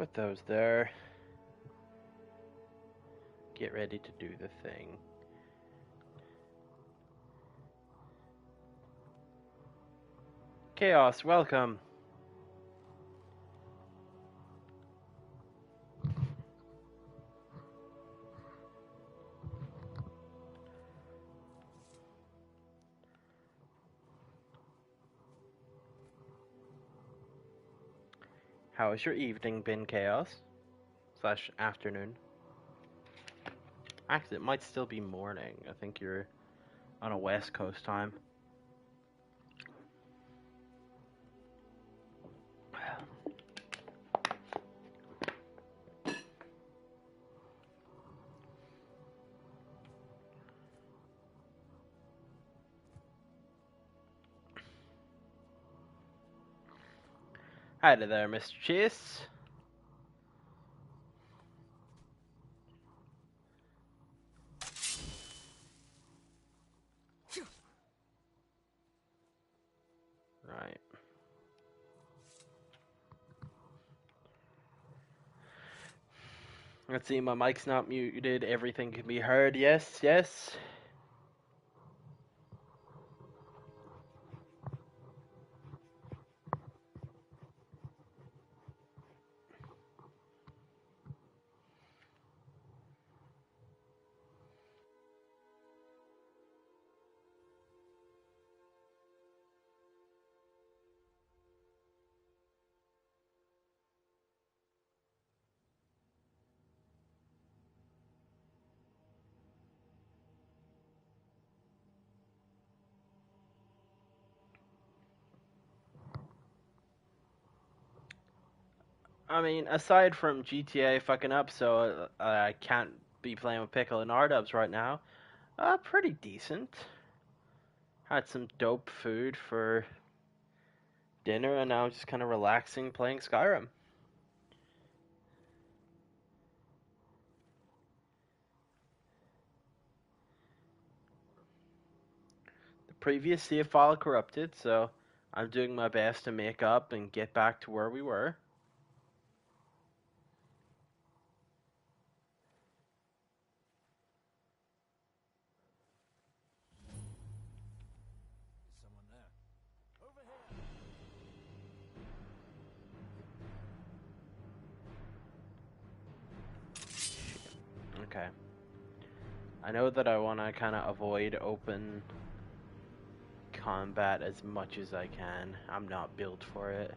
Put those there. Get ready to do the thing. Chaos, welcome. How has your evening been, Chaos? / afternoon. Actually, it might still be morning. I think you're on a West Coast time. Hi there, Mr. Chase. Right. Let's see, my mic's not muted. Everything can be heard. Yes, yes. I mean, aside from GTA fucking up, so I can't be playing with Pickle and R-dubs right now. Pretty decent. Had some dope food for dinner, and now just kind of relaxing playing Skyrim. The previous save file corrupted, so I'm doing my best to make up and get back to where we were. Okay. I know that I want to kind of avoid open combat as much as I can. I'm not built for it.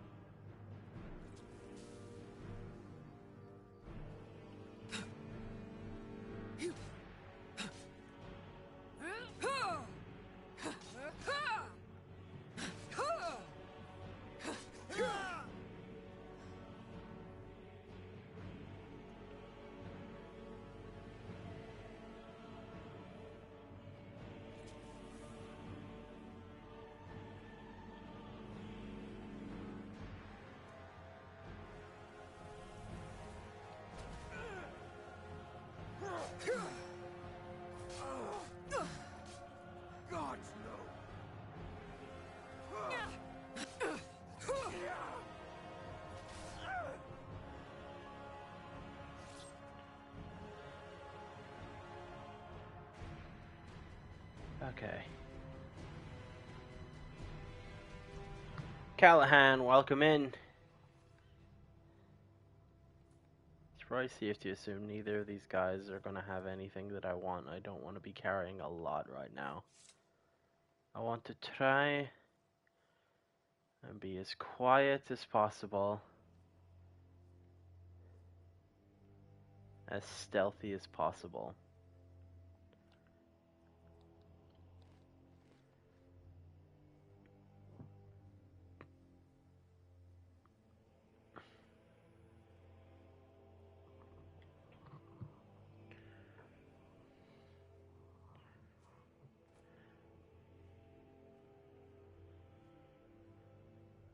Okay. Callahan, welcome in. It's probably safe to assume neither of these guys are going to have anything that I want. I don't want to be carrying a lot right now. I want to try and be as quiet as possible, as stealthy as possible.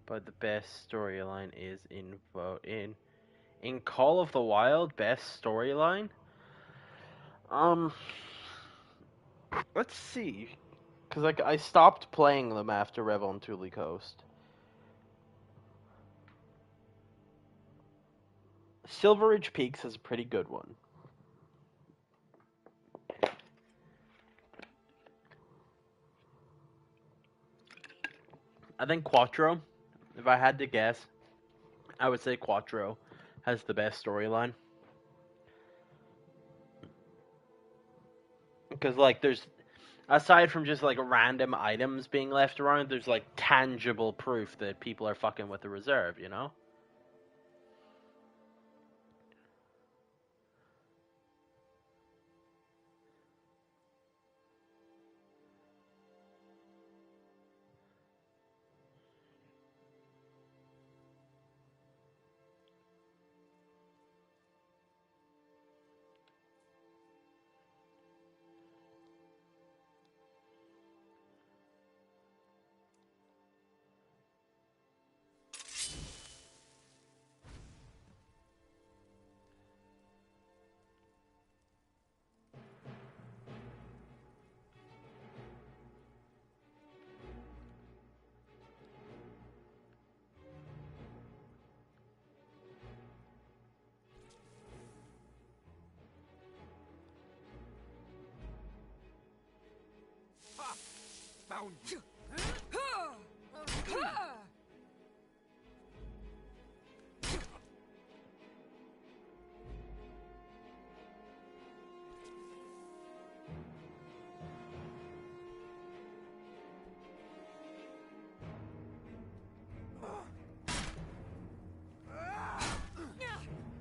But the best storyline is in Call of the Wild. Best storyline. Let's see, because like I stopped playing them after Revel and Thule Coast. Silveridge Peaks is a pretty good one. I think Quattro, if I had to guess, I would say Quattro has the best storyline. Because, like, there's, aside from just, like, random items being left around, there's, like, tangible proof that people are fucking with the reserve, you know? Found you.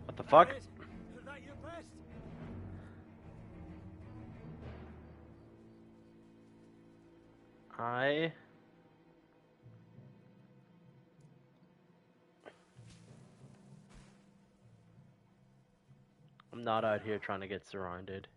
What the fuck? Is that your best? I'm not out here trying to get surrounded.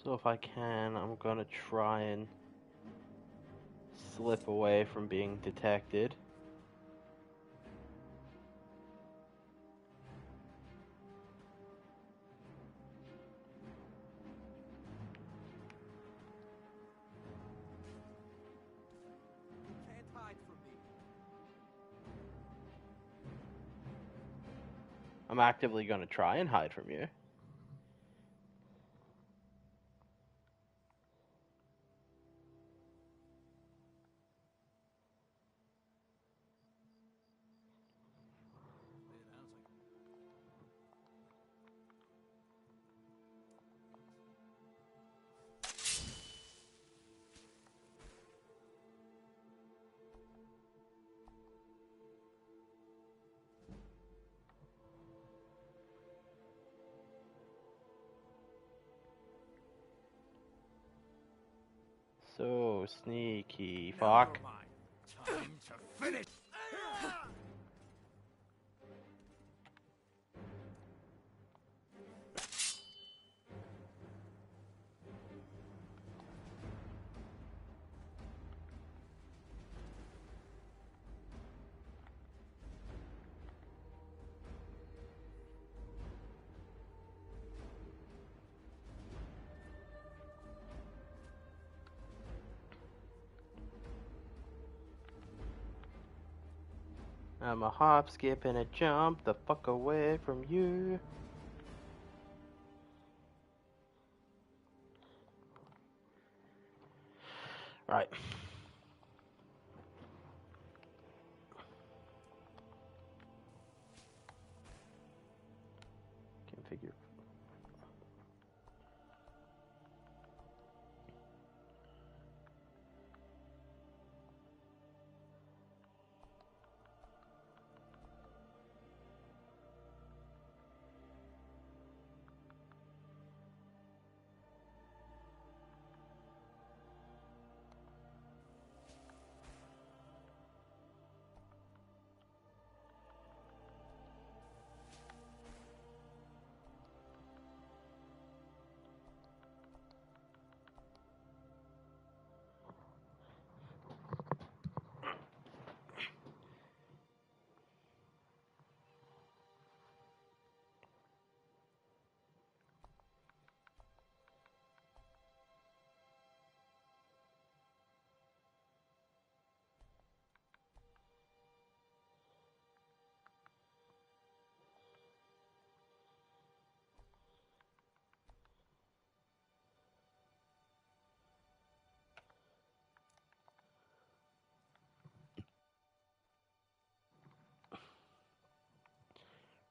So if I can, I'm gonna try and slip away from being detected. Can't hide from me. I'm actively gonna try and hide from you. So sneaky, fuck. Never mind. Time to finish. I'm a hop, skip, and a jump the fuck away from you. Right. Configure.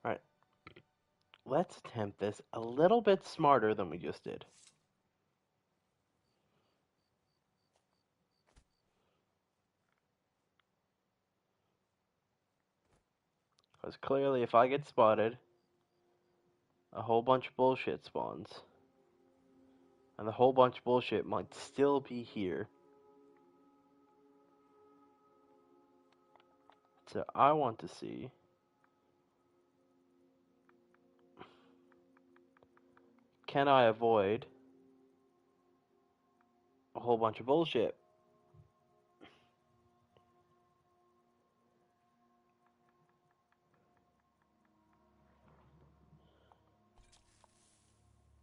Alright, let's attempt this a little bit smarter than we just did. Because clearly if I get spotted, a whole bunch of bullshit spawns. And the whole bunch of bullshit might still be here. So I want to see, can I avoid a whole bunch of bullshit?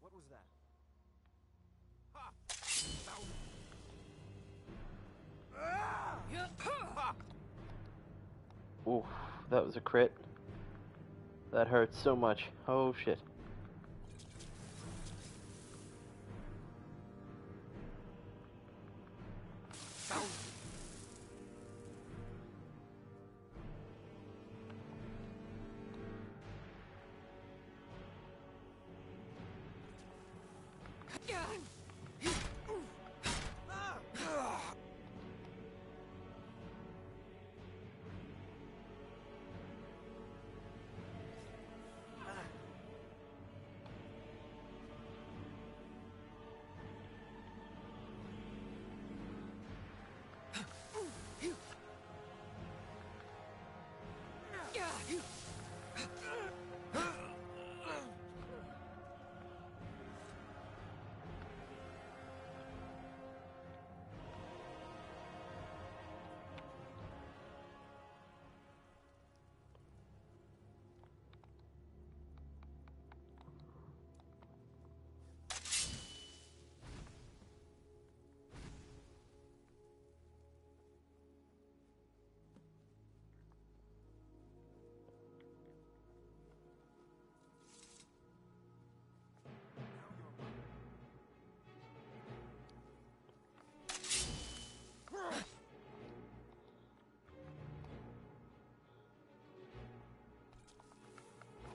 What was that? Ha! Found ha! Oof, that was a crit. That hurts so much. Oh shit. Found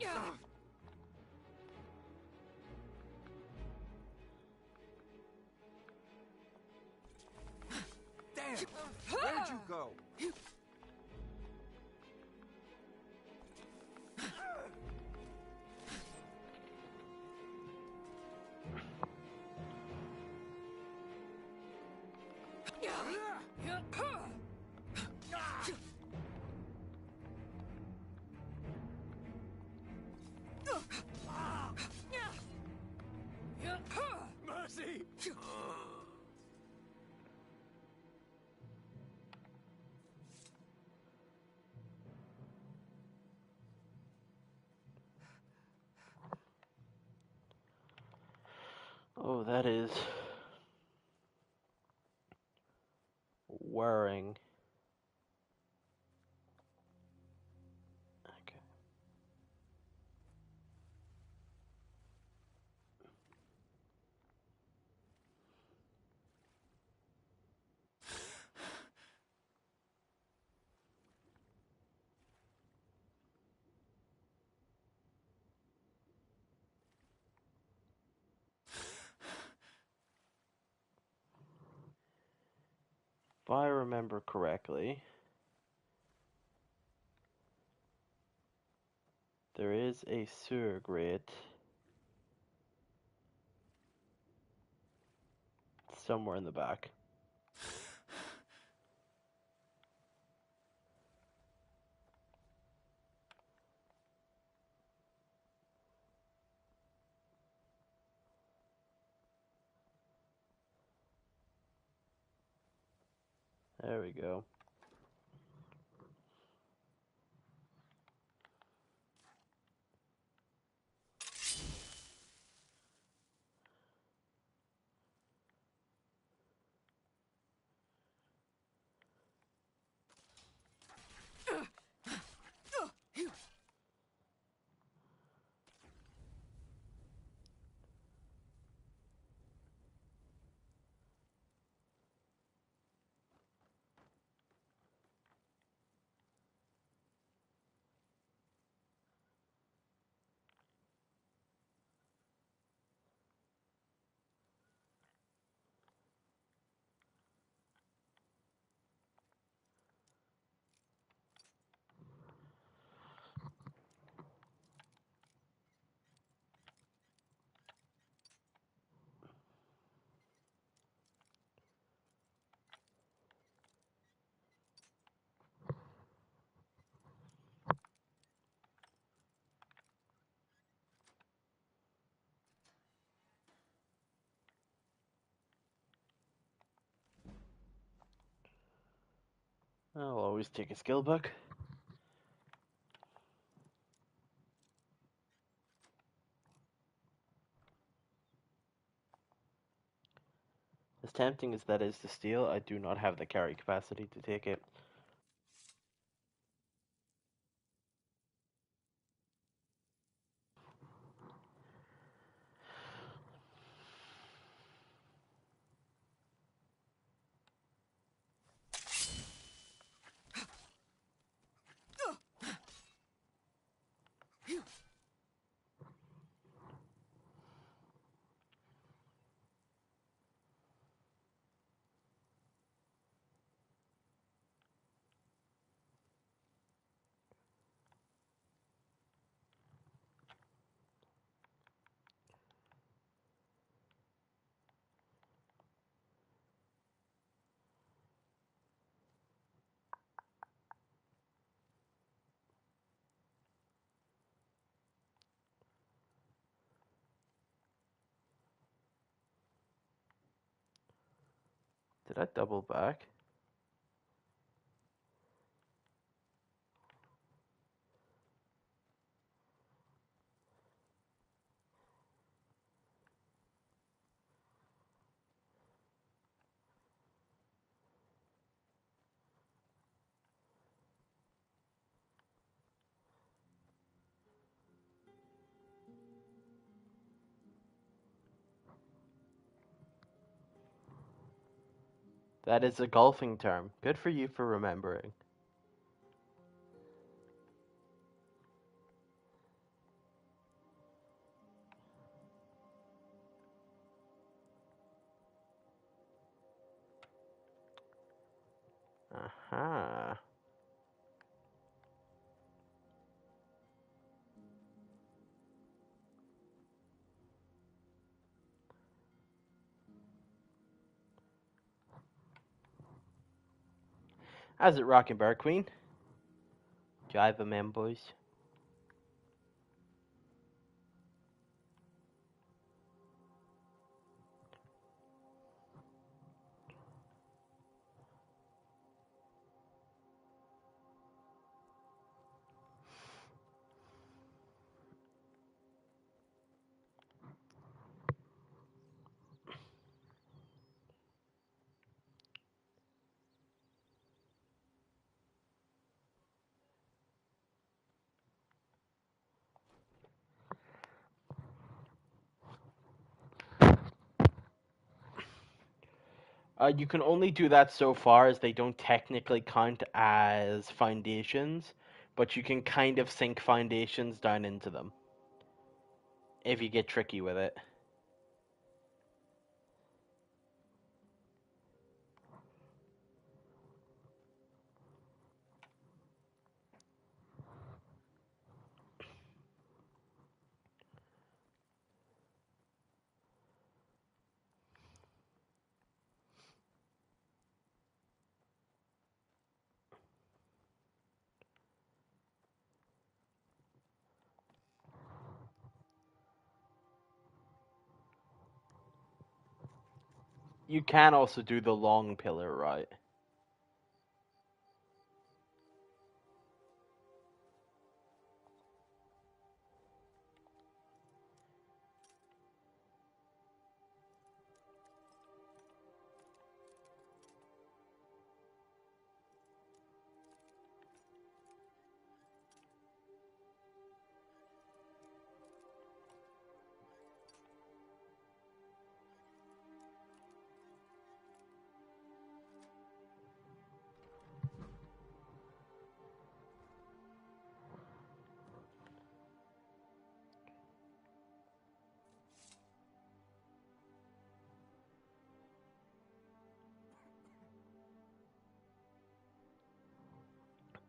Damn! Where'd you go? Mercy! Oh, that is worrying. Okay. If I remember correctly, there is a sewer grate somewhere in the back. There we go. I'll always take a skill book. As tempting as that is to steal, I do not have the carry capacity to take it. Did I double back? That is a golfing term. Good for you for remembering. Aha. How's it rocking, Bear Queen? Jive 'em in, boys. You can only do that so far as they don't technically count as foundations, but you can kind of sink foundations down into them if you get tricky with it. You can also do the long pillar, right?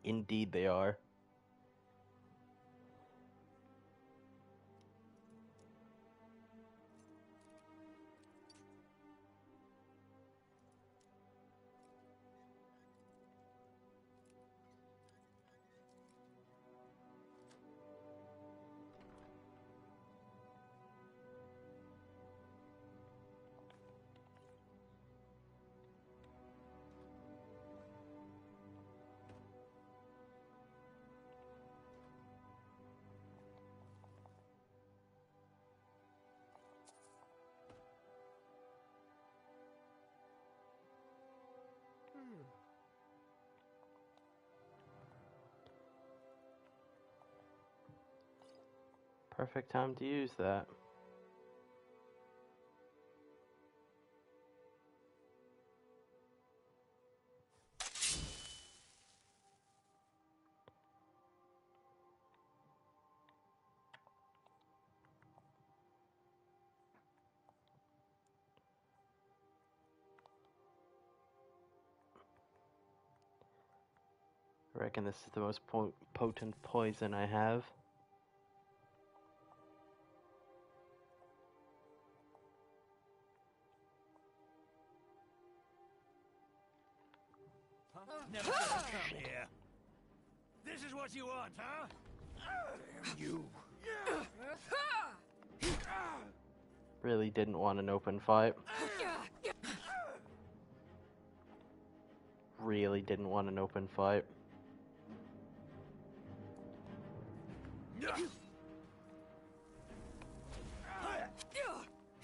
Indeed, they are. Perfect time to use that. I reckon this is the most potent poison I have. Never gonna come here. This is what you want, huh? You. Really didn't want an open fight. Really didn't want an open fight. I think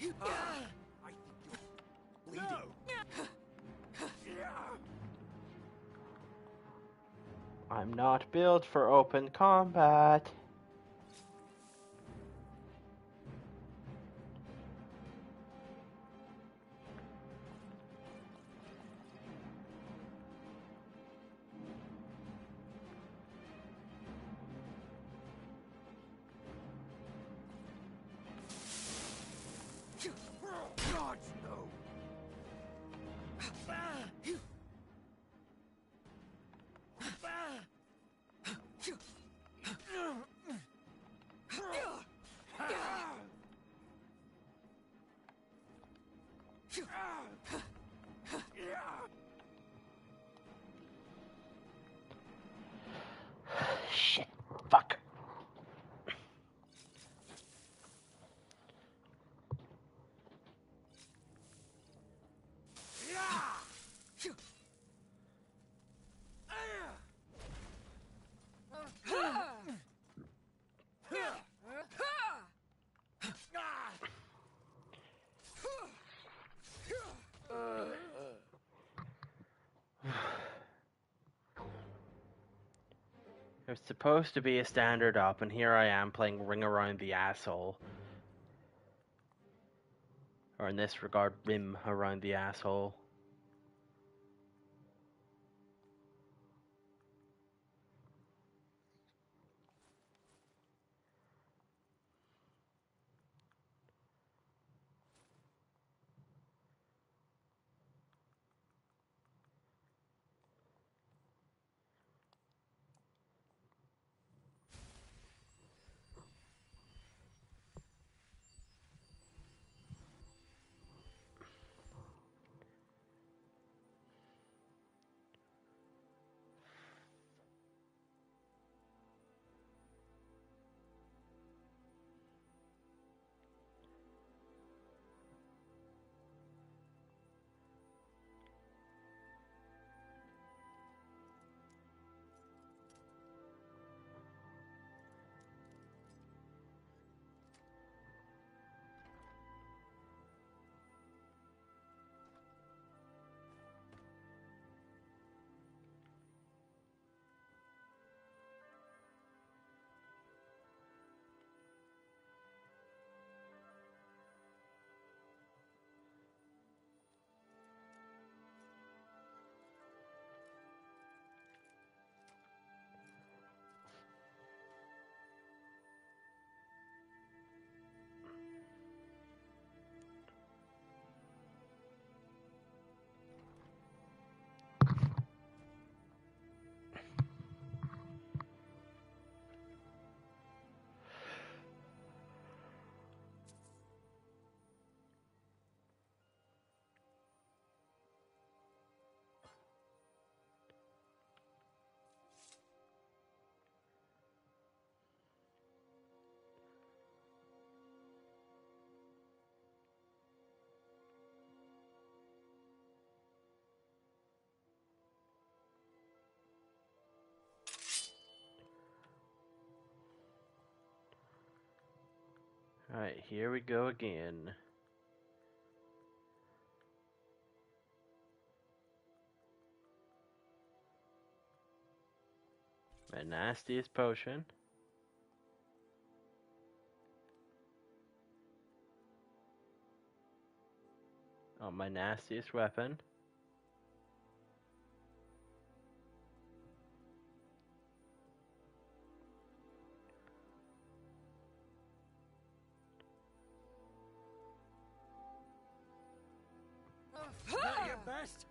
you're bleeding. I'm not built for open combat. God, no. Shit. Fuck. It was supposed to be a standard up, and here I am playing Ring Around the Asshole. Or in this regard, Rim Around the Asshole. Alright, here we go again. My nastiest potion. Oh, my nastiest weapon. Is that your best?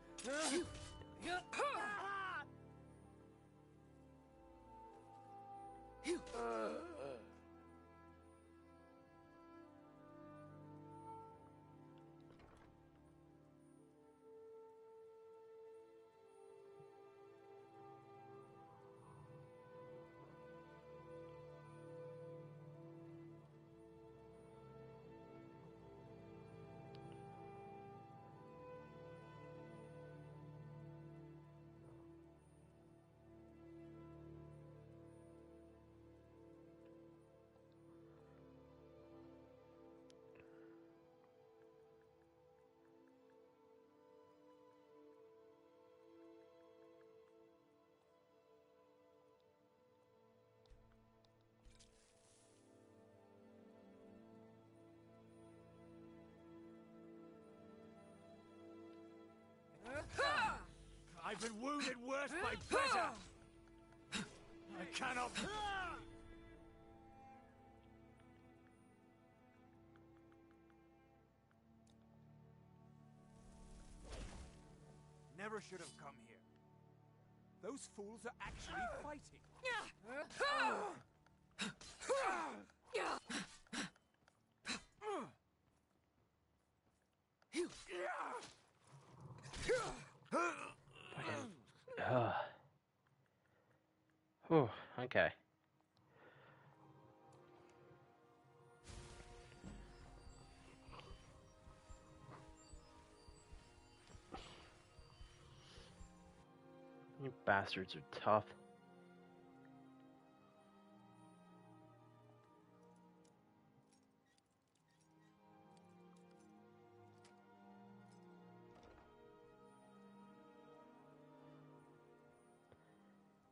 I've been wounded worse by better. I cannot. Never should have come here. Those fools are actually fighting. Ugh. Whew, okay. You bastards are tough.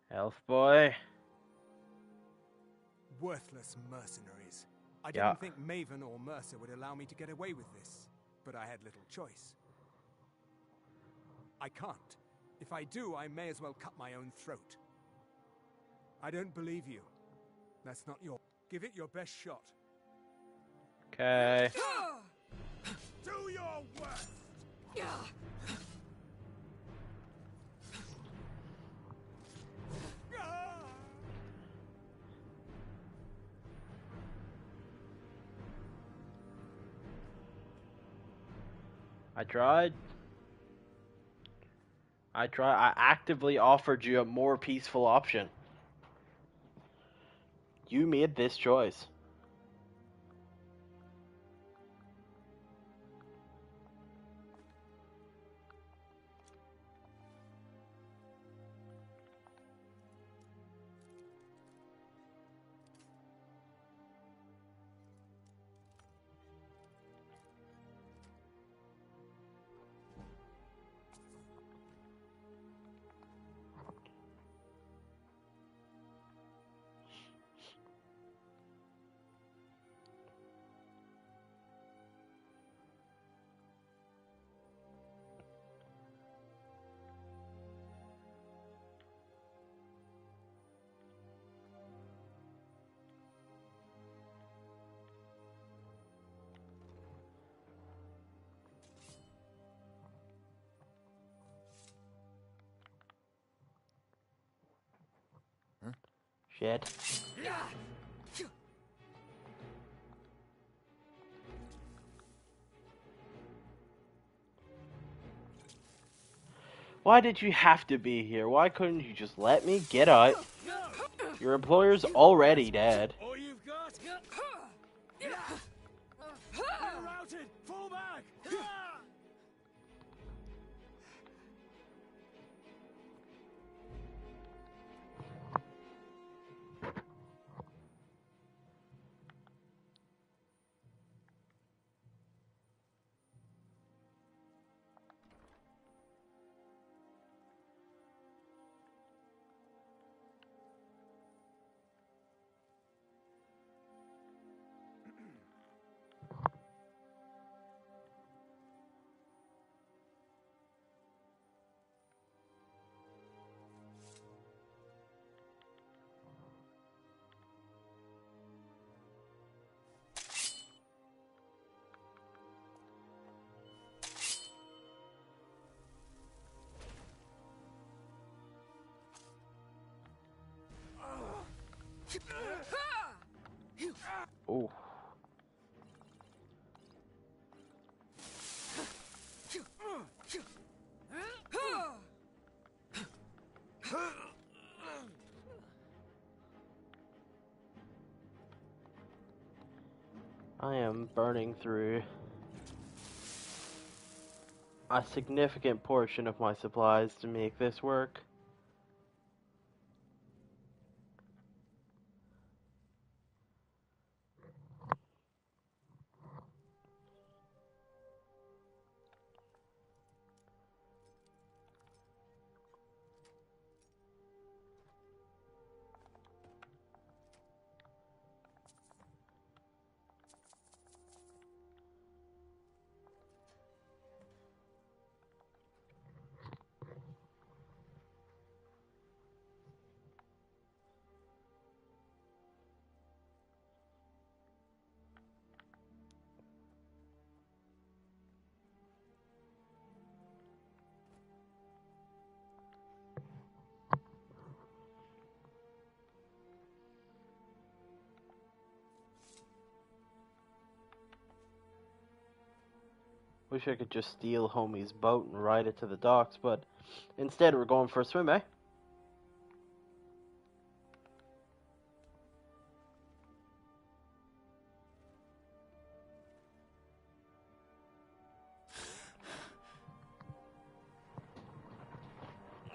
Elf boy. Worthless mercenaries. I Yeah. didn't think Maven or Mercer would allow me to get away with this, but I had little choice. I can't. If I do, I may as well cut my own throat. I don't believe you. That's not your... Give it your best shot. Okay. Do your worst! I tried. I actively offered you a more peaceful option. You made this choice. Shit. Why did you have to be here? Why couldn't you just let me get out? Your employer's already dead. All you've got? We're routed! Fall back! I am burning through a significant portion of my supplies to make this work. Wish I could just steal homie's boat and ride it to the docks, but instead we're going for a swim, eh?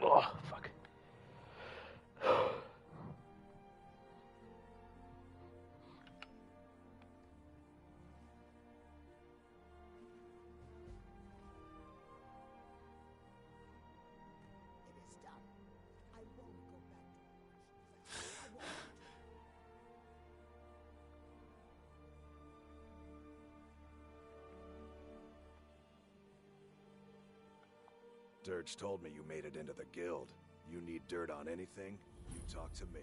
Oh, fuck. Dirge told me you made it into the guild. You need dirt on anything, you talk to me.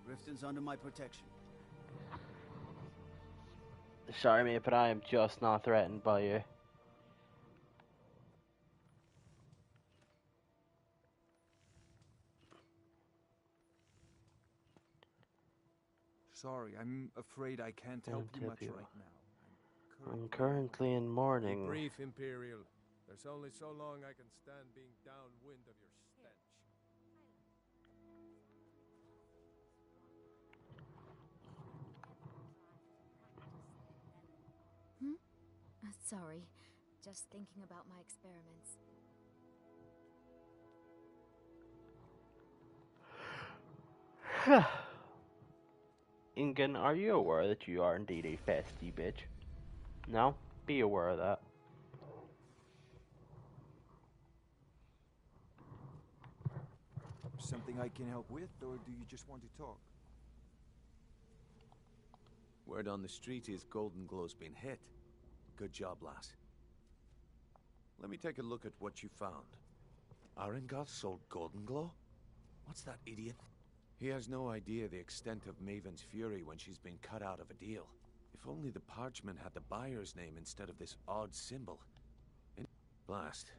Riften's under my protection. Sorry, mate, but I am just not threatened by you. Sorry, I'm afraid I can't help you much right now. I'm currently in Be mourning. brief, Imperial. There's only so long I can stand being downwind of your stench. Sorry, just thinking about my experiments. Ingen, are you aware that you are indeed a festy bitch? No? Be aware of that. Something I can help with, or do you just want to talk? Word on the street is Golden Glow's been hit. Good job, lass. Let me take a look at what you found. Arengoth sold Golden Glow? What's that idiot? He has no idea the extent of Maven's fury when she's been cut out of a deal. If only the parchment had the buyer's name instead of this odd symbol. Blast.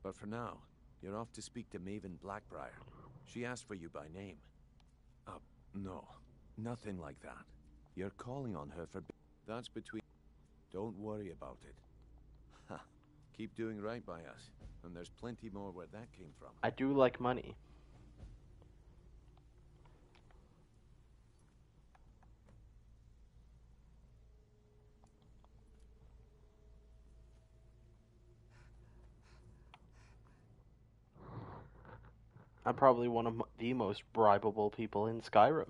But for now, you're off to speak to Maven Blackbriar. She asked for you by name. No. Nothing like that. You're calling on her for... That's between... Don't worry about it. Ha. Keep doing right by us. And there's plenty more where that came from. I do like money. I'm probably one of the most bribable people in Skyrim.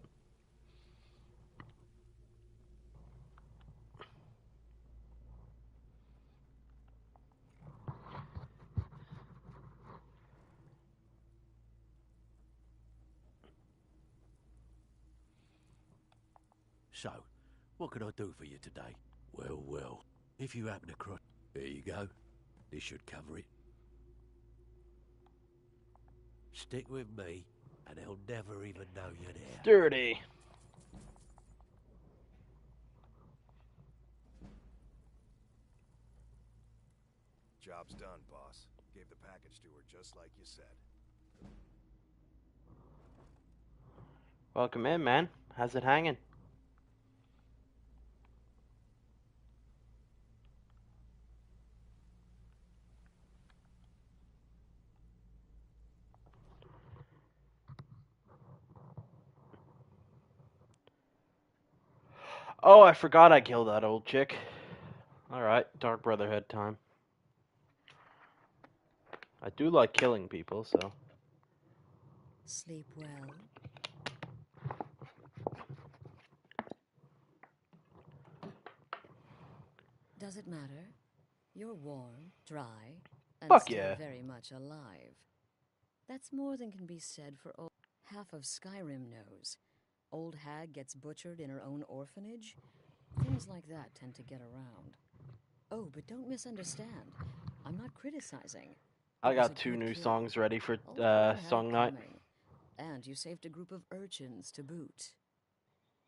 So, what can I do for you today? Well, if you happen to cross... There you go. This should cover it. Stick with me, and they'll never even know you're there. Dirty. Job's done, boss. Gave the package to her just like you said. Welcome in, man. How's it hanging? Oh, I forgot I killed that old chick. Alright, Dark Brotherhood time. I do like killing people, so. Sleep well. Does it matter? You're warm, dry, and Fuck still yeah. very much alive. That's more than can be said for half of Skyrim knows. Old hag gets butchered in her own orphanage. Things like that tend to get around. Oh, but don't misunderstand. I'm not criticizing. I It was got a 2 good new kill. songs ready for Old girl had song it night. coming. And you saved a group of urchins to boot.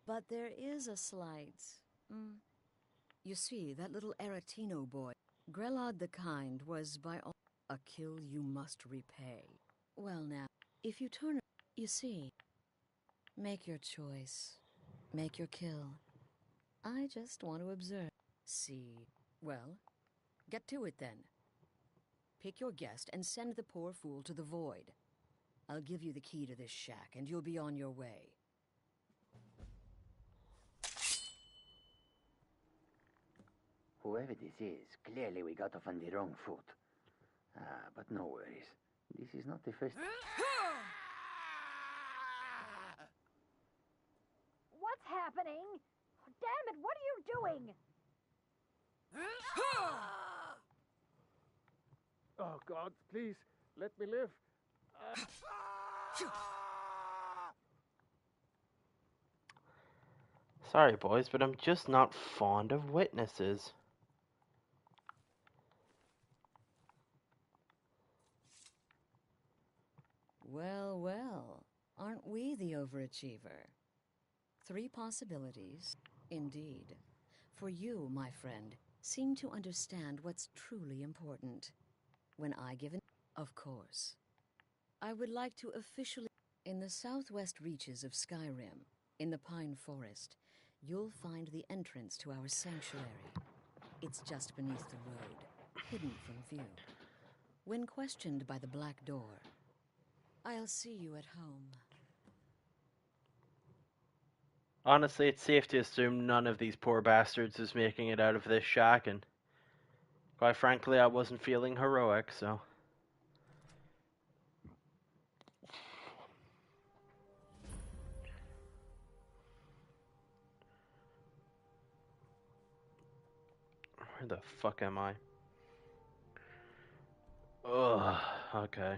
But there is a slight... You see, that little Aretino boy, Grelod the Kind, was by all a kill you must repay. Well now, if you turn... You see, make your choice. Make your kill. I just want to observe. See. Well, get to it then. Pick your guest and send the poor fool to the void. I'll give you the key to this shack, and you'll be on your way. Whoever this is, clearly we got off on the wrong foot. But no worries. This is not the first... What's happening? Damn it, what are you doing? Oh, God, please, let me live. Sorry, boys, but I'm just not fond of witnesses. Well, well, aren't we the overachiever? 3 possibilities, indeed. For you, my friend, seem to understand what's truly important. When I give an... Of course. I would like to officially... In the southwest reaches of Skyrim, in the Pine Forest, you'll find the entrance to our sanctuary. It's just beneath the road, hidden from view. When questioned by the Black Door, I'll see you at home. Honestly, it's safe to assume none of these poor bastards is making it out of this shack, and quite frankly, I wasn't feeling heroic, so. Where the fuck am I? Ugh, okay.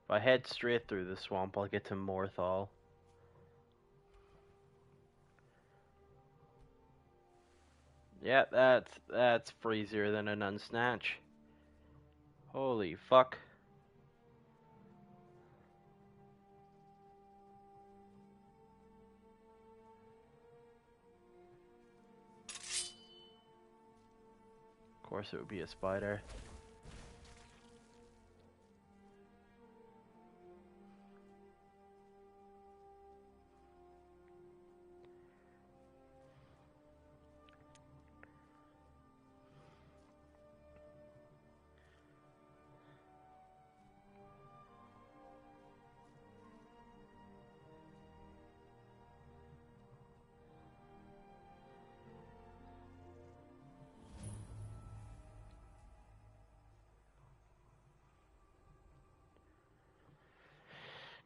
If I head straight through the swamp, I'll get to Morthal. Yeah, that's freezier than an unsnatch. Holy fuck. Of course it would be a spider.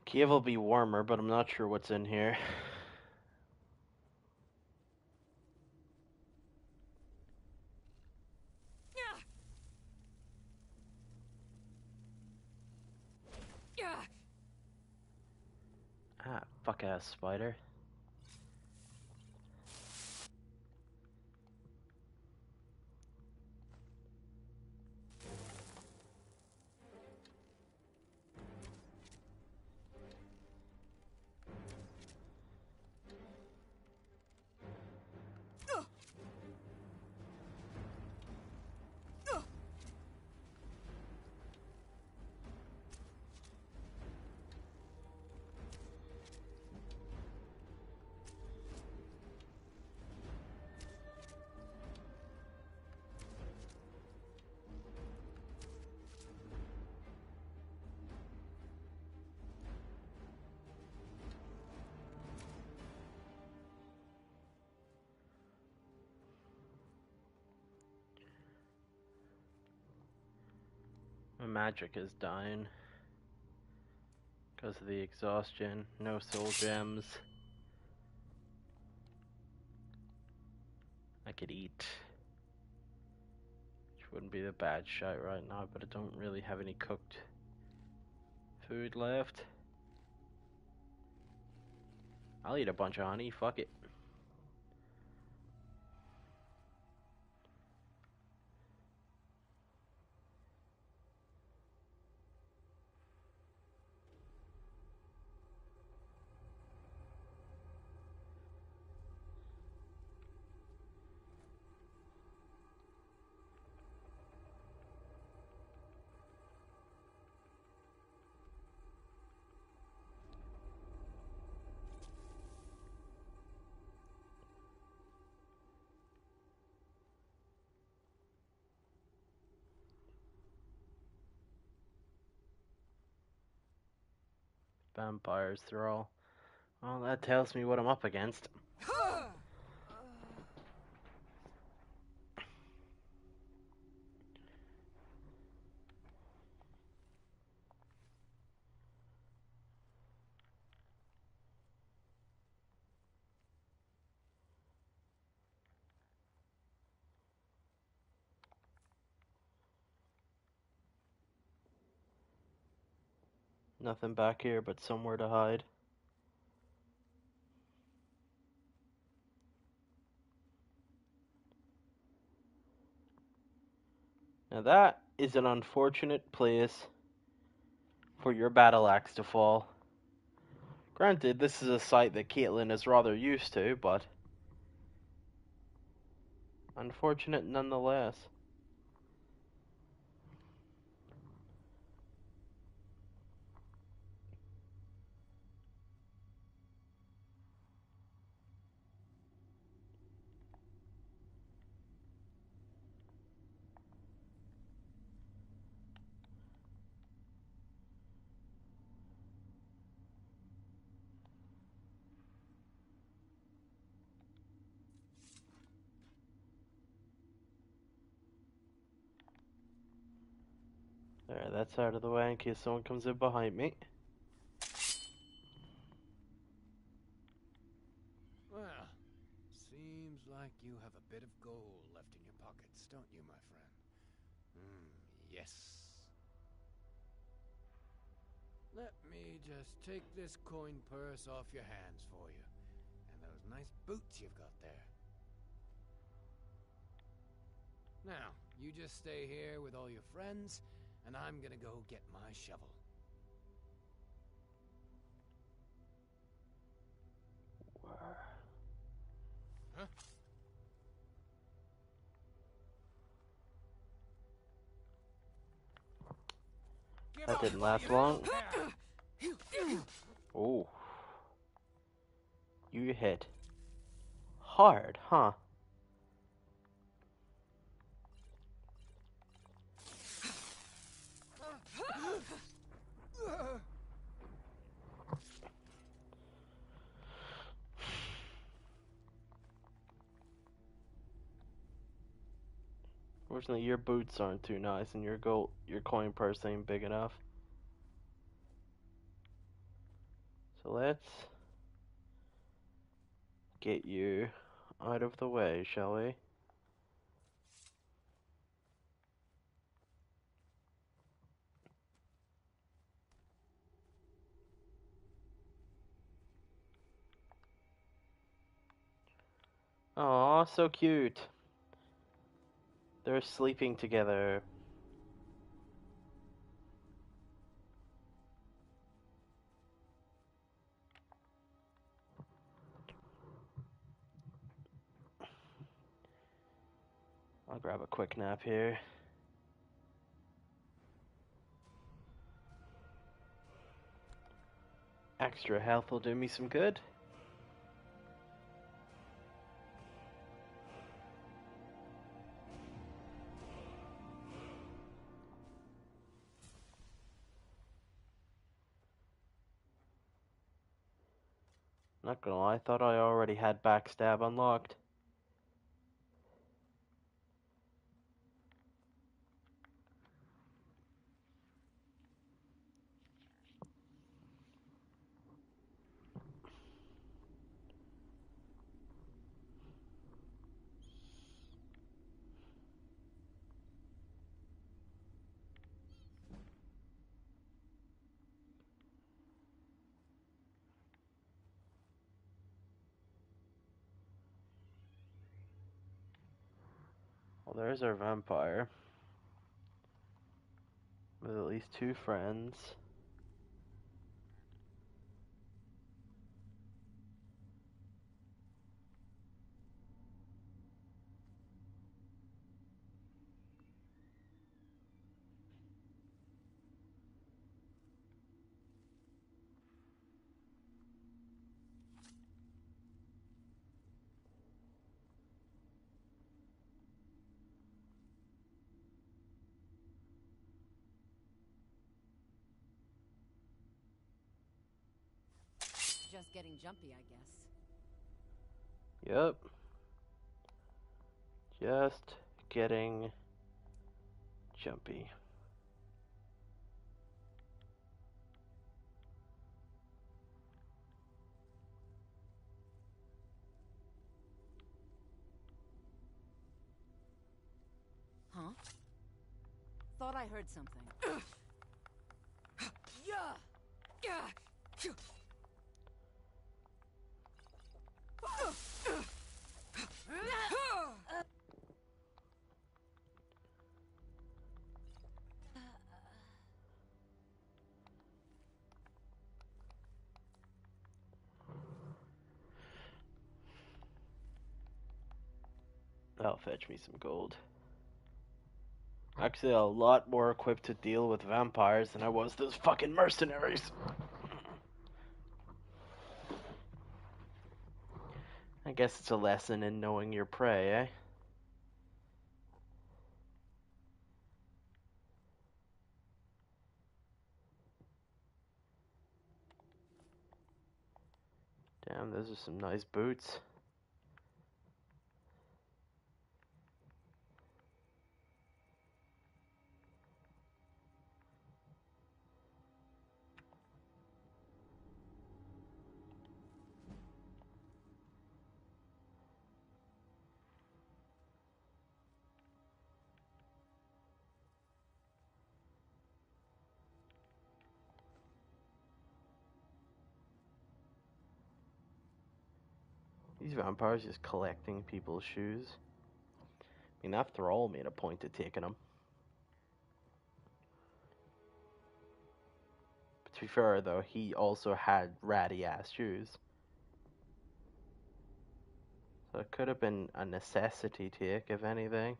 Kiev will be warmer, but I'm not sure what's in here. Ah, fuck ass spider. My magic is dying because of the exhaustion. No soul gems. I could eat, which wouldn't be the bad shot right now, but I don't really have any cooked food left. I'll eat a bunch of honey, fuck it. Vampires thrall. Well, that tells me what I'm up against. Nothing back here but somewhere to hide. Now that is an unfortunate place for your battle axe to fall. Granted, this is a site that Caitlin is rather used to, but unfortunate nonetheless. There, that's out of the way in case someone comes in behind me. Well, seems like you have a bit of gold left in your pockets, don't you, my friend? Yes. Let me just take this coin purse off your hands for you. And those nice boots you've got there. Now, you just stay here with all your friends, and I'm gonna go get my shovel. Huh? That didn't last long. Oh. You hit hard, huh? Fortunately, your boots aren't too nice, and your coin purse ain't big enough. So let's get you out of the way, shall we? Aw, so cute. They're sleeping together. I'll grab a quick nap here. Extra health will do me some good. Not gonna lie, I thought I already had backstab unlocked. there's our vampire. With at least 2 friends. Just getting jumpy, I guess. Yep. Just getting jumpy. Huh? Thought I heard something. Yeah. That'll fetch me some gold. Actually, a lot more equipped to deal with vampires than I was those fucking mercenaries. I guess it's a lesson in knowing your prey, eh? Damn, those are some nice boots. These vampires just collecting people's shoes. I mean, that thrall made a point of taking them. But to be fair, though, he also had ratty-ass shoes. So it could have been a necessity take, if anything.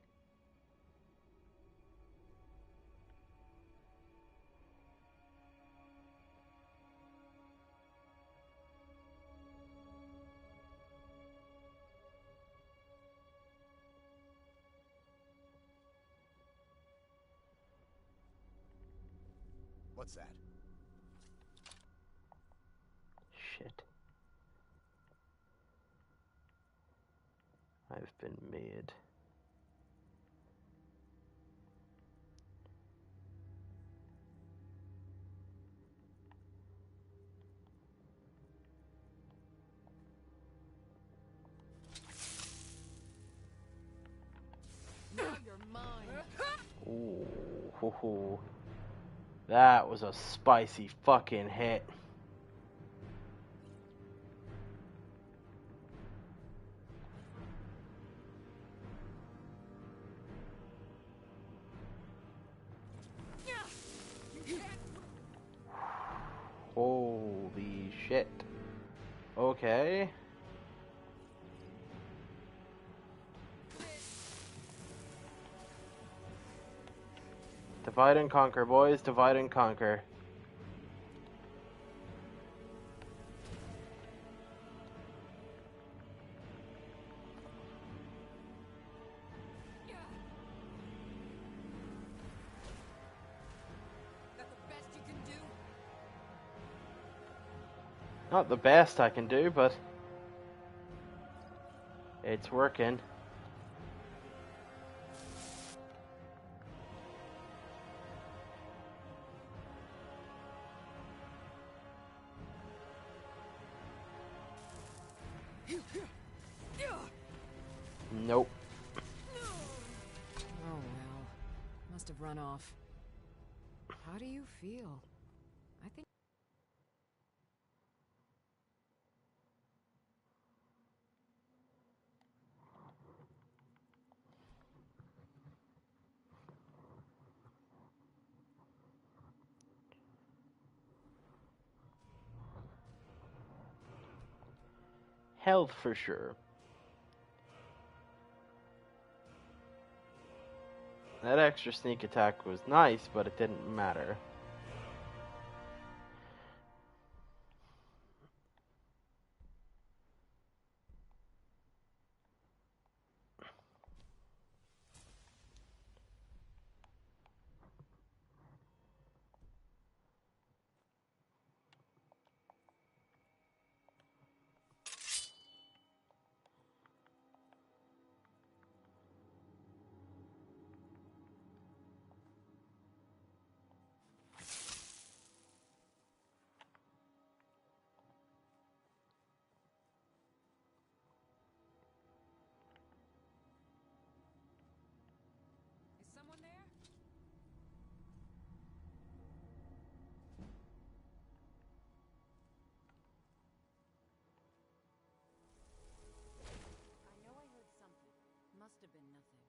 What's that? Shit. I've been made. Now you're mine. Ooh, hoo, hoo. That was a spicy fucking hit. Holy shit. Okay. Divide and conquer, boys. Divide and conquer. That the best you can do? Not the best I can do, but it's working. Nope. Oh well. Must have run off. How do you feel? I think... health for sure. That extra sneak attack was nice, but it didn't matter. Is someone there? I know I heard something. Must have been nothing.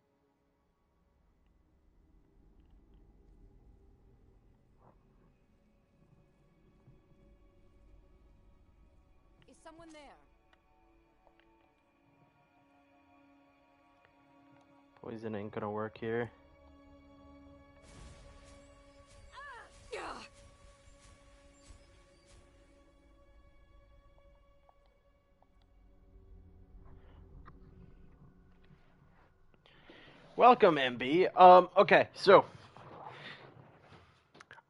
Is someone there? Poison ain't gonna work here. Welcome, MB. Okay, so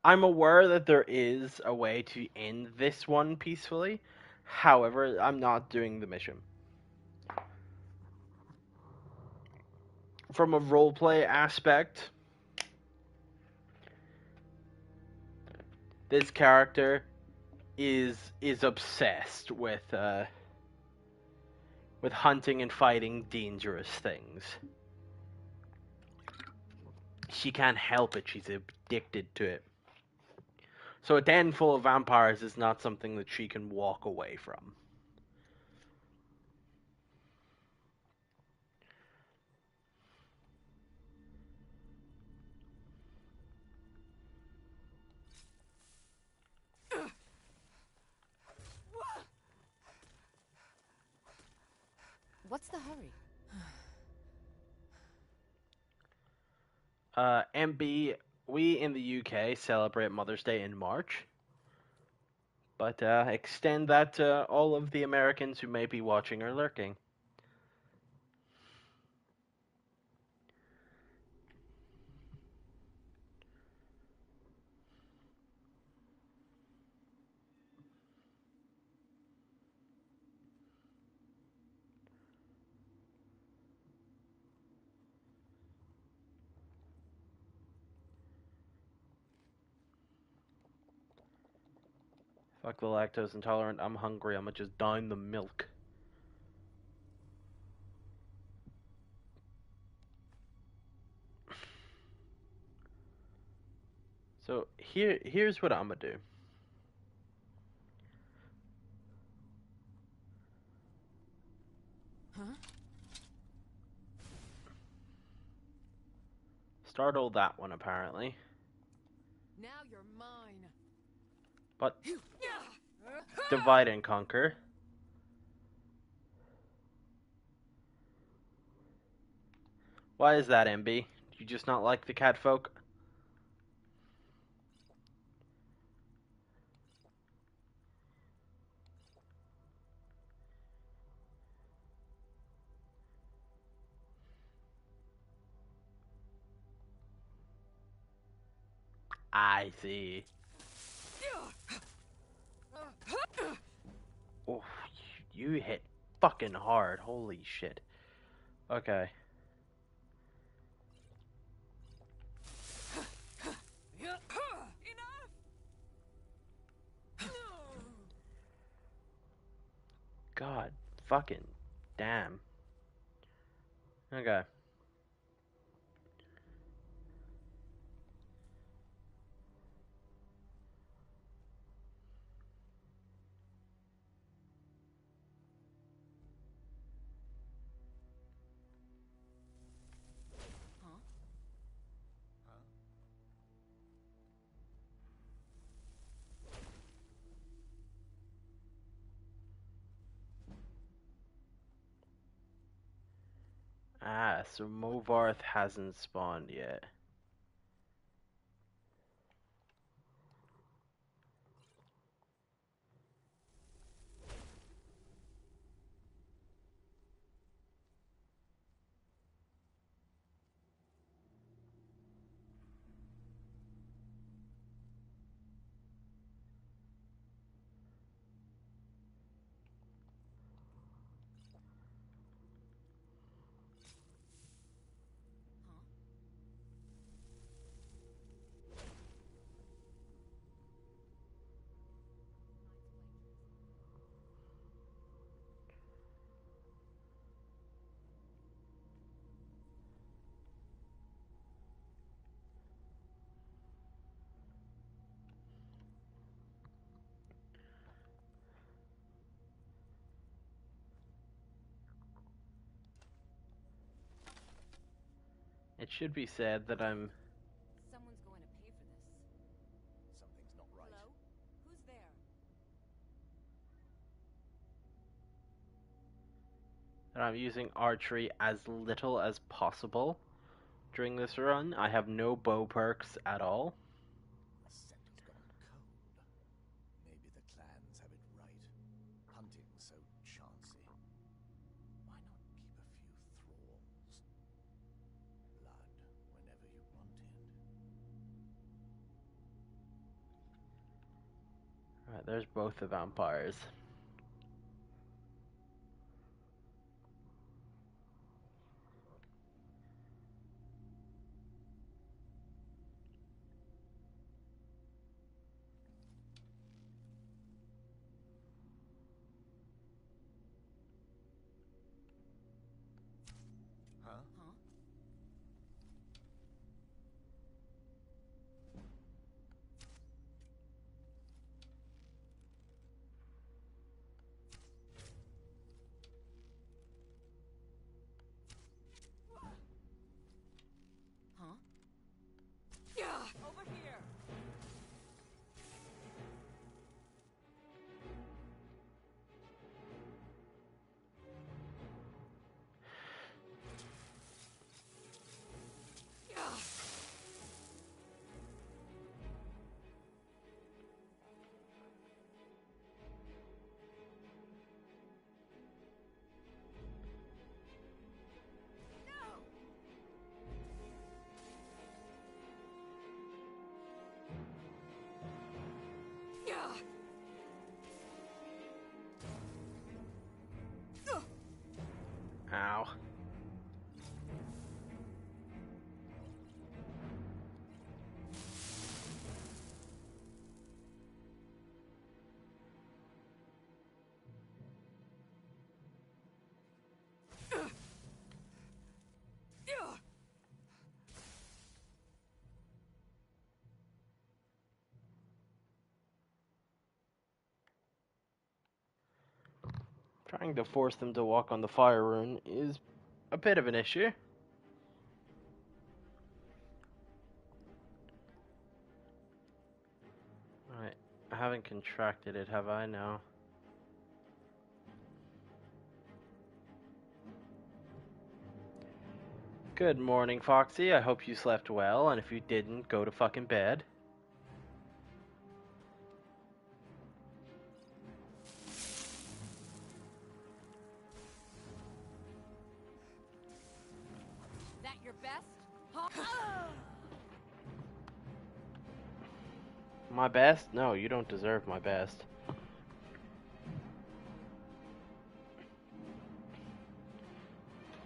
I'm aware that there is a way to end this one peacefully. However, I'm not doing the mission. From a roleplay aspect, this character is obsessed with hunting and fighting dangerous things. She can't help it. She's addicted to it. So a den full of vampires is not something that she can walk away from. What's the hurry? MB, we in the UK celebrate Mother's Day in March. But extend that to all of the Americans who may be watching or lurking. Fuck the lactose intolerant. I'm hungry. I'm gonna just down the milk. So here's what I'm gonna do. Huh? Startle that one apparently. Now you're mine. But divide and conquer. Why is that, MB? Do you just not like the cat folk? I see. Oh, you hit fucking hard. Holy shit. Okay. God fucking damn. Okay. Ah, so Movarth hasn't spawned yet. It should be said that I'm Someone's going to pay for this. Something's not right. Hello? Who's there? that I'm using archery as little as possible during this run. I have no bow perks at all. The scent has gone cold. Maybe the clans have it right. Hunting so chancy. Why not keep a few thralls? Blood whenever you want it. Alright, there's both the vampires. Huh? Huh? Huh? Yeah! Over here! Ow. Trying to force them to walk on the fire rune is a bit of an issue. Right, I haven't contracted it, have I? No. Good morning, Foxy. I hope you slept well, and if you didn't, go to fucking bed. That your best? Huh? My best? No, you don't deserve my best.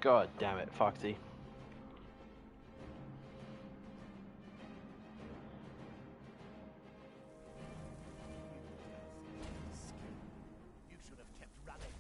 God damn it, Foxy. You should have kept running.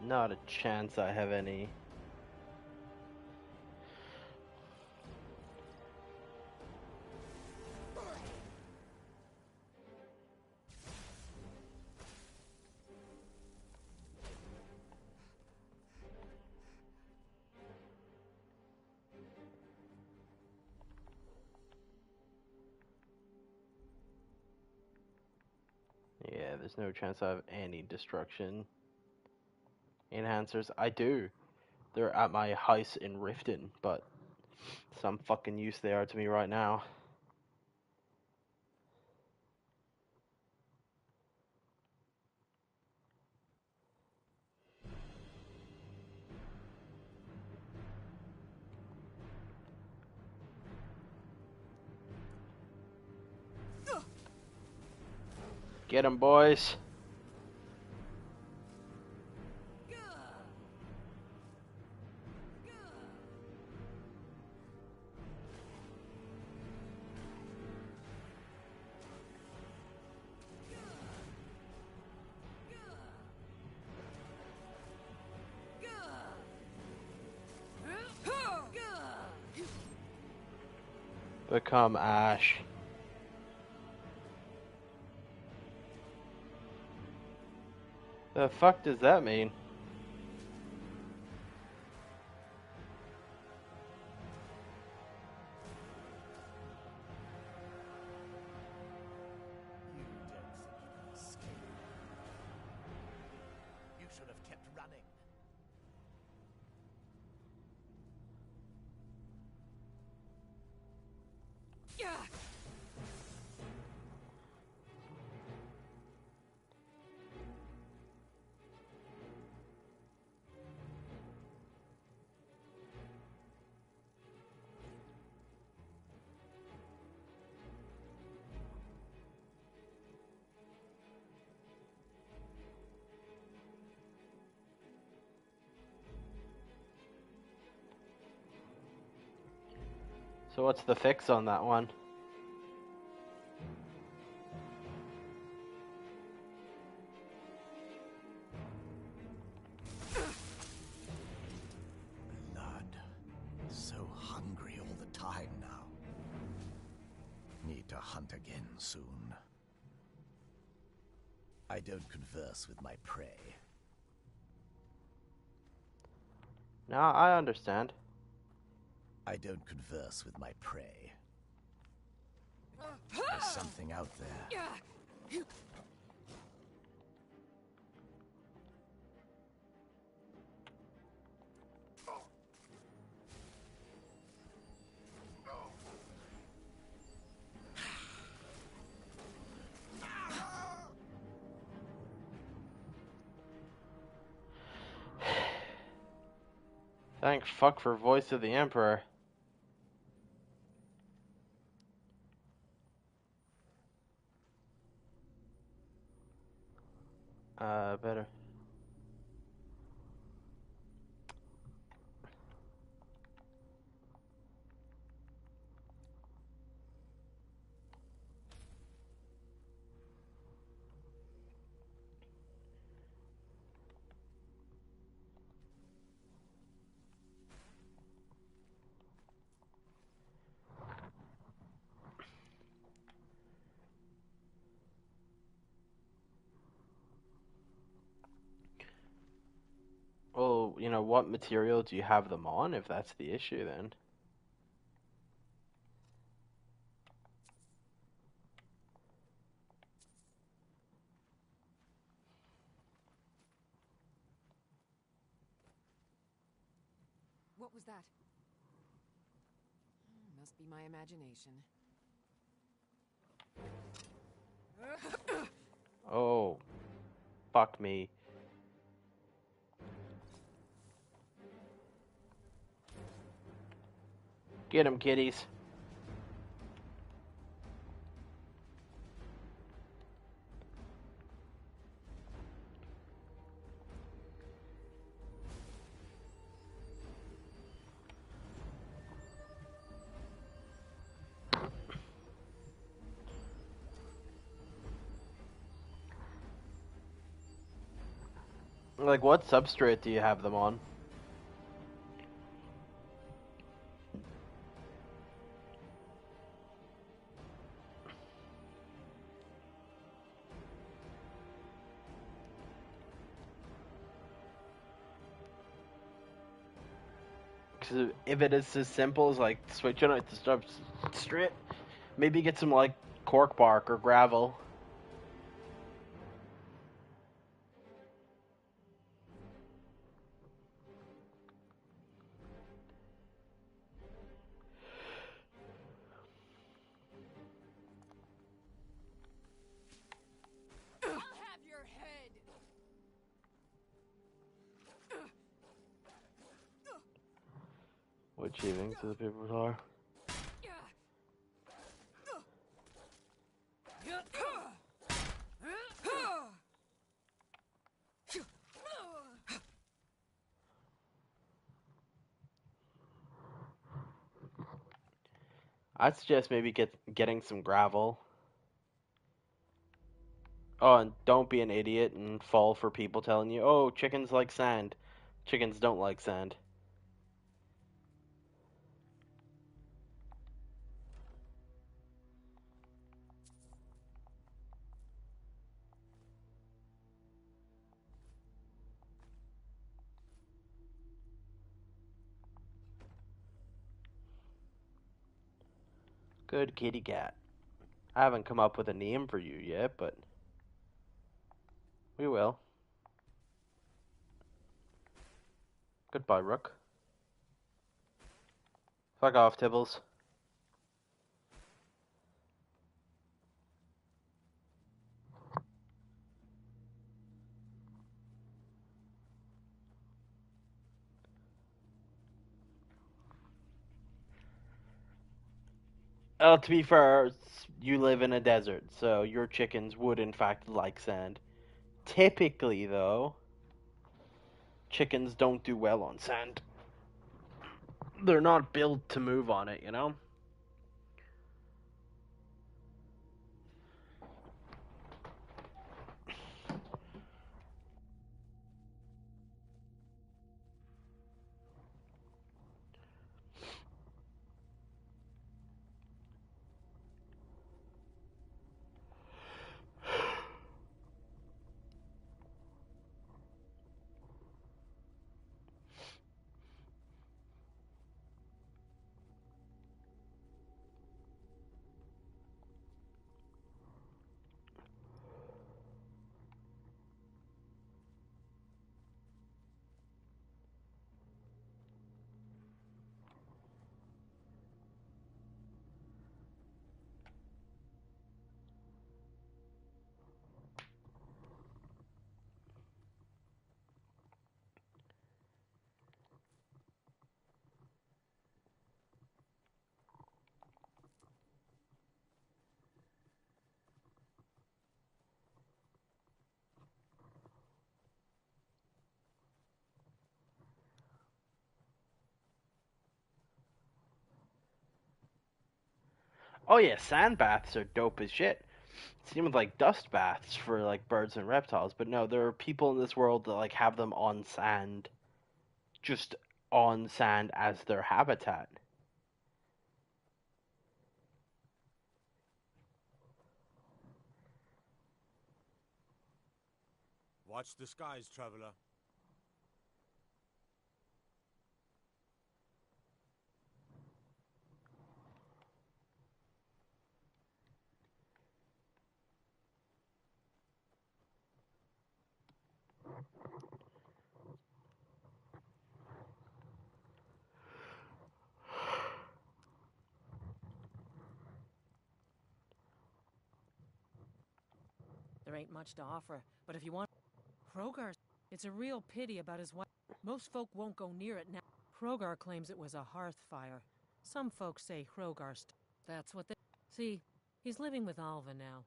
Not a chance I have any. Yeah, there's no chance I have any destruction enhancers. I do. They're at my house in Riften, but some fucking use they are to me right now. Get 'em, boys. Become ash. The fuck does that mean? You don't think you can escape. You should have kept running. So what's the fix on that one? Blood. So hungry all the time now. Need to hunt again soon. I don't converse with my prey. Now I understand. I don't converse with my prey. There's something out there. Thank fuck for Voice of the Emperor. Better. Well, you know, what material do you have them on, if that's the issue, then? What was that? Must be my imagination. Oh, fuck me. Get 'em, kiddies. Like, what substrate do you have them on? Because if it is as simple as, like, switching out the substrate, maybe get some, like, cork bark or gravel. I'll have your head. Which evenings do the papers are? I'd suggest maybe getting some gravel. Oh, and don't be an idiot and fall for people telling you, oh, chickens like sand. Chickens don't like sand. Good kitty cat. I haven't come up with a name for you yet, but we will. Goodbye, Rook. Fuck off, Tibbles. To be fair, you live in a desert, so your chickens would in fact like sand. Typically, though, chickens don't do well on sand. They're not built to move on it, you know? Oh yeah, sand baths are dope as shit. Seem like dust baths for like birds and reptiles, but no, there are people in this world that like have them on sand, just on sand as their habitat. Watch the skies, traveler. There ain't much to offer, but if you want Hrogar, it's a real pity about his wife. Most folk won't go near it now. Hrogar claims it was a hearth fire. Some folks say that's what they see. He's living with Alva now.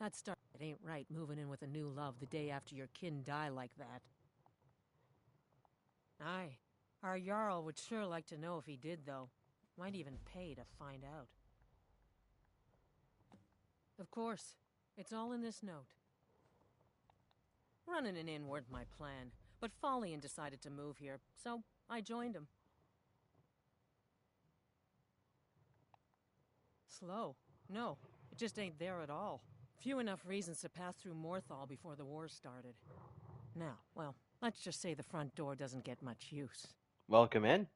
It ain't right moving in with a new love the day after your kin die like that. Aye. Our Jarl would sure like to know if he did, though. Might even pay to find out. Of course. It's all in this note. Running an inn weren't my plan. but Falian decided to move here, so I joined him. Slow? No, it just ain't there at all. Few enough reasons to pass through Morthal before the war started. Now, well, let's just say the front door doesn't get much use. Welcome in.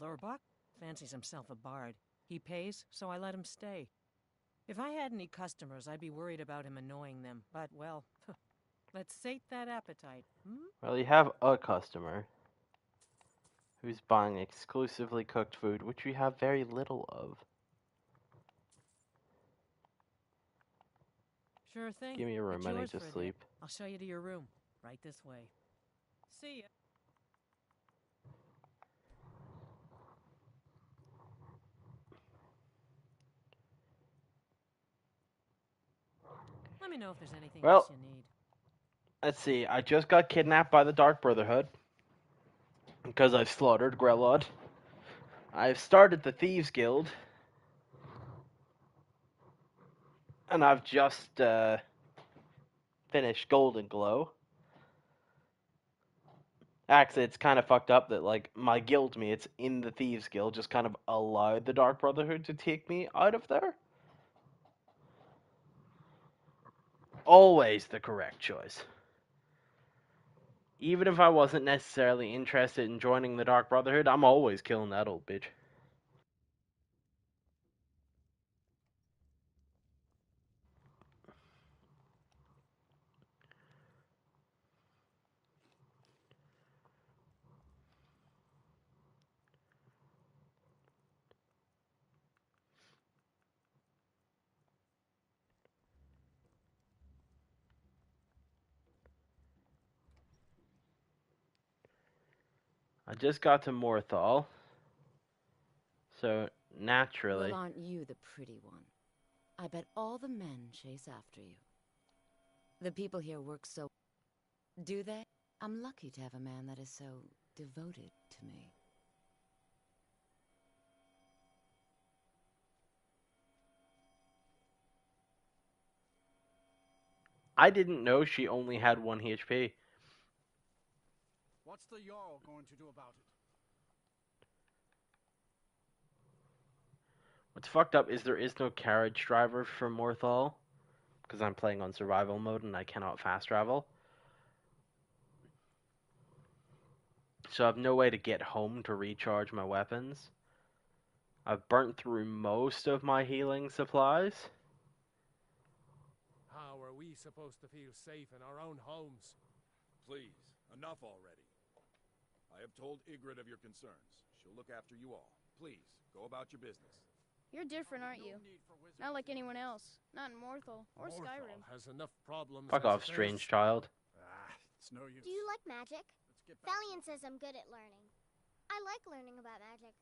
Lurbach fancies himself a bard. He pays, so I let him stay. If I had any customers, I'd be worried about him annoying them. But, well, let's sate that appetite, hmm? Well, you have a customer who's buying exclusively cooked food, which we have very little of. Sure thing. Give me a room, It's I need yours to for a sleep. day. I'll show you to your room. Right this way. See ya. Let me know if there's anything Well, else you need. let's see. I just got kidnapped by the Dark Brotherhood because I've slaughtered Grelod. I've started the Thieves Guild, and I've just finished Golden Glow. Actually, it's kind of fucked up that, like, my guildmates in the Thieves Guild just kind of allowed the Dark Brotherhood to take me out of there. Always the correct choice. Even if I wasn't necessarily interested in joining the Dark Brotherhood, I'm always killing that old bitch. I just got to Morthal, so naturally... Well, aren't you the pretty one? I bet all the men chase after you. The people here work so... Do they? I'm lucky to have a man that is so devoted to me. I didn't know she only had 1 HP. What's the Jarl going to do about it? What's fucked up is there is no carriage driver for Morthal, because I'm playing on survival mode and I cannot fast travel. So I have no way to get home to recharge my weapons. I've burnt through most of my healing supplies. How are we supposed to feel safe in our own homes? Please, enough already. I have told Ygritte of your concerns. She'll look after you all. Please, go about your business. You're different, aren't you? Not like anyone else. Not in Morthal or Skyrim. Has enough problems. Fuck off, strange child. It's no use. Do you like magic? Valian says I'm good at learning. I like learning about magic.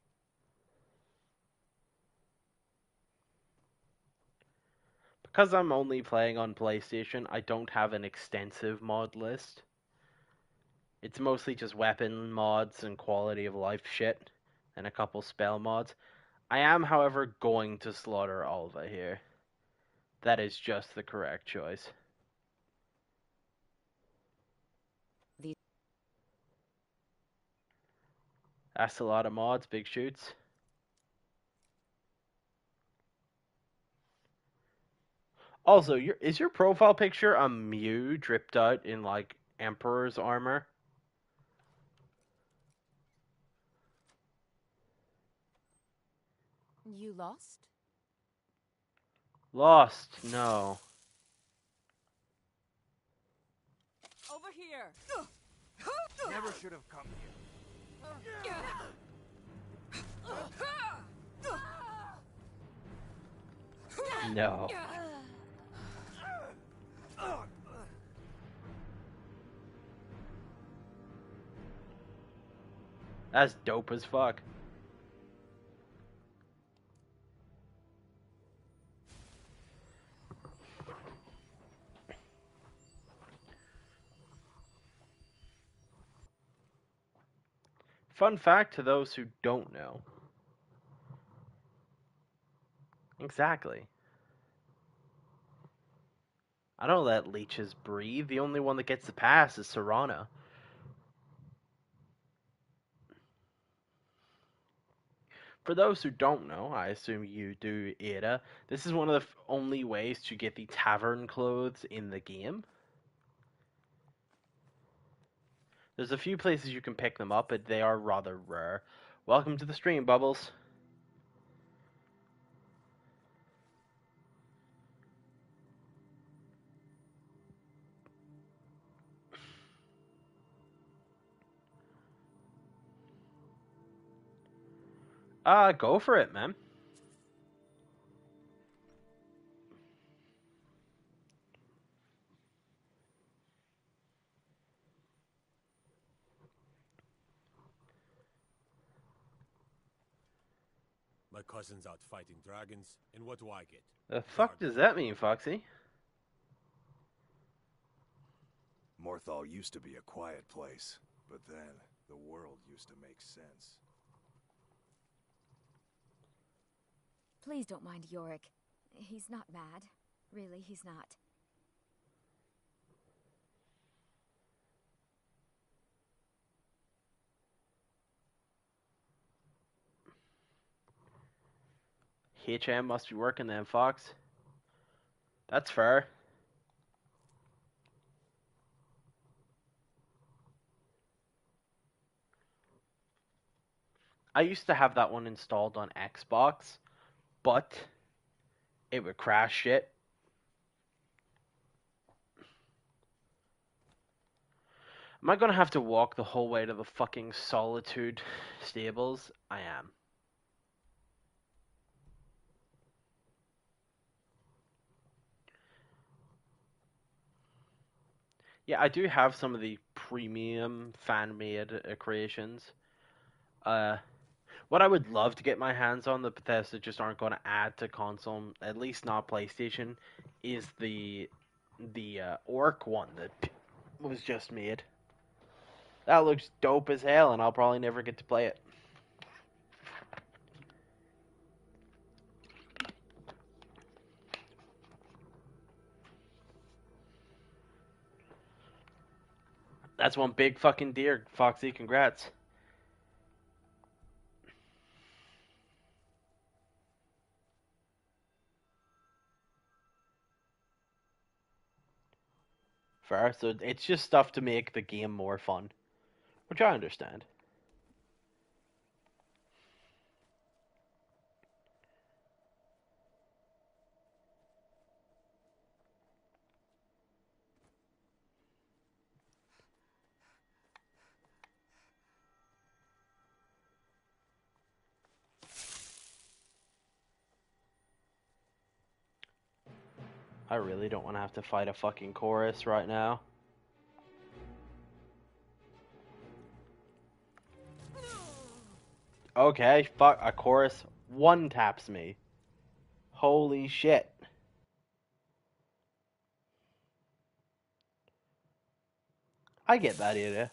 Because I'm only playing on PlayStation, I don't have an extensive mod list. It's mostly just weapon mods and quality of life shit, and a couple spell mods. I am, however, going to slaughter Alva here. That is just the correct choice. That's a lot of mods, big shoots. Also, is your profile picture a Mew dripped out in, like, Emperor's armor? You lost? Lost, no. Over here. Never should have come here. No. That's dope as fuck. Fun fact to those who don't know. Exactly. I don't let leeches breathe. The only one that gets the pass is Serrano. For those who don't know, I assume you do, Ada, this is one of the only ways to get the tavern clothes in the game. There's a few places you can pick them up, but they are rather rare. Welcome to the stream, Bubbles. Go for it, man. My cousin's out fighting dragons, and what do I get? The fuck does that mean, Foxy? Morthal used to be a quiet place, but then the world used to make sense. Please don't mind Yorick. He's not mad. Really, he's not. HM must be working then, Fox. That's fair. I used to have that one installed on Xbox, but it would crash shit. Am I gonna have to walk the whole way to the fucking Solitude stables? I am. Yeah, I do have some of the premium fan-made creations. What I would love to get my hands on that Bethesda just aren't going to add to console, at least not PlayStation, is the orc one that was just made. That looks dope as hell, and I'll probably never get to play it. That's one big fucking deer, Foxy. Congrats. Fair. So it's just stuff to make the game more fun, which I understand. I really don't want to have to fight a fucking chorus right now. Okay, fuck, a chorus one taps me. Holy shit. I get that, Ada.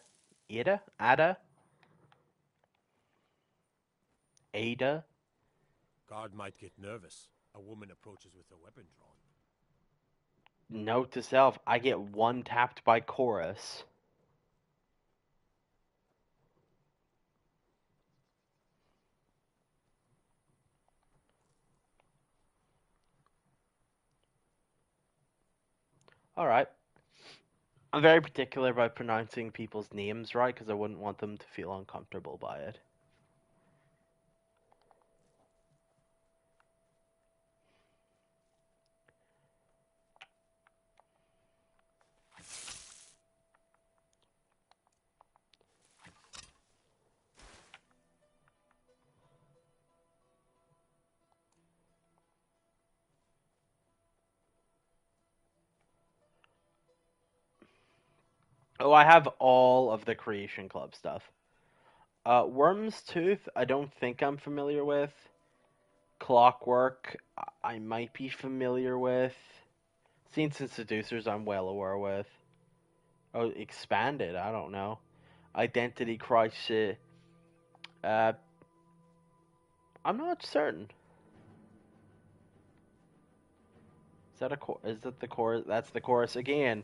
Ada? Ada? Ada? Guard might get nervous. A woman approaches with a weapon drawn. Note to self, I get one tapped by chorus. Alright. I'm very particular about pronouncing people's names right, because I wouldn't want them to feel uncomfortable by it. Oh, I have all of the Creation Club stuff. Worm's Tooth, I don't think I'm familiar with. Clockwork, I might be familiar with. Saints and Seducers, I'm well aware with. Oh, Expanded, I don't know. Identity Crisis, I'm not certain. that is that the chorus? That's the chorus again.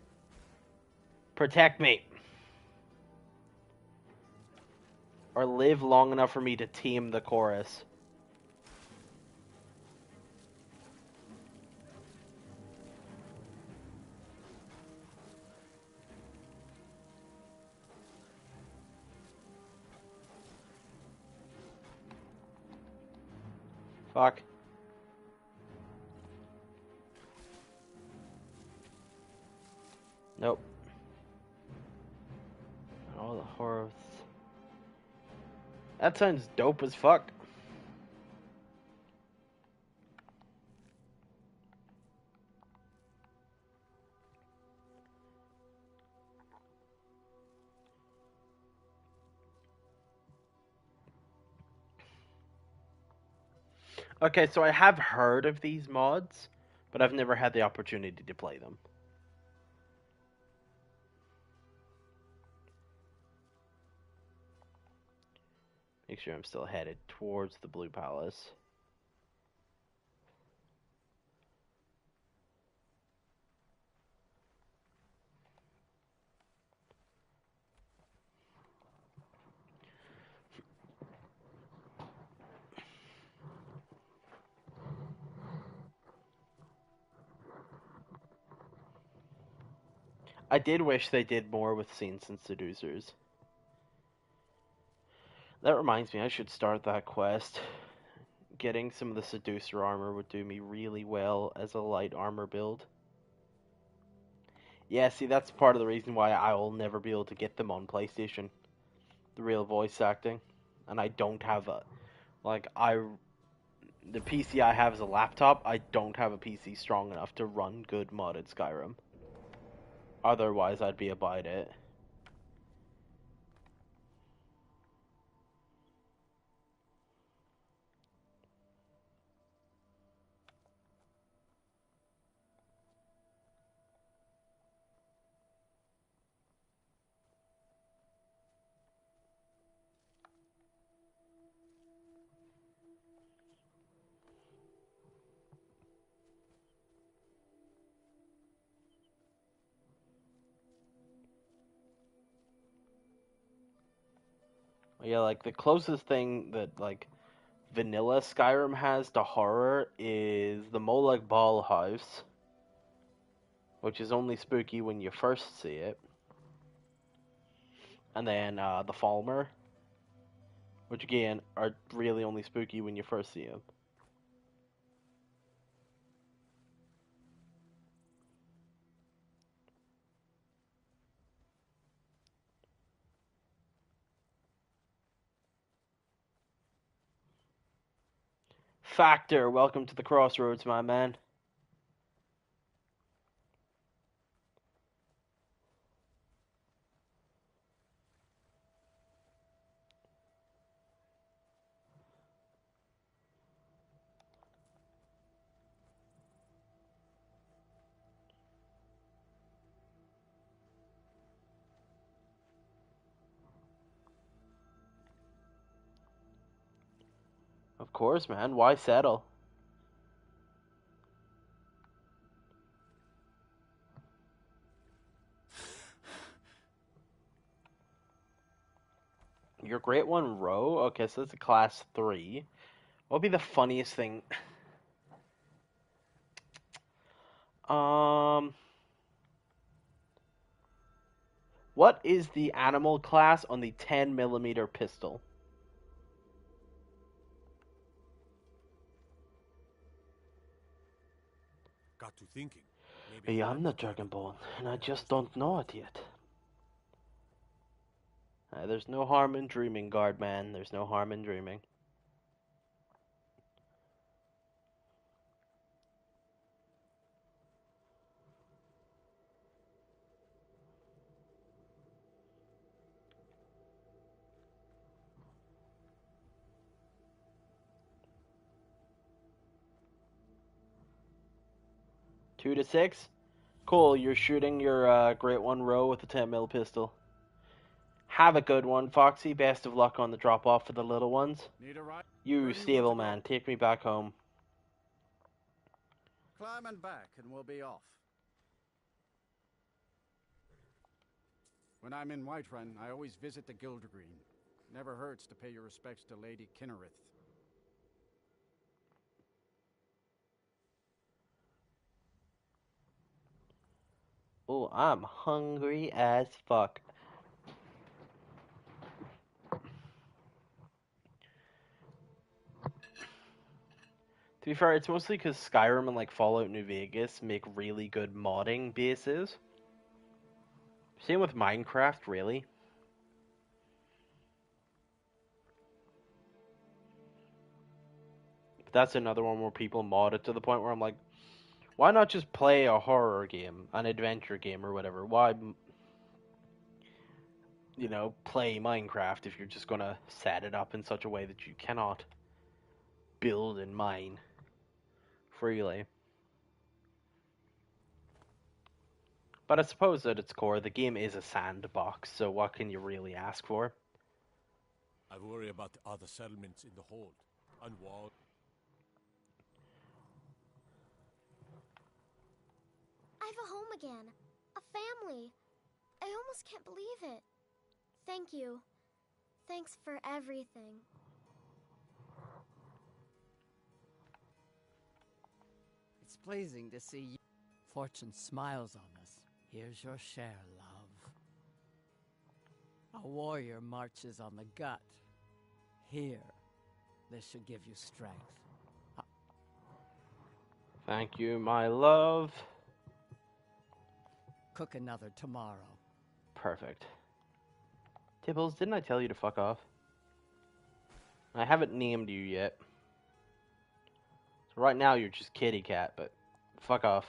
Protect me. Or live long enough for me to team the chorus. Fuck. Nope. All the horrors. That sounds dope as fuck. Okay, so I have heard of these mods, but I've never had the opportunity to play them. Make sure I'm still headed towards the Blue Palace. I did wish they did more with Saints and Seducers. That reminds me, I should start that quest. Getting some of the Seducer armor would do me really well as a light armor build. Yeah, see, that's part of the reason why I will never be able to get them on PlayStation. The real voice acting. And I don't have a... The PC I have is a laptop. I don't have a PC strong enough to run good modded Skyrim. Otherwise, I'd be about it. Yeah, like, the closest thing that, like, vanilla Skyrim has to horror is the Molag Bal house, which is only spooky when you first see it. And then the Falmer, which again are really only spooky when you first see them. Factor, welcome to the crossroads, my man. Of course, man. Why settle? Your Great One row? Okay, so that's a class 3. What would be the funniest thing? What is the animal class on the 10mm pistol? Got to thinking. Maybe I'm the Dragonborn, and I just don't know it yet. There's no harm in dreaming, guard man. There's no harm in dreaming. Two to 6? Cool, you're shooting your Great One row with a 10mm pistol. Have a good one, Foxy. Best of luck on the drop-off for the little ones. You, stable man, take me back home. Climb and back, and we'll be off. When I'm in Whiterun, I always visit the Gildergreen. Never hurts to pay your respects to Lady Kinnerith. Oh, I'm hungry as fuck. To be fair, it's mostly because Skyrim and like Fallout New Vegas make really good modding bases. Same with Minecraft, really. But that's another one where people mod it to the point where I'm like, why not just play a horror game, an adventure game, or whatever? Why, you know, play Minecraft if you're just gonna set it up in such a way that you cannot build and mine freely? But I suppose at its core, the game is a sandbox, so what can you really ask for? I worry about the other settlements in the hold. Unwalled. I have a home again. A family. I almost can't believe it. Thank you. Thanks for everything. It's pleasing to see you. Fortune smiles on us. Here's your share, love. A warrior marches on the gut. Here, this should give you strength. Thank you, my love. Cook another tomorrow. Perfect. Tibbles, didn't I tell you to fuck off? I haven't named you yet. So right now you're just kitty cat, but fuck off.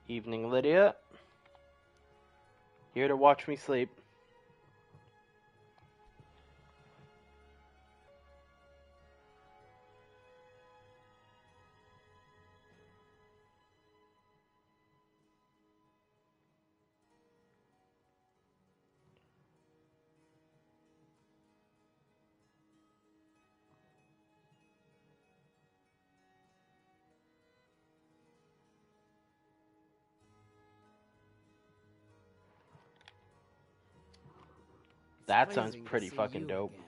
Evening, Lydia. Here to watch me sleep. That sounds pretty fucking dope. Again.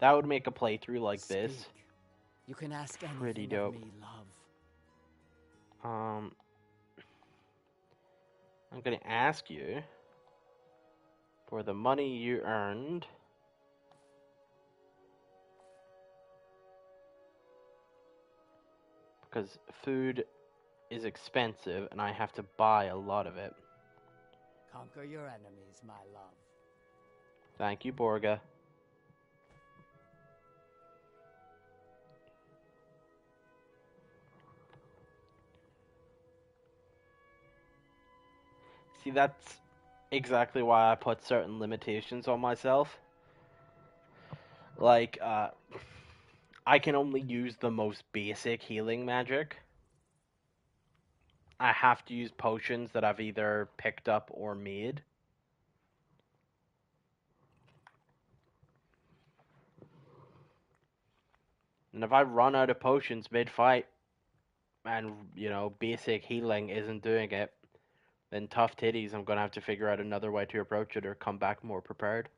That would make a playthrough like Speak. this You can ask pretty anything dope. of me, love. I'm gonna ask you for the money you earned. Because food is expensive and I have to buy a lot of it. Conquer your enemies, my love. Thank you, Borga. See, that's exactly why I put certain limitations on myself. Like, I can only use the most basic healing magic. I have to use potions that I've either picked up or made. And if I run out of potions mid-fight, and, you know, basic healing isn't doing it, then tough titties, I'm going to have to figure out another way to approach it or come back more prepared.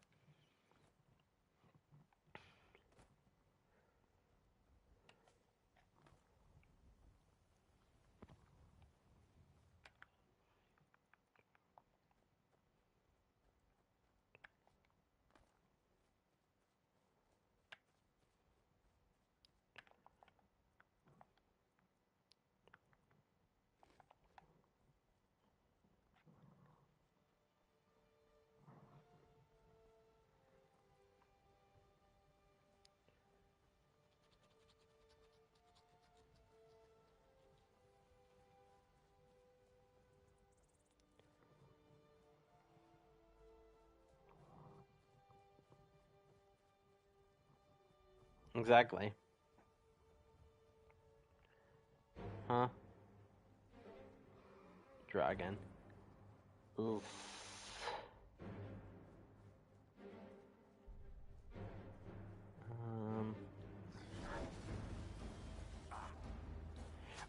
Exactly. Huh? Dragon. Oof.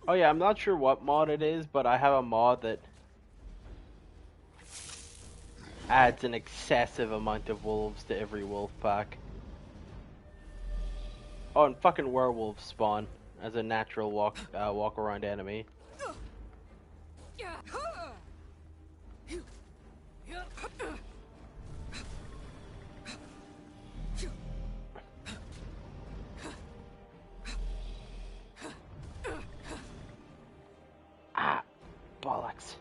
Oh yeah, I'm not sure what mod it is, but I have a mod that adds an excessive amount of wolves to every wolf pack. Oh, and fucking werewolves spawn as a natural walk around enemy. Ah, bollocks.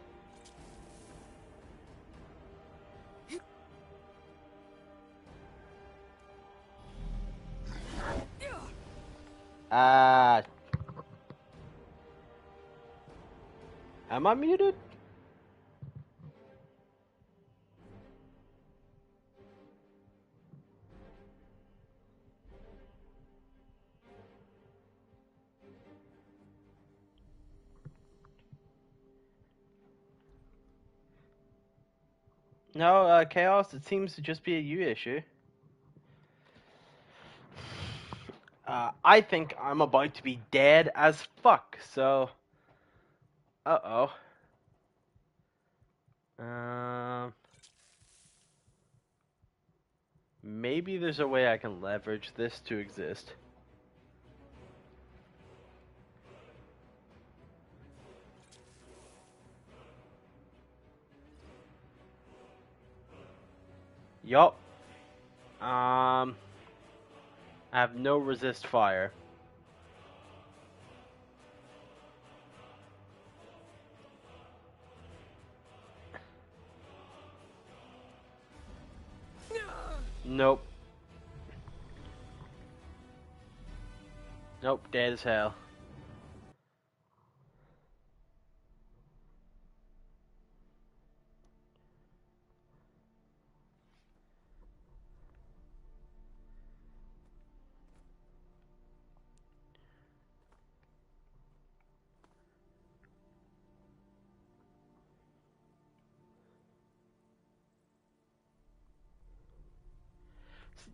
Ah. Am I muted? No, Chaos, it seems to just be a you issue. I think I'm about to be dead as fuck, so... Uh-oh. Maybe there's a way I can leverage this to exist. Yup. I have no resist fire. Nope. Nope, dead as hell.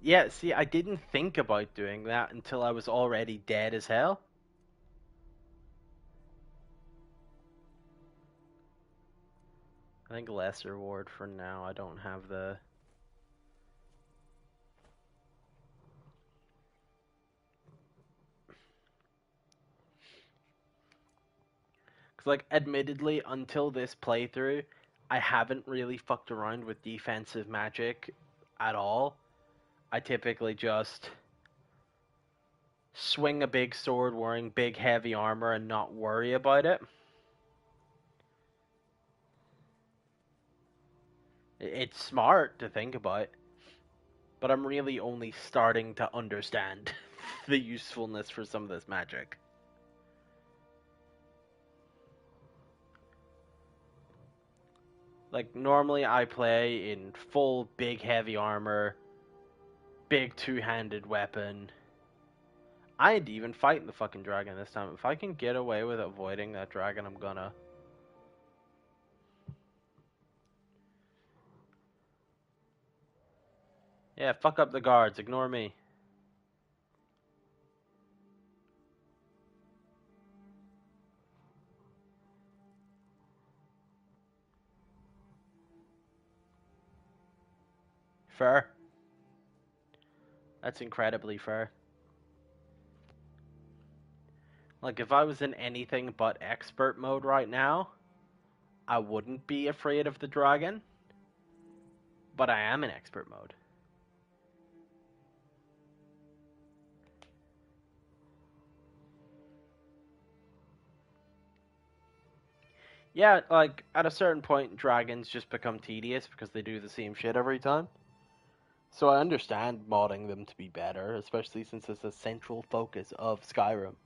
Yeah, see, I didn't think about doing that until I was already dead as hell. I think less reward for now. I don't have the... Because, like, admittedly, until this playthrough, I haven't really fucked around with defensive magic at all. I typically just swing a big sword wearing big heavy armor and not worry about it. It's smart to think about, but I'm really only starting to understand the usefulness for some of this magic. Like, normally I play in full big heavy armor, big two-handed weapon. I ain't even fighting the fucking dragon this time. If I can get away with avoiding that dragon, I'm gonna. Yeah, fuck up the guards. Ignore me. Fair. That's incredibly fair. Like, if I was in anything but expert mode right now, I wouldn't be afraid of the dragon. But I am in expert mode. Yeah, like, at a certain point, dragons just become tedious because they do the same shit every time. So I understand modding them to be better, especially since it's a central focus of Skyrim.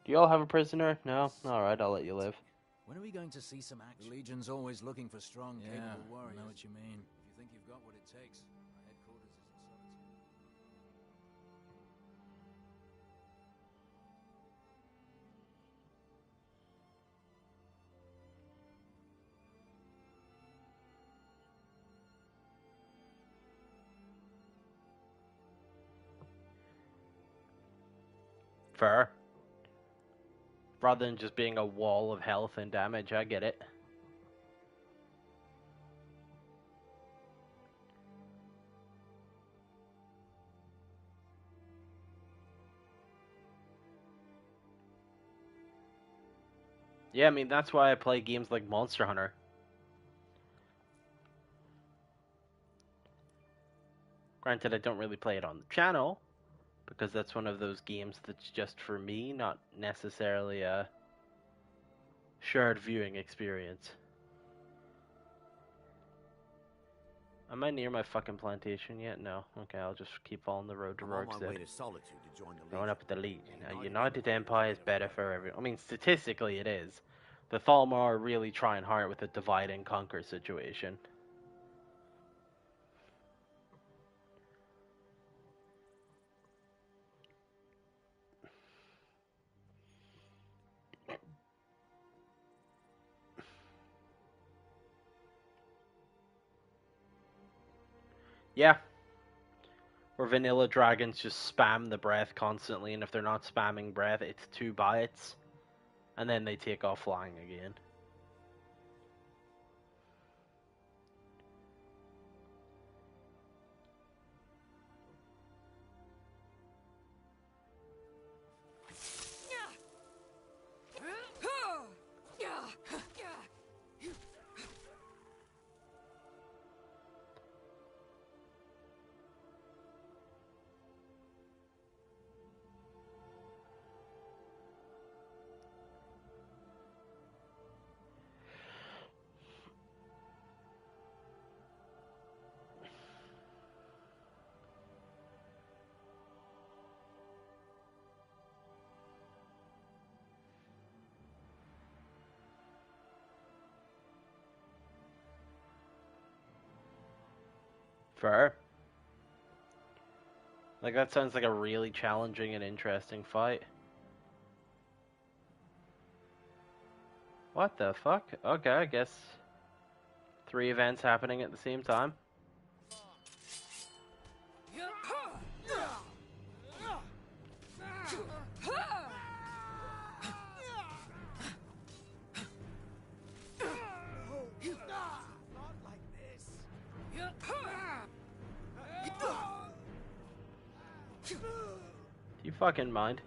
Do you all have a prisoner? No? Alright, I'll let you live. When are we going to see some action? The Legion's always looking for strong, Yeah, capable warriors. I know what you mean. If you think you've got what it takes, our headquarters is in Solitude. Fair. Rather than just being a wall of health and damage, I get it. Yeah, I mean, that's why I play games like Monster Hunter. Granted, I don't really play it on the channel, because that's one of those games that's just for me, not necessarily a shared viewing experience. Am I near my fucking plantation yet? No. Okay, I'll just keep following the road to I'm on my way Rorikstead. to Solitude to join the Legion. Going up with the Legion. Now, United Empire is better for everyone. I mean, statistically it is. The Thalmor are really trying hard with a divide and conquer situation. Yeah. Where vanilla dragons just spam the breath constantly, and if they're not spamming breath, it's 2 bites. And then they take off flying again. Fair. Like, that sounds like a really challenging and interesting fight. What the fuck? Okay, I guess 3 events happening at the same time. Do you fucking mind?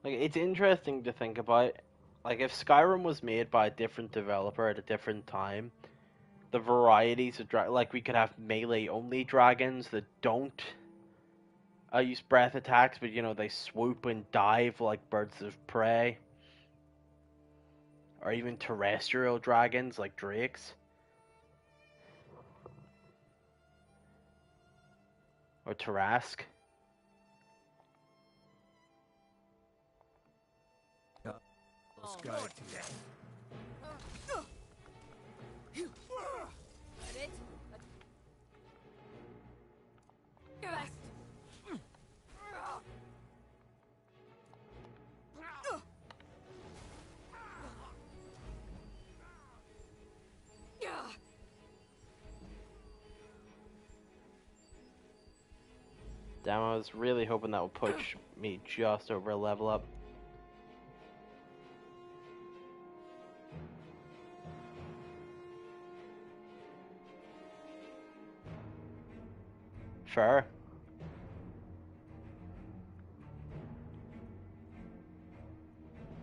Like, it's interesting to think about. Like, if Skyrim was made by a different developer at a different time, the varieties of like, we could have melee only dragons that don't use breath attacks, but you know, they swoop and dive like birds of prey, or even terrestrial dragons like drakes, or Tarask. Sky Damn, I was really hoping that would push me just over a level up. Fair.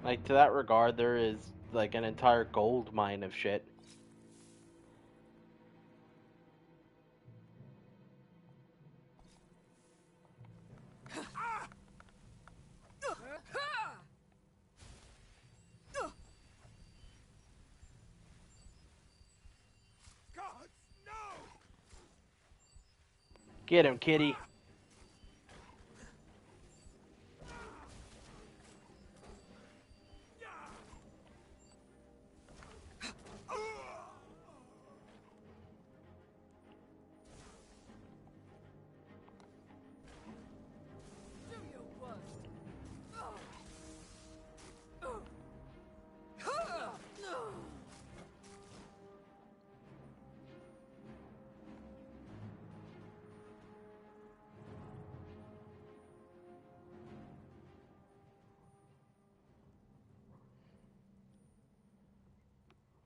Like, to that regard, there is, like, an entire gold mine of shit. Get him, kitty.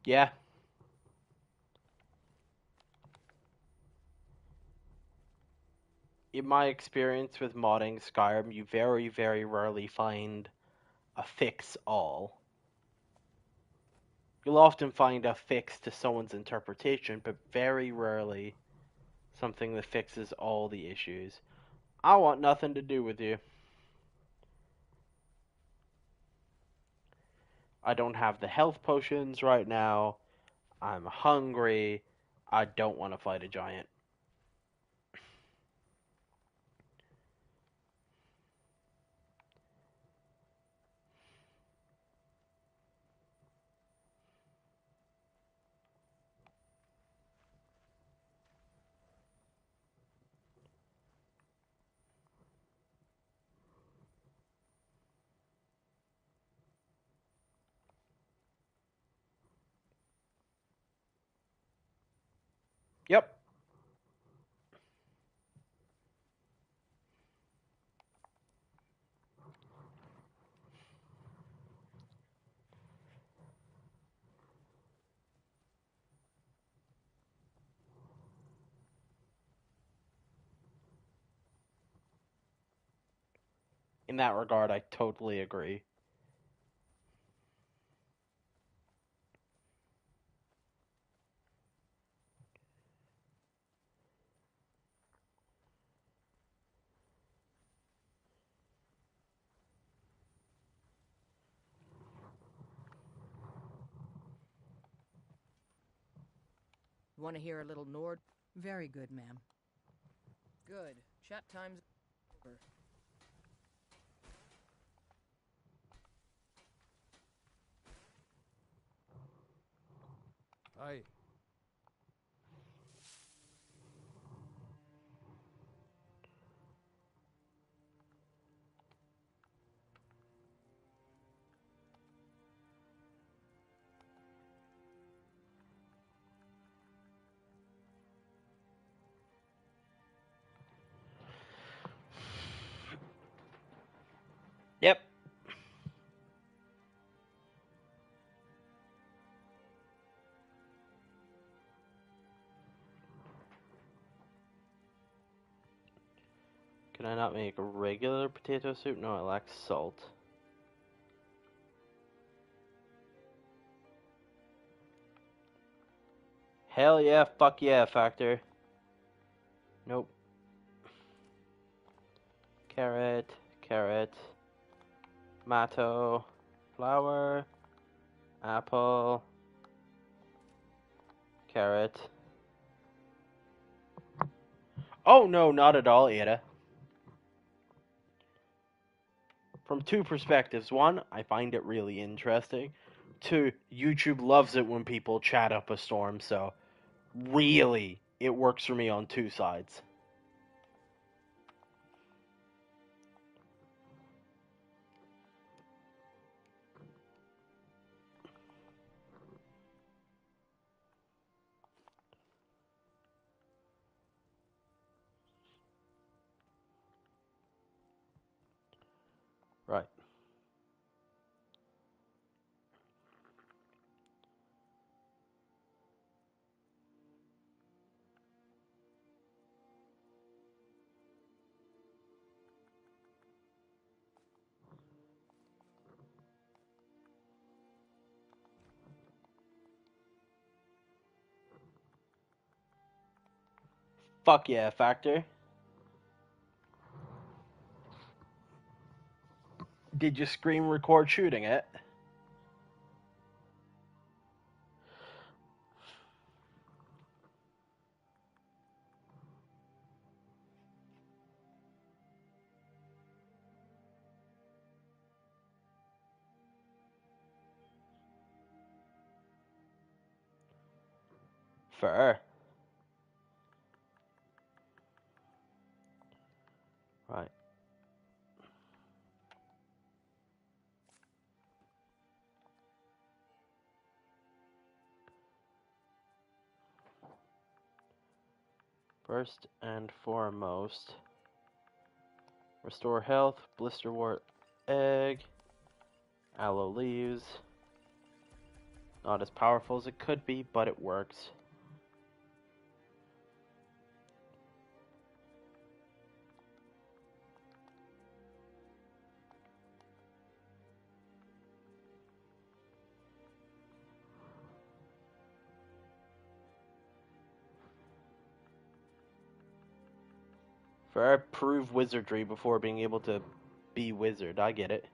Yeah. In my experience with modding Skyrim, you very, very rarely find a fix all. You'll often find a fix to someone's interpretation, but very rarely something that fixes all the issues. I want nothing to do with you. I don't have the health potions right now. I'm hungry. I don't want to fight a giant. Yep. In that regard, I totally agree. Want to hear a little Nord? Very good, ma'am. Good. Chat time's over. Hey. Yep. Can I not make a regular potato soup? No, it lacks salt. Hell yeah, fuck yeah, Factor. Nope. Carrot, carrot, tomato, flour, apple, carrot. Oh no, not at all, Ada. From two perspectives. One, I find it really interesting. Two, YouTube loves it when people chat up a storm, so really, it works for me on two sides. Right. Fuck yeah, Factor. Did you screen record shooting it? Fair. Right. First and foremost, restore health, blisterwort egg, aloe leaves. Not as powerful as it could be, but it works. For I prove wizardry before being able to be wizard. I get it.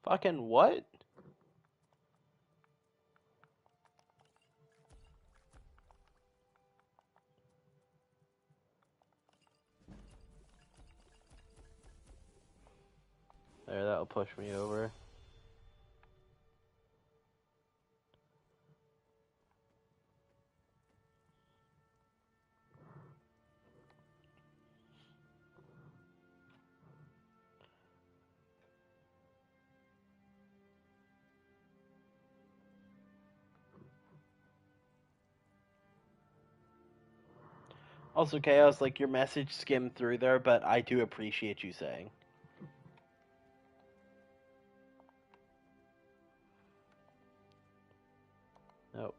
Fucking what? There, that'll push me over. Also, Chaos, like, your message skimmed through there, but I do appreciate you saying. No.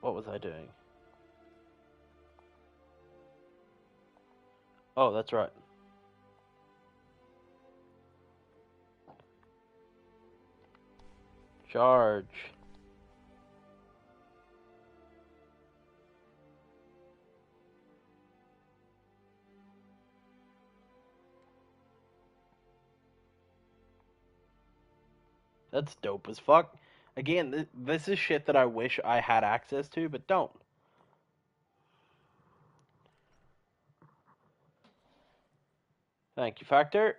What was I doing? Oh, that's right. Charge. That's dope as fuck. Again, this is shit that I wish I had access to, but don't. Thank you, Factor.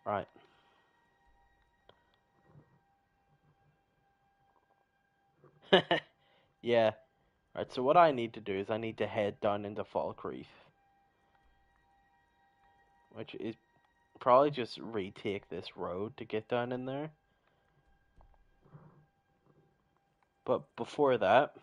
Right. Yeah. Right, so what I need to do is I need to head down into Falkreath. Which is probably just retake this road to get down in there. But before that,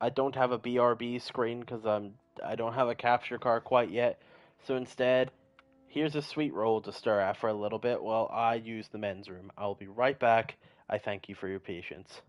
I don't have a BRB screen because I don't have a capture card quite yet. So instead, here's a sweet roll to stir at for a little bit while I use the men's room. I'll be right back. I thank you for your patience.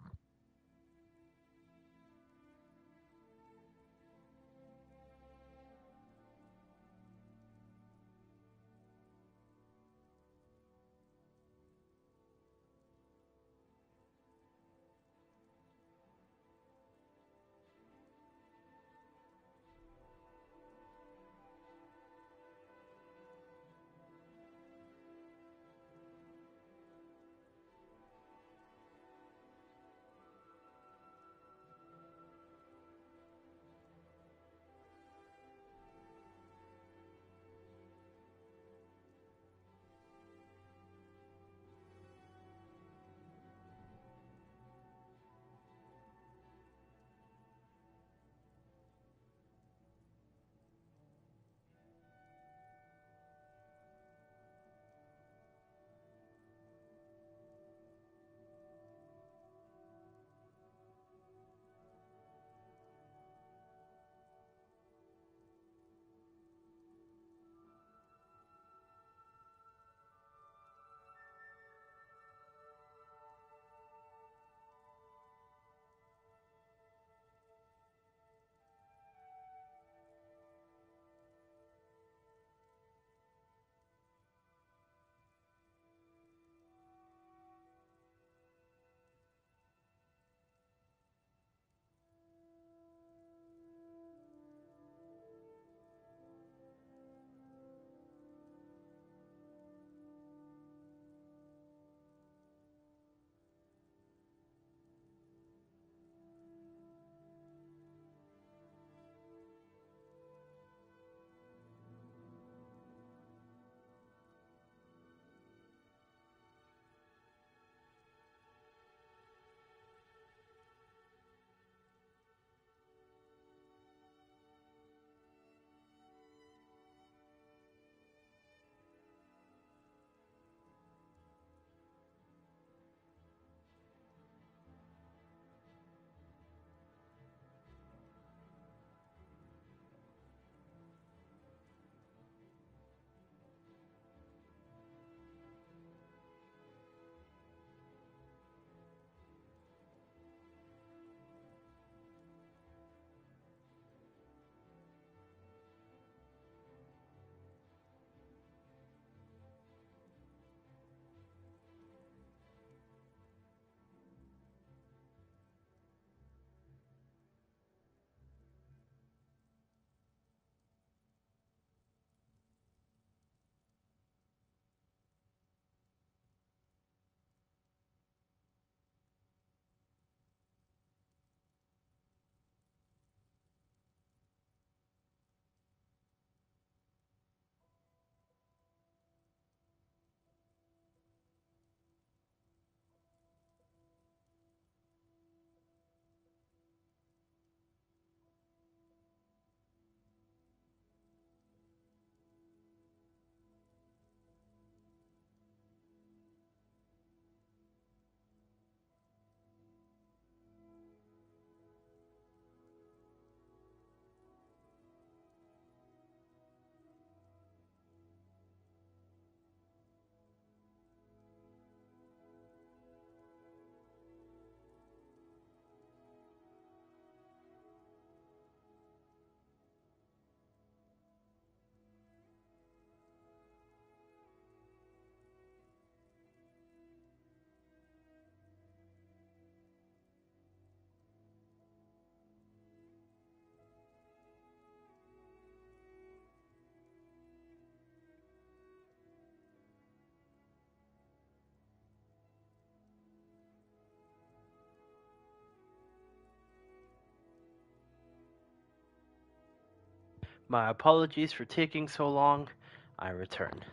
My apologies for taking so long. I return.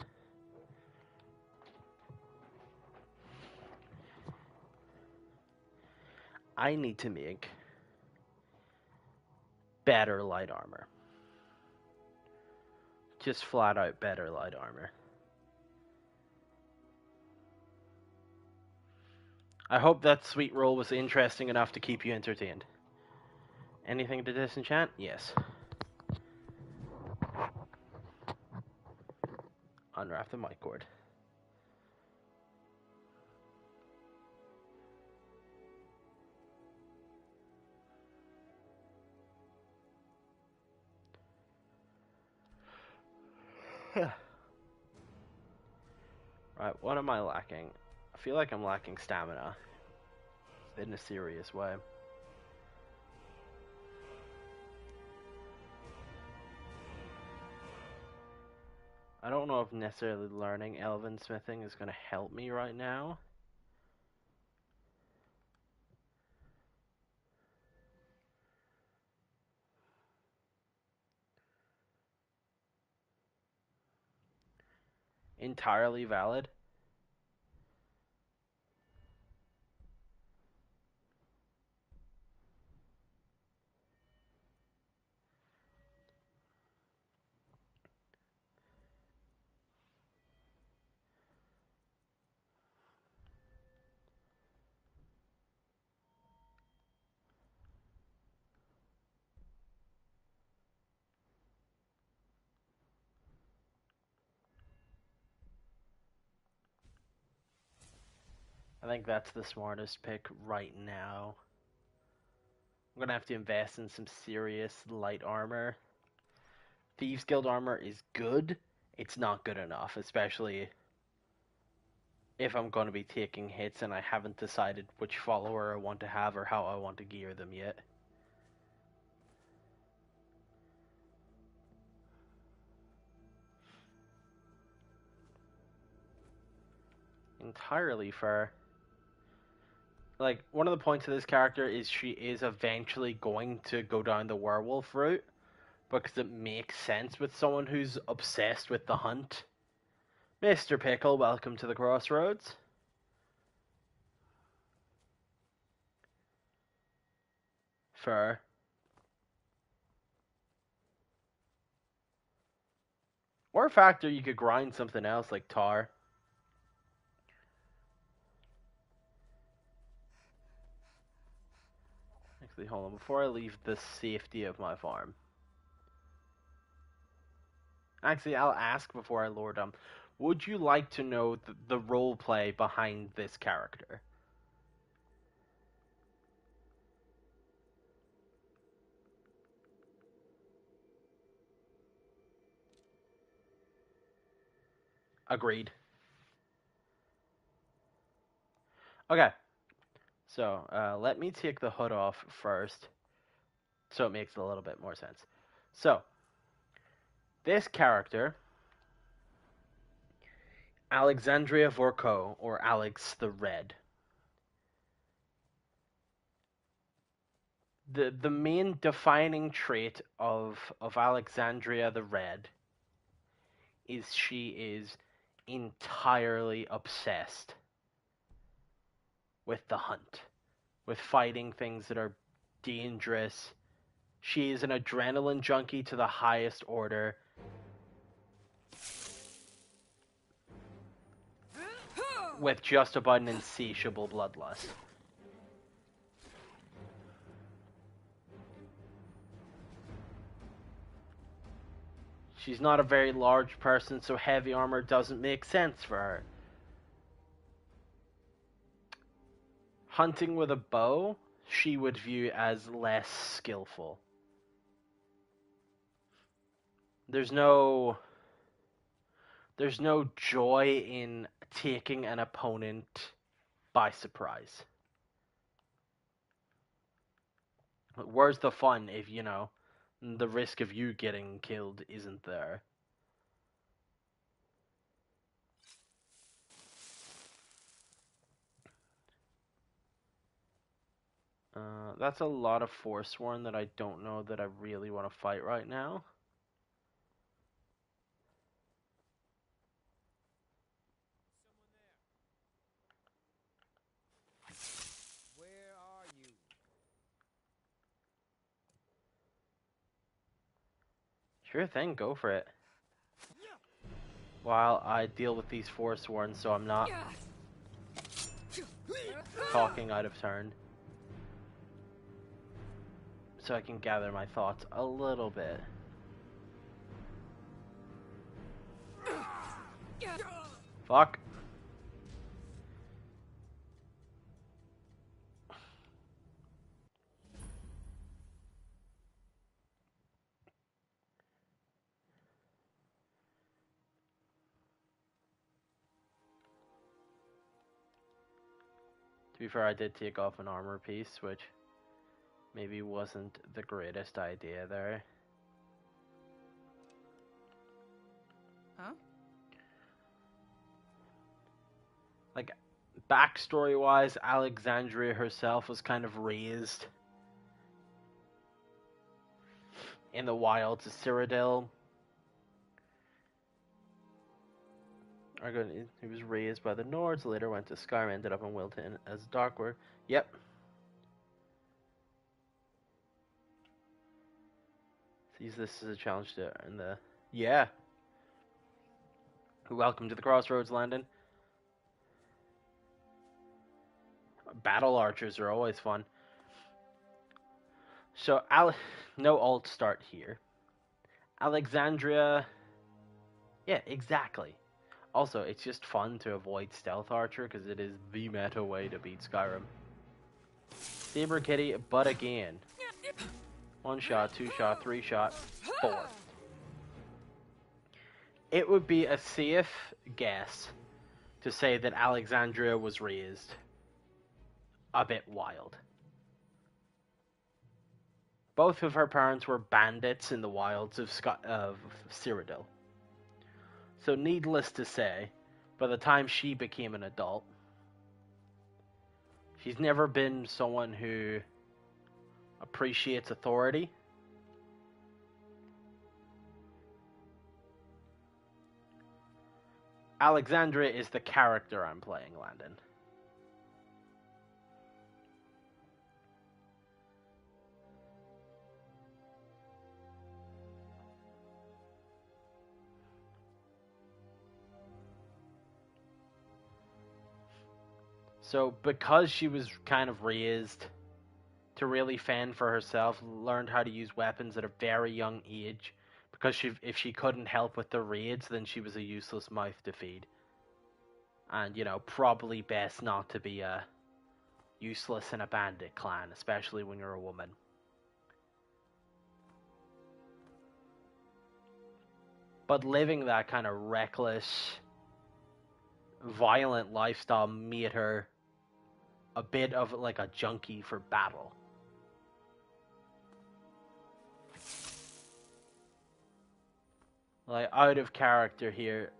I need to make better light armor. Just flat out better light armor. I hope that sweet roll was interesting enough to keep you entertained. Anything to disenchant? Yes. Unwrap the mic cord. Right, what am I lacking? I feel like I'm lacking stamina. In a serious way. I don't know if necessarily learning elven smithing is going to help me right now. Entirely valid. I think that's the smartest pick right now. I'm going to have to invest in some serious light armor. Thieves Guild armor is good. It's not good enough, especially if I'm going to be taking hits and I haven't decided which follower I want to have or how I want to gear them yet. Entirely fair. Like, one of the points of this character is she is eventually going to go down the werewolf route because it makes sense with someone who's obsessed with the hunt. Mr. Pickle, welcome to the crossroads. Fair. Or factor, you could grind something else like tar. Actually, hold on. Before I leave the safety of my farm. Actually, I'll ask before I lure them. Would you like to know the role play behind this character? Agreed. Okay. So, let me take the hood off first, so it makes a little bit more sense. So, this character, Alexandria Vorko, or Alex the Red. The main defining trait of Alexandria the Red is she is entirely obsessed with the hunt, with fighting things that are dangerous. She is an adrenaline junkie to the highest order. With just about an insatiable bloodlust. She's not a very large person, so heavy armor doesn't make sense for her. Hunting with a bow, she would view as less skillful. There's no joy in taking an opponent by surprise. Where's the fun if, the risk of you getting killed isn't there? That's a lot of Forsworn that I don't know that I really want to fight right now. Sure thing, go for it. While I deal with these Forsworn so I'm not talking out of turn. So I can gather my thoughts a little bit. Fuck. To be fair, I did take off an armor piece, which maybe wasn't the greatest idea there. Huh? Like, backstory-wise, Alexandria herself was kind of raised in the wilds of Cyrodiil. He was raised by the Nords, later went to Skyrim, ended up in Wilton as Darkward. Yep. Sees this as a challenge to earn the... Yeah. Welcome to the Crossroads, Landon. Battle archers are always fun. So, no alt start here. Alexandria... Yeah, exactly. Also, it's just fun to avoid Stealth Archer, because it is the meta way to beat Skyrim. Saber Kitty, but again. 1 shot, 2 shot, 3 shot, 4. It would be a safe guess to say that Alexandria was raised a bit wild. Both of her parents were bandits in the wilds of Cyrodiil. So needless to say, by the time she became an adult, she's never been someone who appreciates authority. Alexandria is the character I'm playing, Landon. So because she was kind of raised to really fend for herself, learned how to use weapons at a very young age, because if she couldn't help with the raids, then she was a useless mouth to feed. And, you know, probably best not to be useless in a bandit clan, especially when you're a woman. But living that kind of reckless, violent lifestyle made her a bit of like a junkie for battle. Like, out of character here,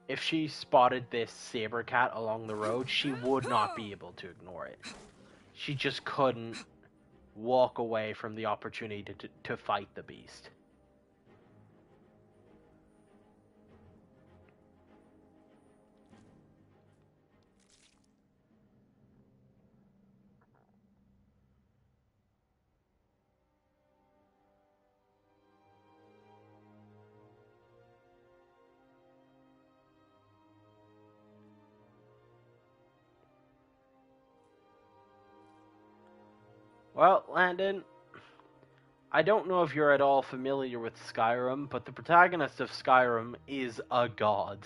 if she spotted this saber cat along the road, she would not be able to ignore it. She just couldn't walk away from the opportunity to fight the beast. Well, Landon, I don't know if you're at all familiar with Skyrim, but the protagonist of Skyrim is a god.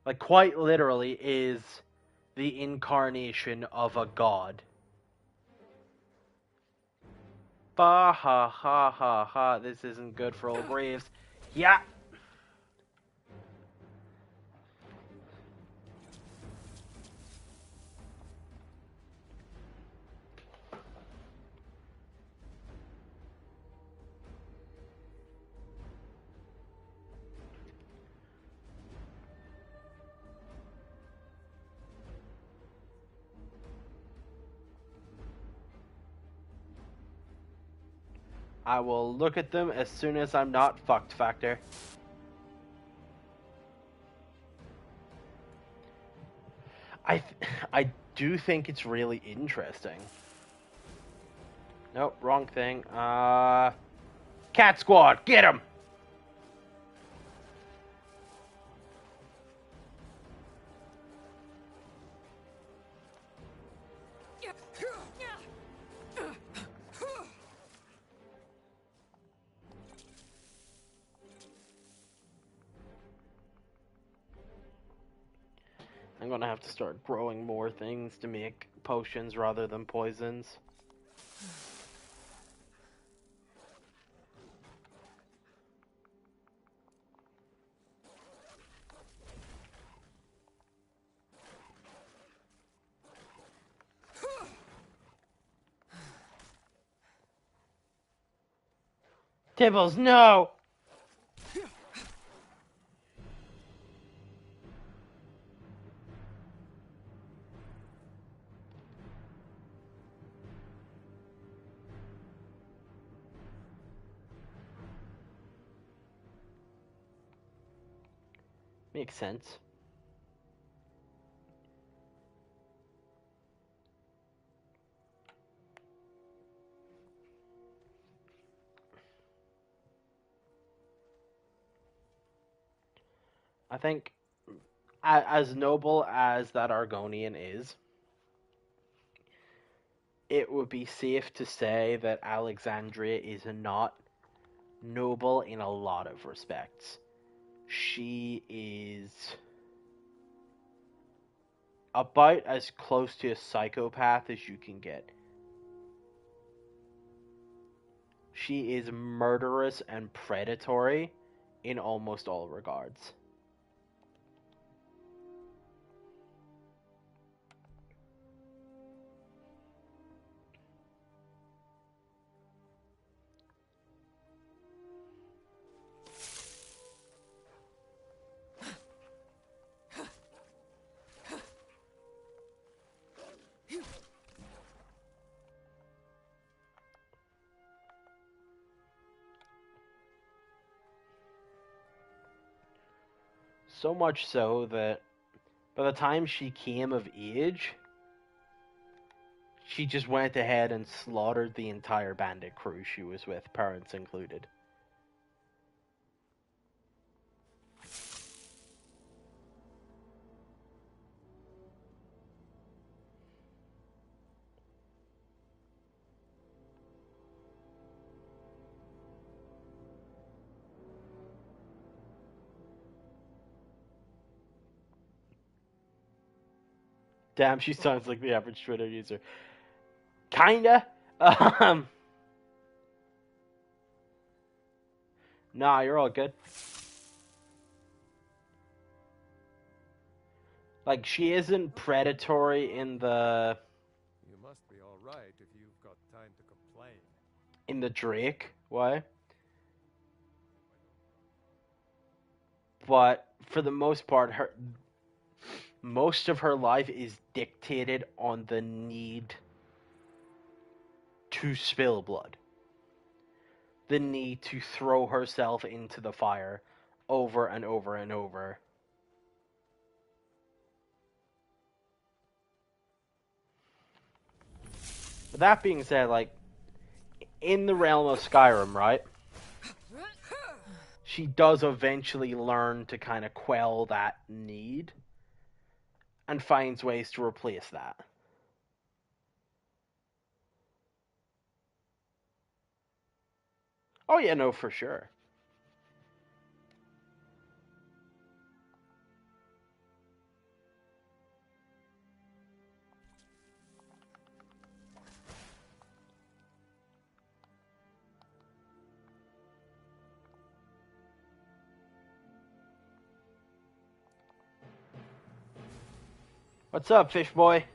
Like, quite literally is the incarnation of a god. Ba ha ha ha ha, this isn't good for old Graves. Yeah! I will look at them as soon as I'm not fucked, Factor. I do think it's really interesting. Nope, wrong thing. Cat Squad, get him! I'm gonna have to start growing more things to make potions rather than poisons. Tibbles, no! Makes sense. I think, as noble as that Argonian is, it would be safe to say that Alexandria is not noble in a lot of respects. She is about as close to a psychopath as you can get. She is murderous and predatory in almost all regards. So much so that by the time she came of age, she just went ahead and slaughtered the entire bandit crew she was with, parents included. Damn, she sounds like the average Twitter user. Kinda. Nah, you're all good. Like, she isn't predatory in the... You must be all right if you've got time to complain. In the Drake way. But for the most part, most of her life is dictated on the need to spill blood. The need to throw herself into the fire over and over and over. But that being said, like, in the realm of Skyrim, right? She does eventually learn to kind of quell that need and finds ways to replace that. Oh yeah, no, for sure. What's up, fish boy?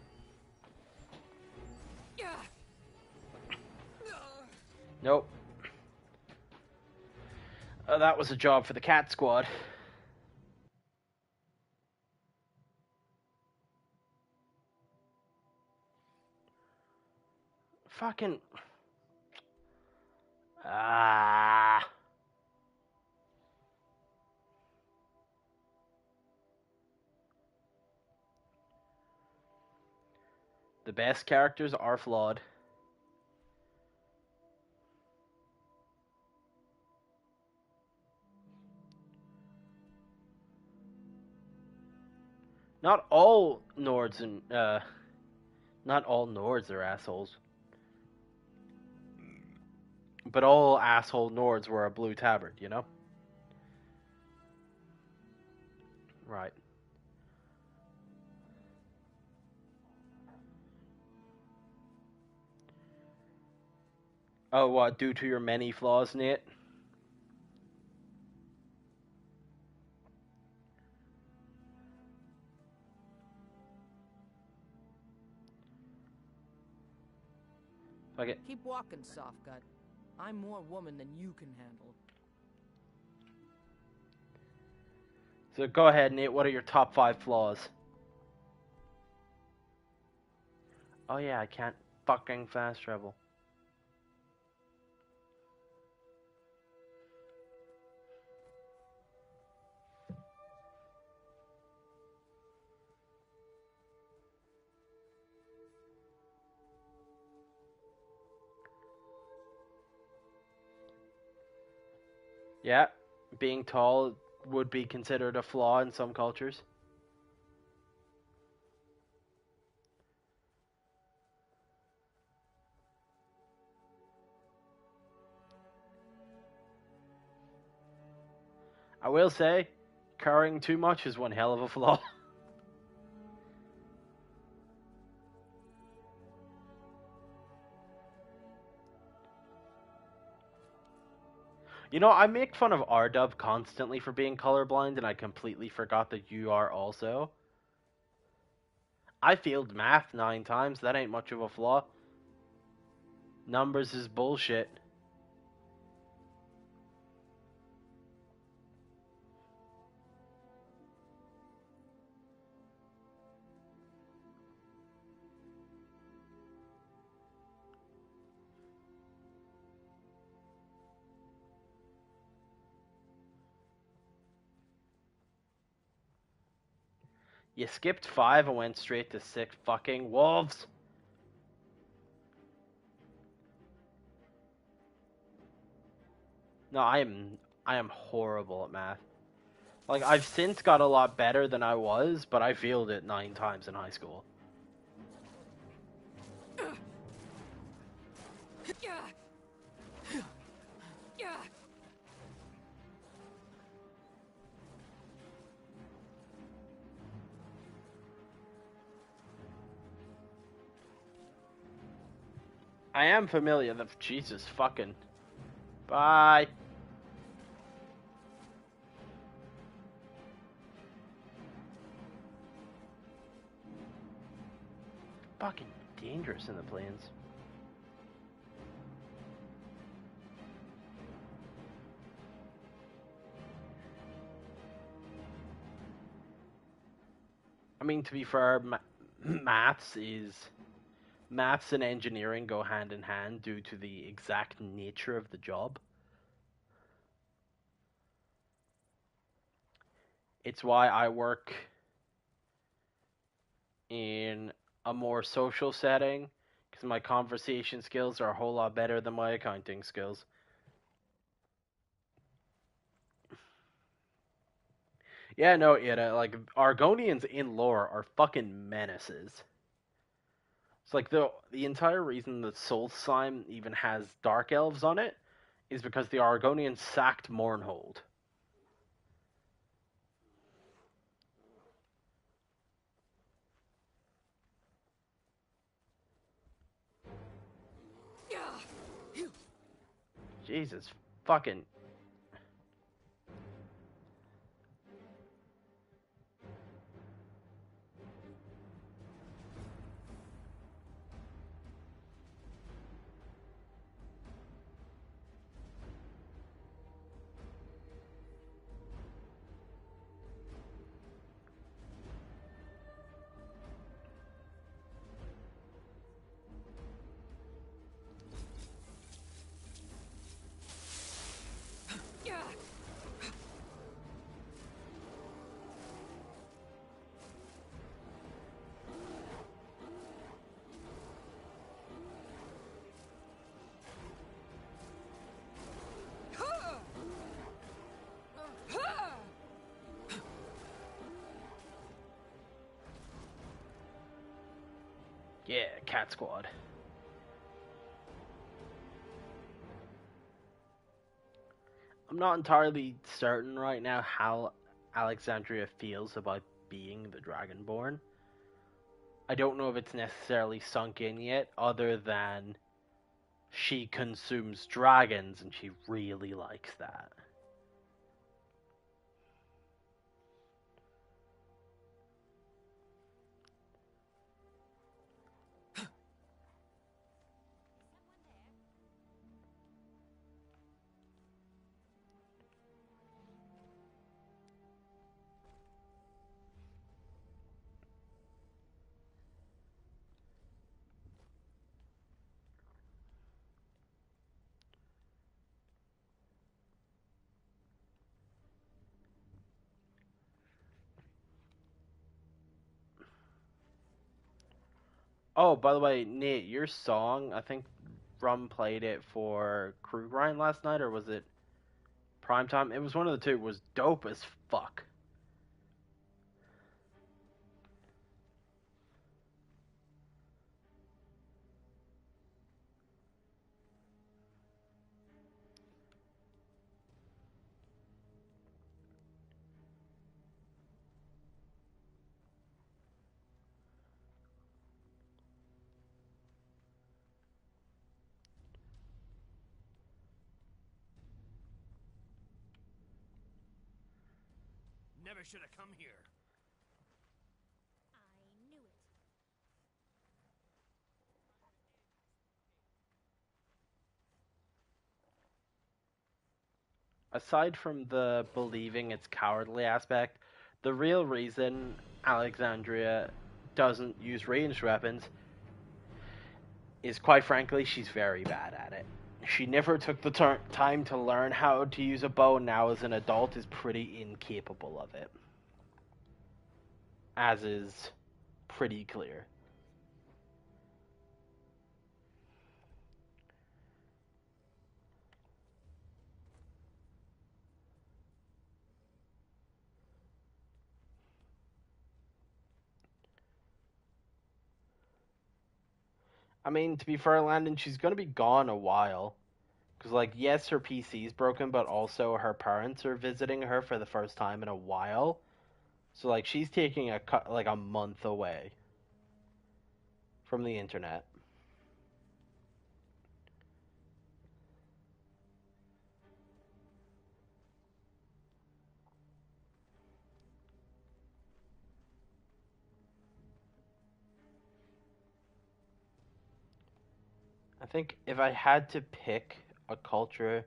Nope. That was a job for the cat squad. Fucking... Ah... The best characters are flawed. Not all Nords and not all Nords are assholes, but all asshole Nords wear a blue tabard. You know? Right. Oh, what? Due to your many flaws, Nate? Okay. Keep walking, Softgut. I'm more woman than you can handle. So go ahead, Nate. What are your top 5 flaws? Oh yeah, I can't fucking fast travel. Yeah, being tall would be considered a flaw in some cultures. I will say, carrying too much is one hell of a flaw. You know, I make fun of RDub constantly for being colorblind, and I completely forgot that you are also. I failed math 9 times. That ain't much of a flaw. Numbers is bullshit. You skipped 5 and went straight to 6 fucking wolves. No, I am horrible at math. Like, I've since got a lot better than I was, but I failed it 9 times in high school. I am familiar with Jesus fucking. Bye. Fucking dangerous in the plains. I mean, to be fair, maths and engineering go hand in hand due to the exact nature of the job. It's why I work in a more social setting, because my conversation skills are a whole lot better than my accounting skills. Yeah, no, like, Argonians in lore are fucking menaces. It's like the entire reason that Solstheim even has Dark Elves on it is because the Argonians sacked Mournhold. Jesus fucking. Yeah, Cat Squad. I'm not entirely certain right now how Alexandria feels about being the Dragonborn. I don't know if it's necessarily sunk in yet, other than she consumes dragons and she really likes that. Oh, by the way, Nate, your song, I think Rum played it for Crew Grind last night, or was it Primetime? It was one of the two. It was dope as fuck. Never should have come here. I knew it. Aside from the believing it's cowardly aspect, the real reason Alexandria doesn't use ranged weapons is, quite frankly, she's very bad at it. She never took the time to learn how to use a bow, and now as an adult is pretty incapable of it. As is pretty clear. I mean, to be fair, Landon, she's going to be gone a while. Because, like, yes, her PC's broken, but also her parents are visiting her for the first time in a while. So, like, she's taking a month away from the internet. I think if I had to pick a culture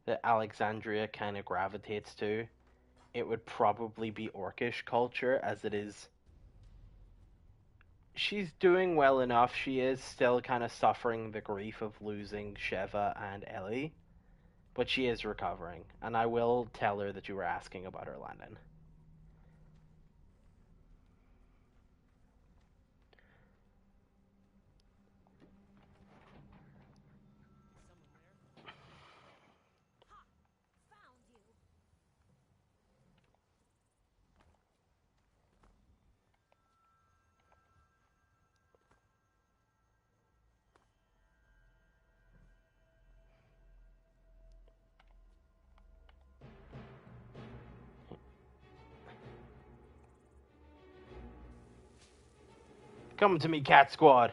that Alexandria kind of gravitates to, it would probably be Orcish culture, as it is. She's doing well enough. She is still kind of suffering the grief of losing Sheva and Ellie, but she is recovering, and I will tell her that you were asking about her, Landon. Come to me, Cat Squad.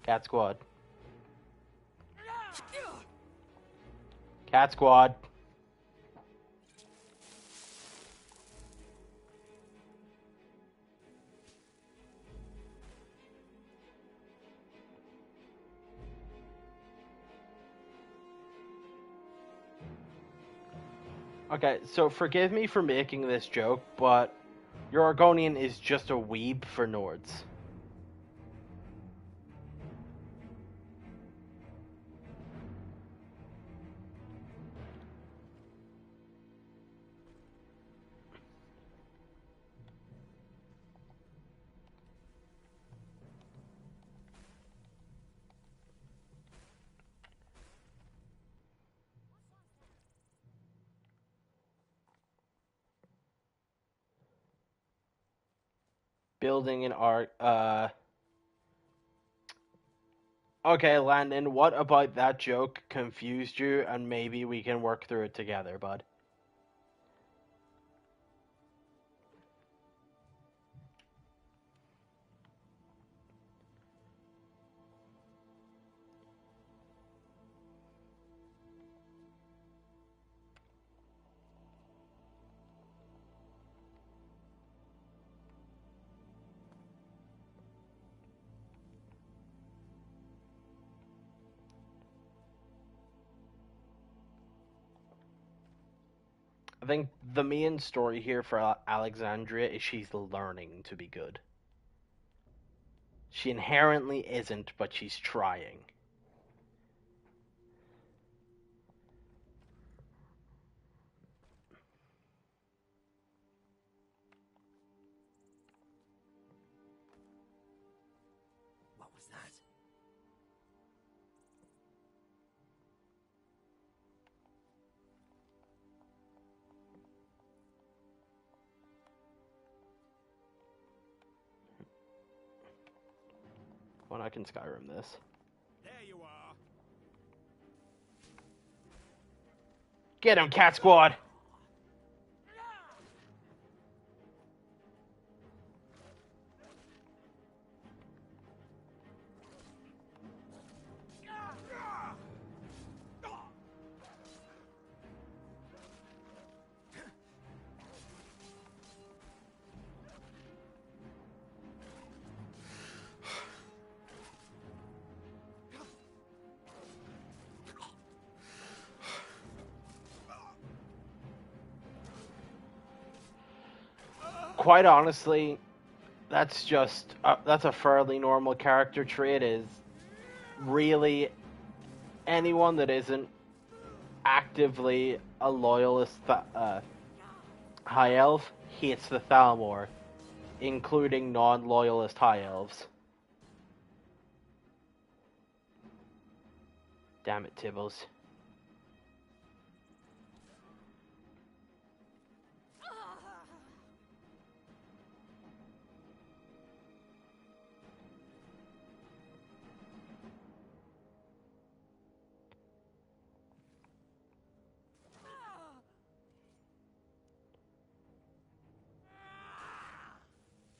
Cat Squad. Cat Squad. Okay, so forgive me for making this joke, but your Argonian is just a weeb for Nords. building an arc. Okay, Landon, what about that joke confused you, and maybe we can work through it together, bud? I think the main story here for Alexandria is she's learning to be good. She inherently isn't, but she's trying. What was that? Well, I can Skyrim this. There you are. Get him, Cat Squad! Quite honestly, that's just that's a fairly normal character trait. Is really anyone that isn't actively a loyalist high elf hates the Thalmor, including non-loyalist high elves. Damn it, Tibbles.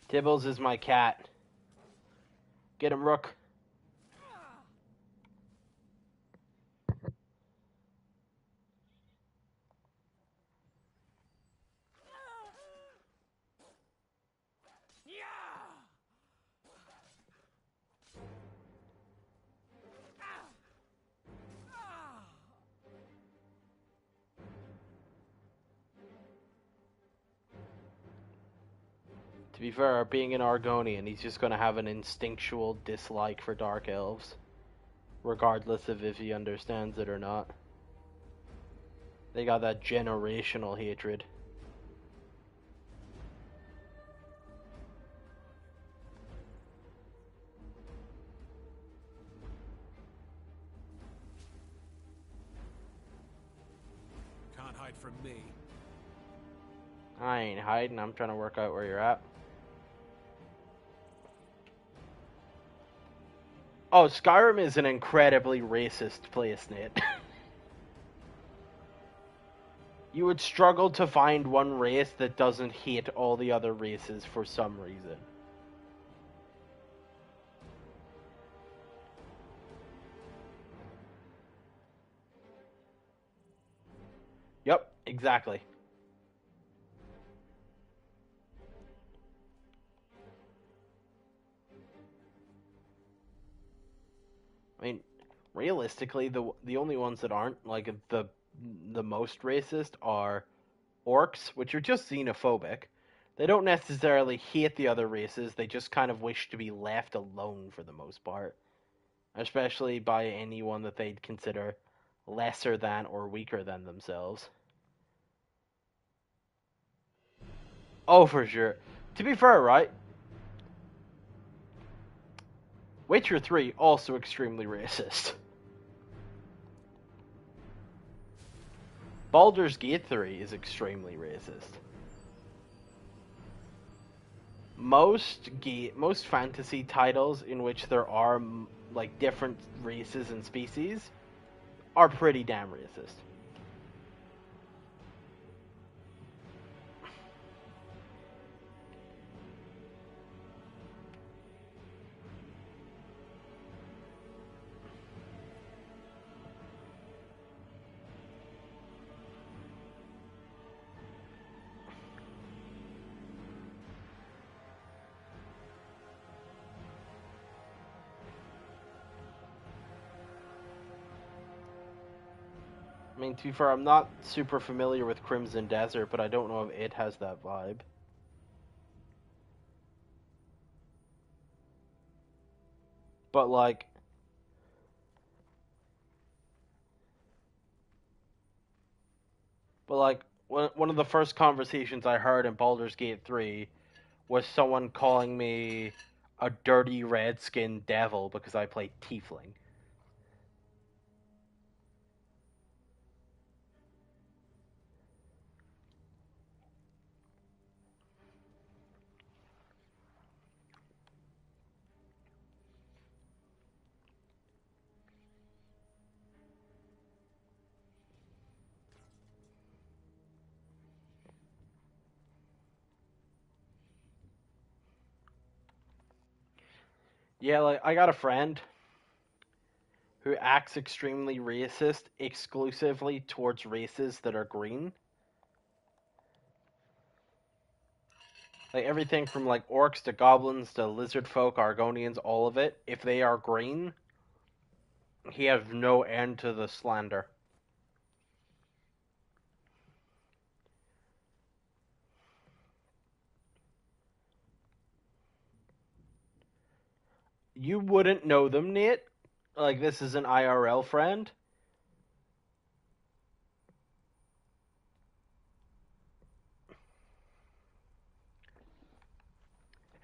Tibbles is my cat. Get him, Rook. To be fair, being an Argonian, he's just going to have an instinctual dislike for Dark Elves, regardless of if he understands it or not. They got that generational hatred. Can't hide from me. I ain't hiding, I'm trying to work out where you're at. Oh, Skyrim is an incredibly racist place, Nate. You would struggle to find one race that doesn't hate all the other races for some reason. Yep, exactly. I mean, realistically, the only ones that aren't like the most racist are orcs, which are just xenophobic. They don't necessarily hate the other races, they just kind of wish to be left alone for the most part. Especially by anyone that they'd consider lesser than or weaker than themselves. Oh, for sure. To be fair, right? Witcher 3, also extremely racist. Baldur's Gate 3 is extremely racist. most fantasy titles in which there are like different races and species are pretty damn racist. I mean, to be fair, I'm not super familiar with Crimson Desert, but I don't know if it has that vibe. But like, one of the first conversations I heard in Baldur's Gate 3 was someone calling me a dirty red-skinned devil because I play Tiefling. Yeah, like, I got a friend who acts extremely racist exclusively towards races that are green. Like, everything from, like, orcs to goblins to lizard folk, Argonians, all of it. If they are green, he has no end to the slander. You wouldn't know them, Nate. Like, this is an IRL friend.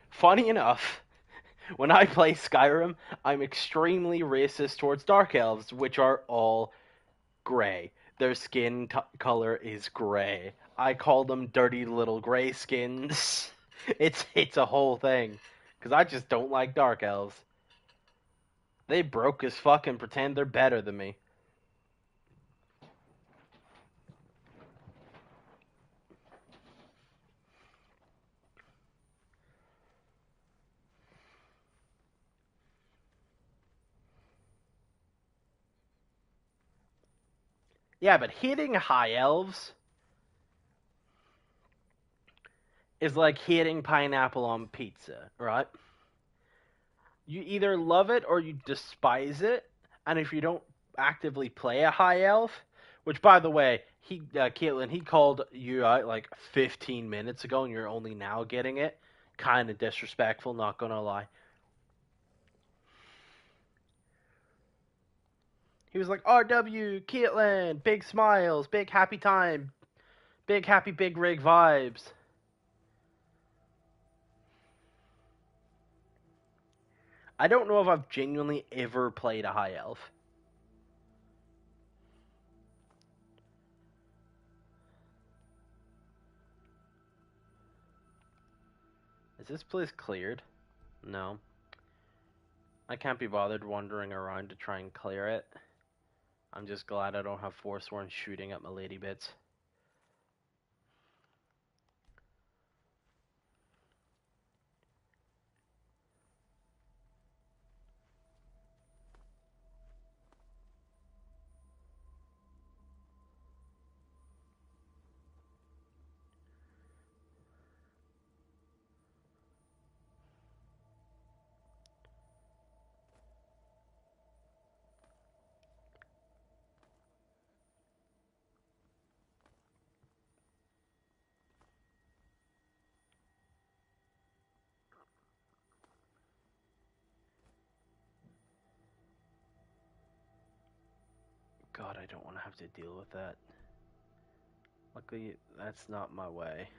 Funny enough, when I play Skyrim, I'm extremely racist towards Dark Elves, which are all gray. Their skin color is gray. I call them dirty little gray skins. It's a whole thing, because I just don't like Dark Elves. They broke as fuck and pretend they're better than me. Yeah, but hitting high elves is like hitting pineapple on pizza, right? You either love it or you despise it, and if you don't actively play a high elf, which by the way, Caitlin, he called you out like 15 minutes ago, and you're only now getting it. Kind of disrespectful, not gonna lie. He was like, RW, Caitlin, big smiles, big happy time, big happy big rig vibes. I don't know if I've genuinely ever played a high elf. Is this place cleared? No. I can't be bothered wandering around to try and clear it. I'm just glad I don't have Forsworn shooting at my lady bits. God, I don't want to have to deal with that. Luckily, that's not my way.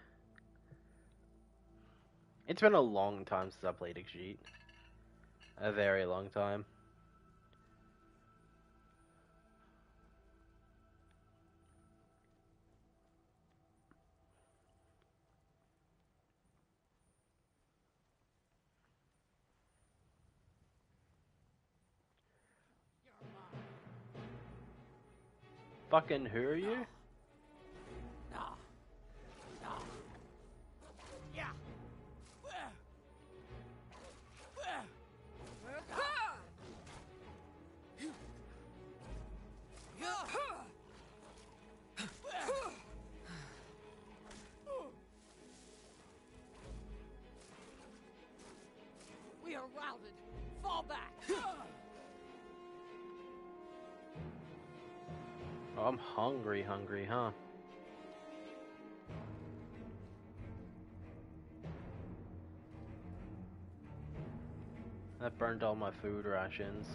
It's been a long time since I played Exit. A very long time. fucking who are you? No. No. Yeah. We are routed. Fall back. Oh, I'm hungry, huh? That burned all my food rations.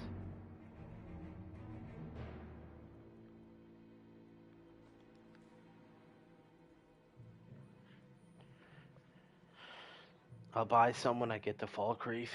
I'll buy some when I get to Falkreath.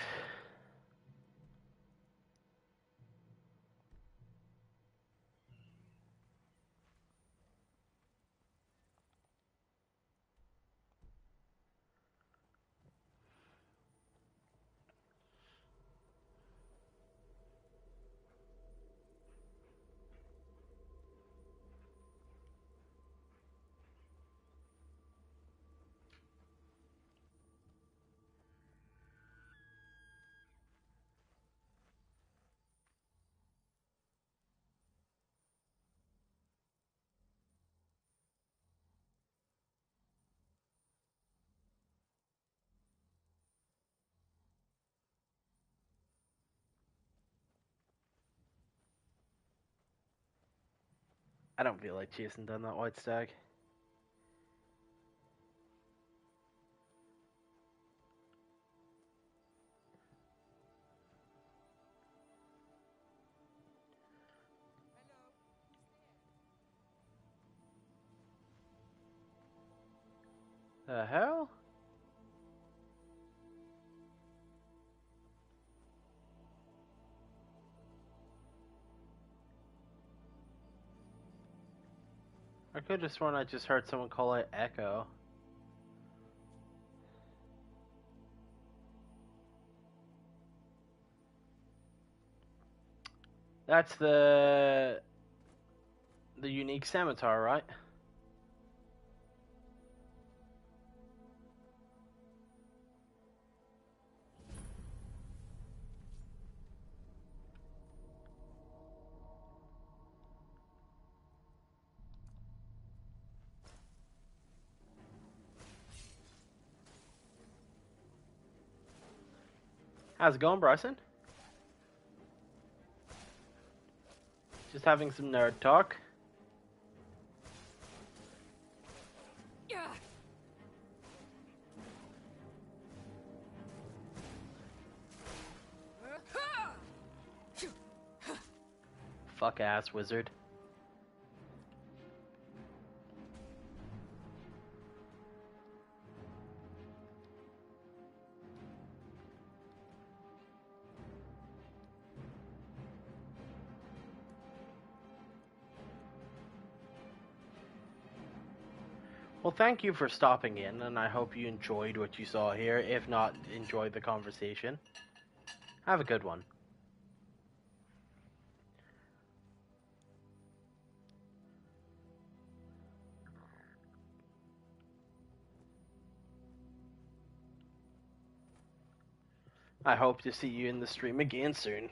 I don't feel like chasing down that white stag. The hell? I could have sworn I just heard someone call it Echo. That's the unique scimitar, right? How's it going, Bryson? Just having some nerd talk. Fuck ass wizard. Well, thank you for stopping in, and I hope you enjoyed what you saw here. If not, enjoyed the conversation. Have a good one. I hope to see you in the stream again soon.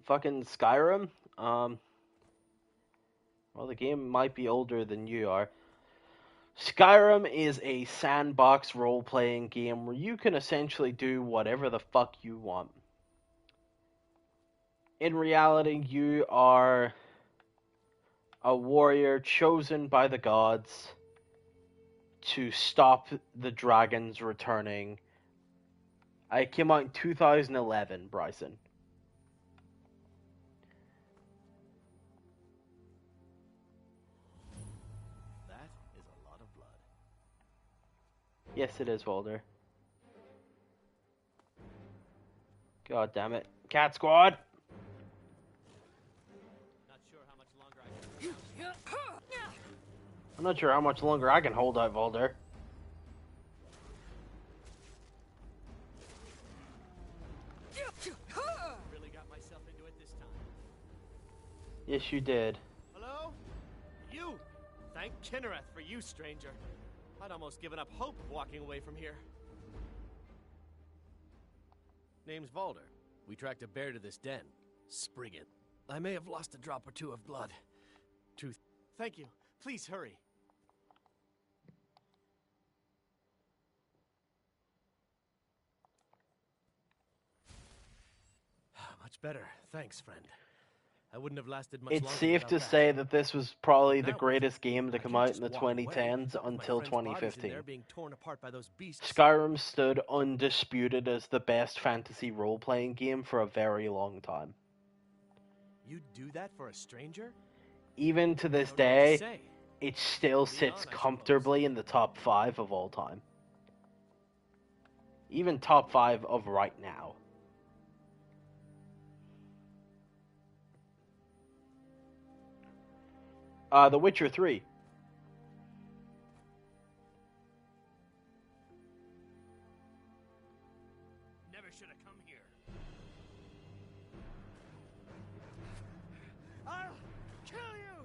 Fucking Skyrim? Well, the game might be older than you are. Skyrim is a sandbox role-playing game where you can essentially do whatever the fuck you want. In reality, you are a warrior chosen by the gods to stop the dragons returning. It came out in 2011, Bryson. That is a lot of blood. Yes, it is, Walter. God damn it. Cat Squad! Not sure I'm not sure how much longer I can hold out, Volder. Really got myself into it this time. Yes, you did. Hello? You! Thank Kinnereth for you, stranger. I'd almost given up hope of walking away from here. Name's Valder. We tracked a bear to this den. Spriggan. I may have lost a drop or two of blood. Thank you. Please hurry. Much better. Thanks, friend. I wouldn't have lasted much longer. It's safe to say that this was probably the greatest game to come out in the 2010s until 2015. Skyrim stood undisputed as the best fantasy role-playing game for a very long time. You'd do that for a stranger? Even to this day, it still sits comfortably in the top 5 of all time. Even top 5 of right now. The Witcher 3. Never should have come here. I'll kill you!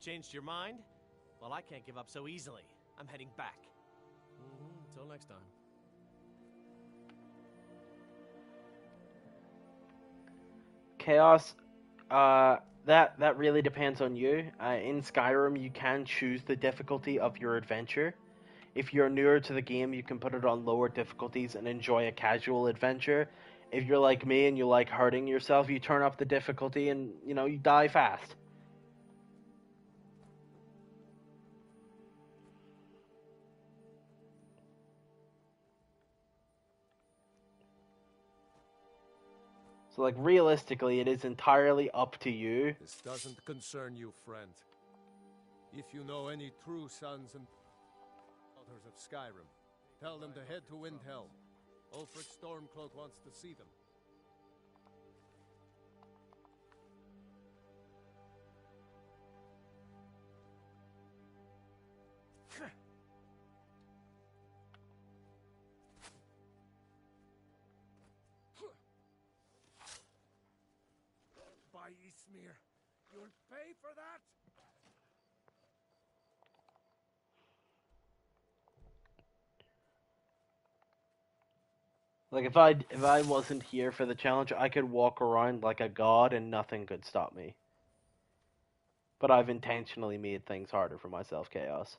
Changed your mind? Well, I can't give up so easily. I'm heading back. Until next time. Chaos, that really depends on you. In Skyrim, you can choose the difficulty of your adventure. If you're newer to the game, you can put it on lower difficulties and enjoy a casual adventure. If you're like me and you like hurting yourself, you turn up the difficulty and, you die fast. So, realistically, it is entirely up to you. This doesn't concern you, friend. If you know any true sons and daughters of Skyrim, tell them to head to Windhelm. Ulfric Stormcloak wants to see them. By Ysmir, you'll pay for that? If I wasn't here for the challenge, I could walk around like a god and nothing could stop me. But I've intentionally made things harder for myself, Chaos.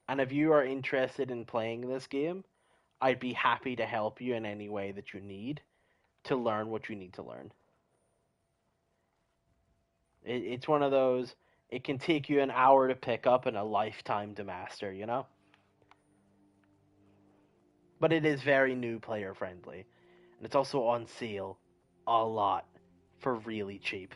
And if you are interested in playing this game, I'd be happy to help you in any way that you need to learn what you need to learn. It's one of those, it can take you an hour to pick up and a lifetime to master, But it is very new player friendly. And it's also on sale a lot for really cheap.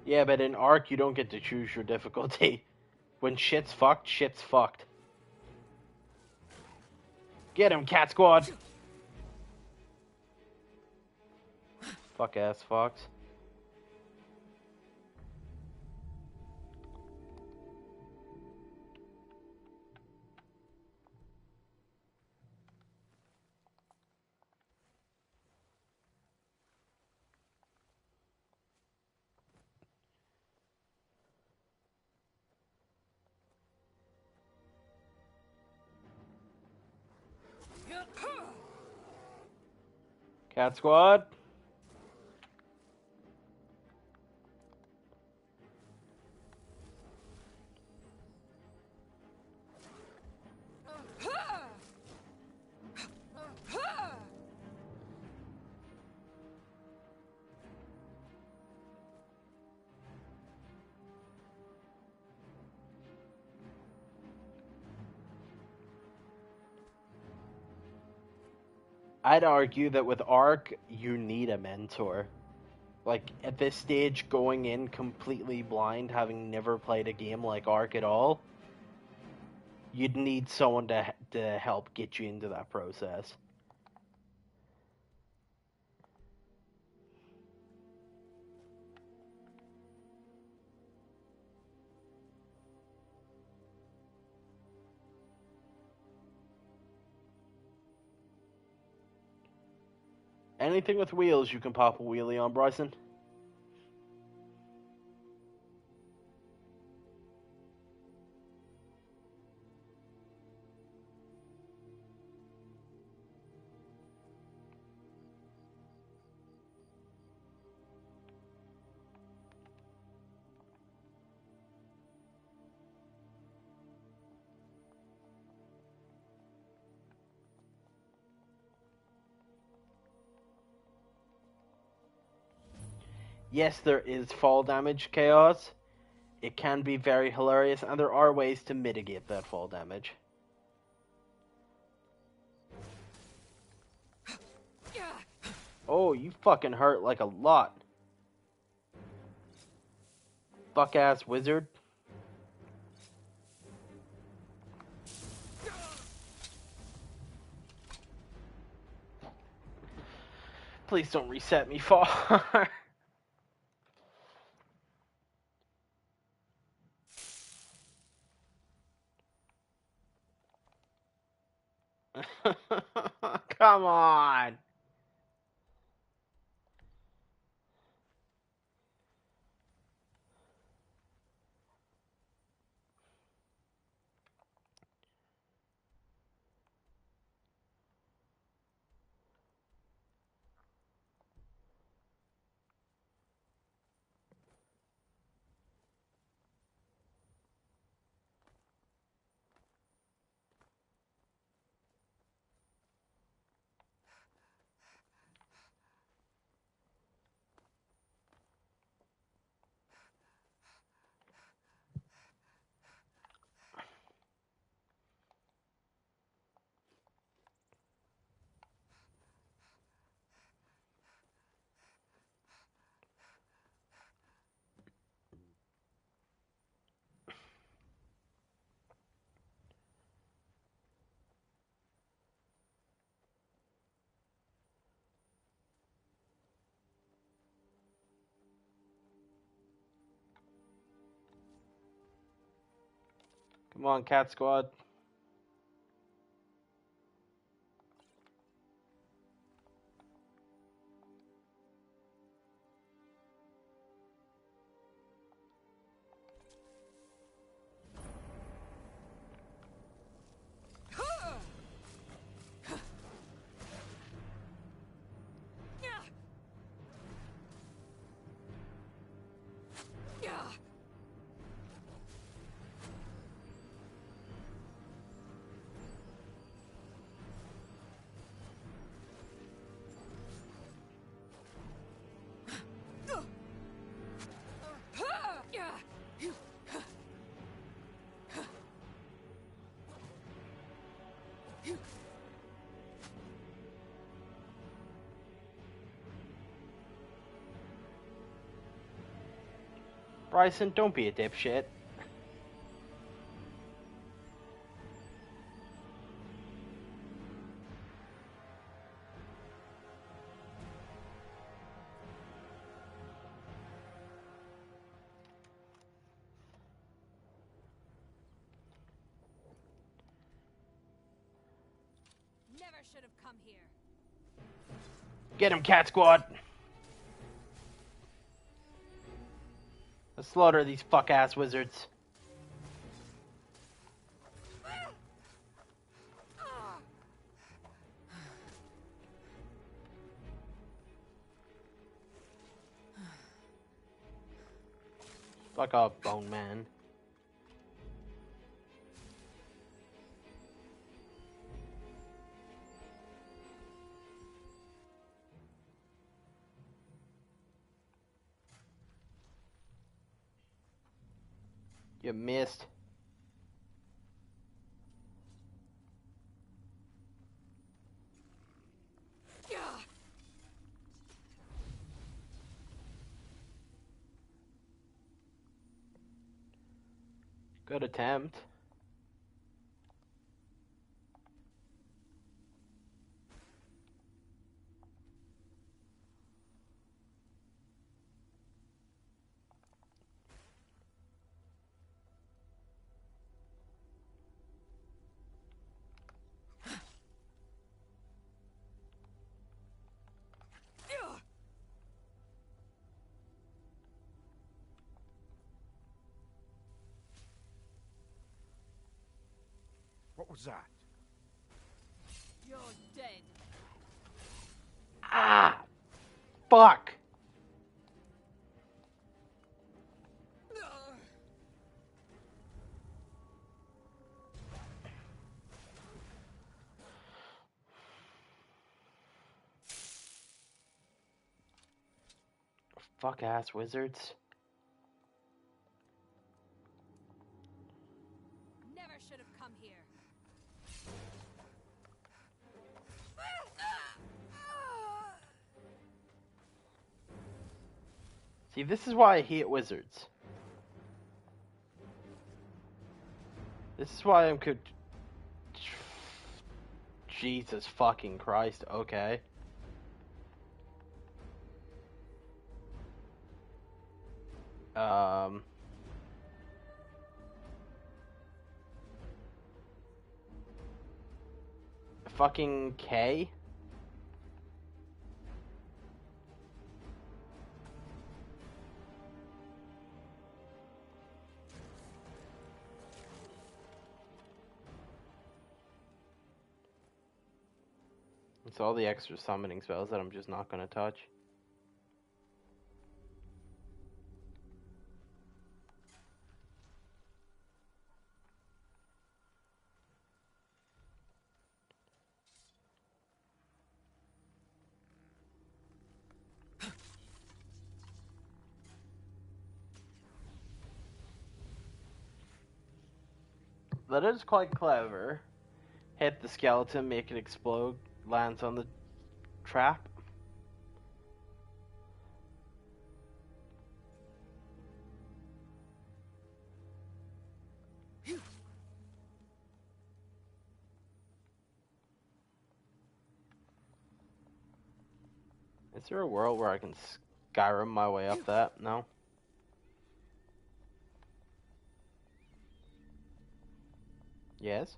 Yeah, but in Ark, you don't get to choose your difficulty. When shit's fucked, shit's fucked. Get him, Cat Squad! Fuck ass fox. Cat Squad. I'd argue that with Ark, you need a mentor. Like, at this stage, going in completely blind, having never played a game like Ark at all, you'd need someone to help get you into that process. Anything with wheels you can pop a wheelie on, Bryson? Yes, there is fall damage chaos. It can be very hilarious, and there are ways to mitigate that fall damage. Oh, you fucking hurt like a lot. Fuck ass wizard. Please don't reset me far. Come on. Come on, Cat Squad. Bryson, don't be a dipshit. Never should have come here. Get him, Cat Squad. Let's slaughter these fuck-ass wizards. Fuck off, Bone Man. You missed. Good attempt. What was that? You're dead. Ah! Fuck! Fuck ass wizards. Never should have come here. See, this is why I hate wizards. This is why I'm could. Jesus fucking Christ, okay. Fucking K? It's all the extra summoning spells that I'm just not gonna touch. That is quite clever. Hit the skeleton, make it explode, lands on the trap. Is there a world where I can Skyrim my way up that? No? Yes?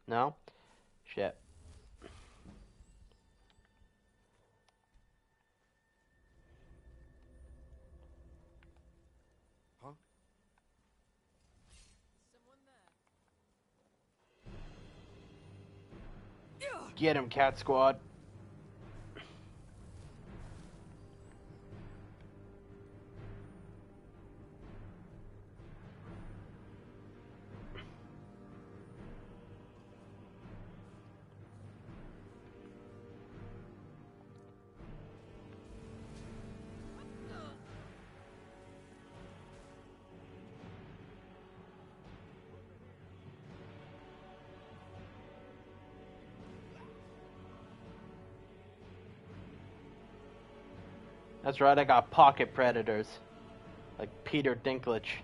No? Shit. Huh? Get him, Cat Squad. That's right, I got pocket predators. Like Peter Dinklage.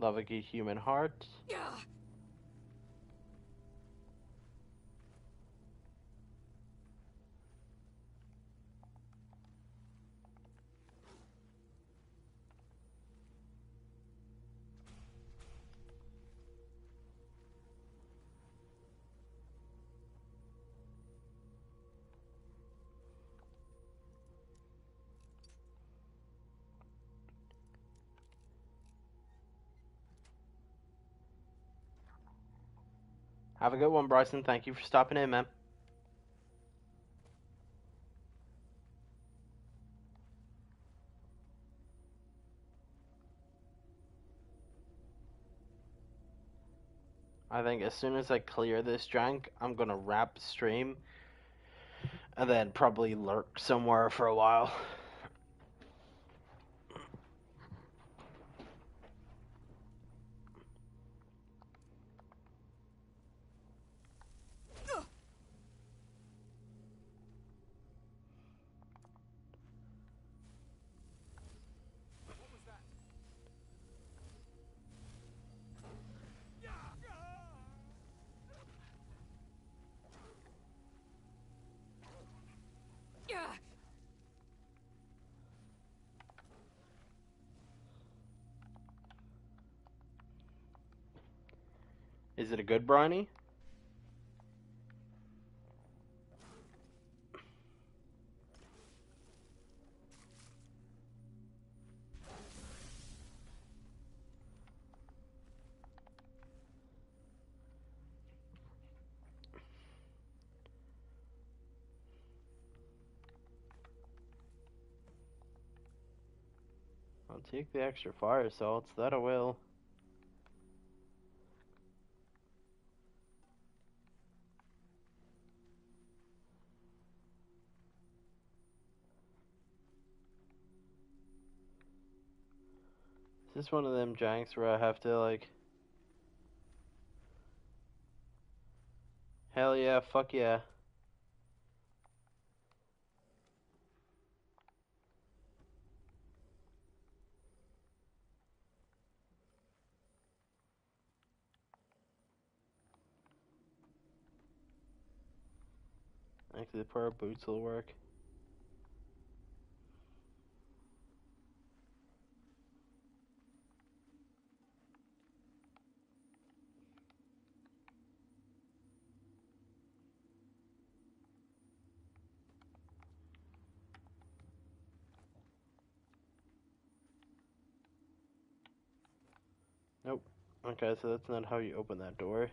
Love a good human heart. Have a good one, Bryson. Thank you for stopping in, man. I think as soon as I clear this jank, I'm gonna wrap stream and then probably lurk somewhere for a while. Is it a good briny? I'll take the extra fire salts, that I will. Is this one of them janks where I have to, like... Hell yeah, fuck yeah. Actually, the pair of boots will work. Nope. Okay, so that's not how you open that door.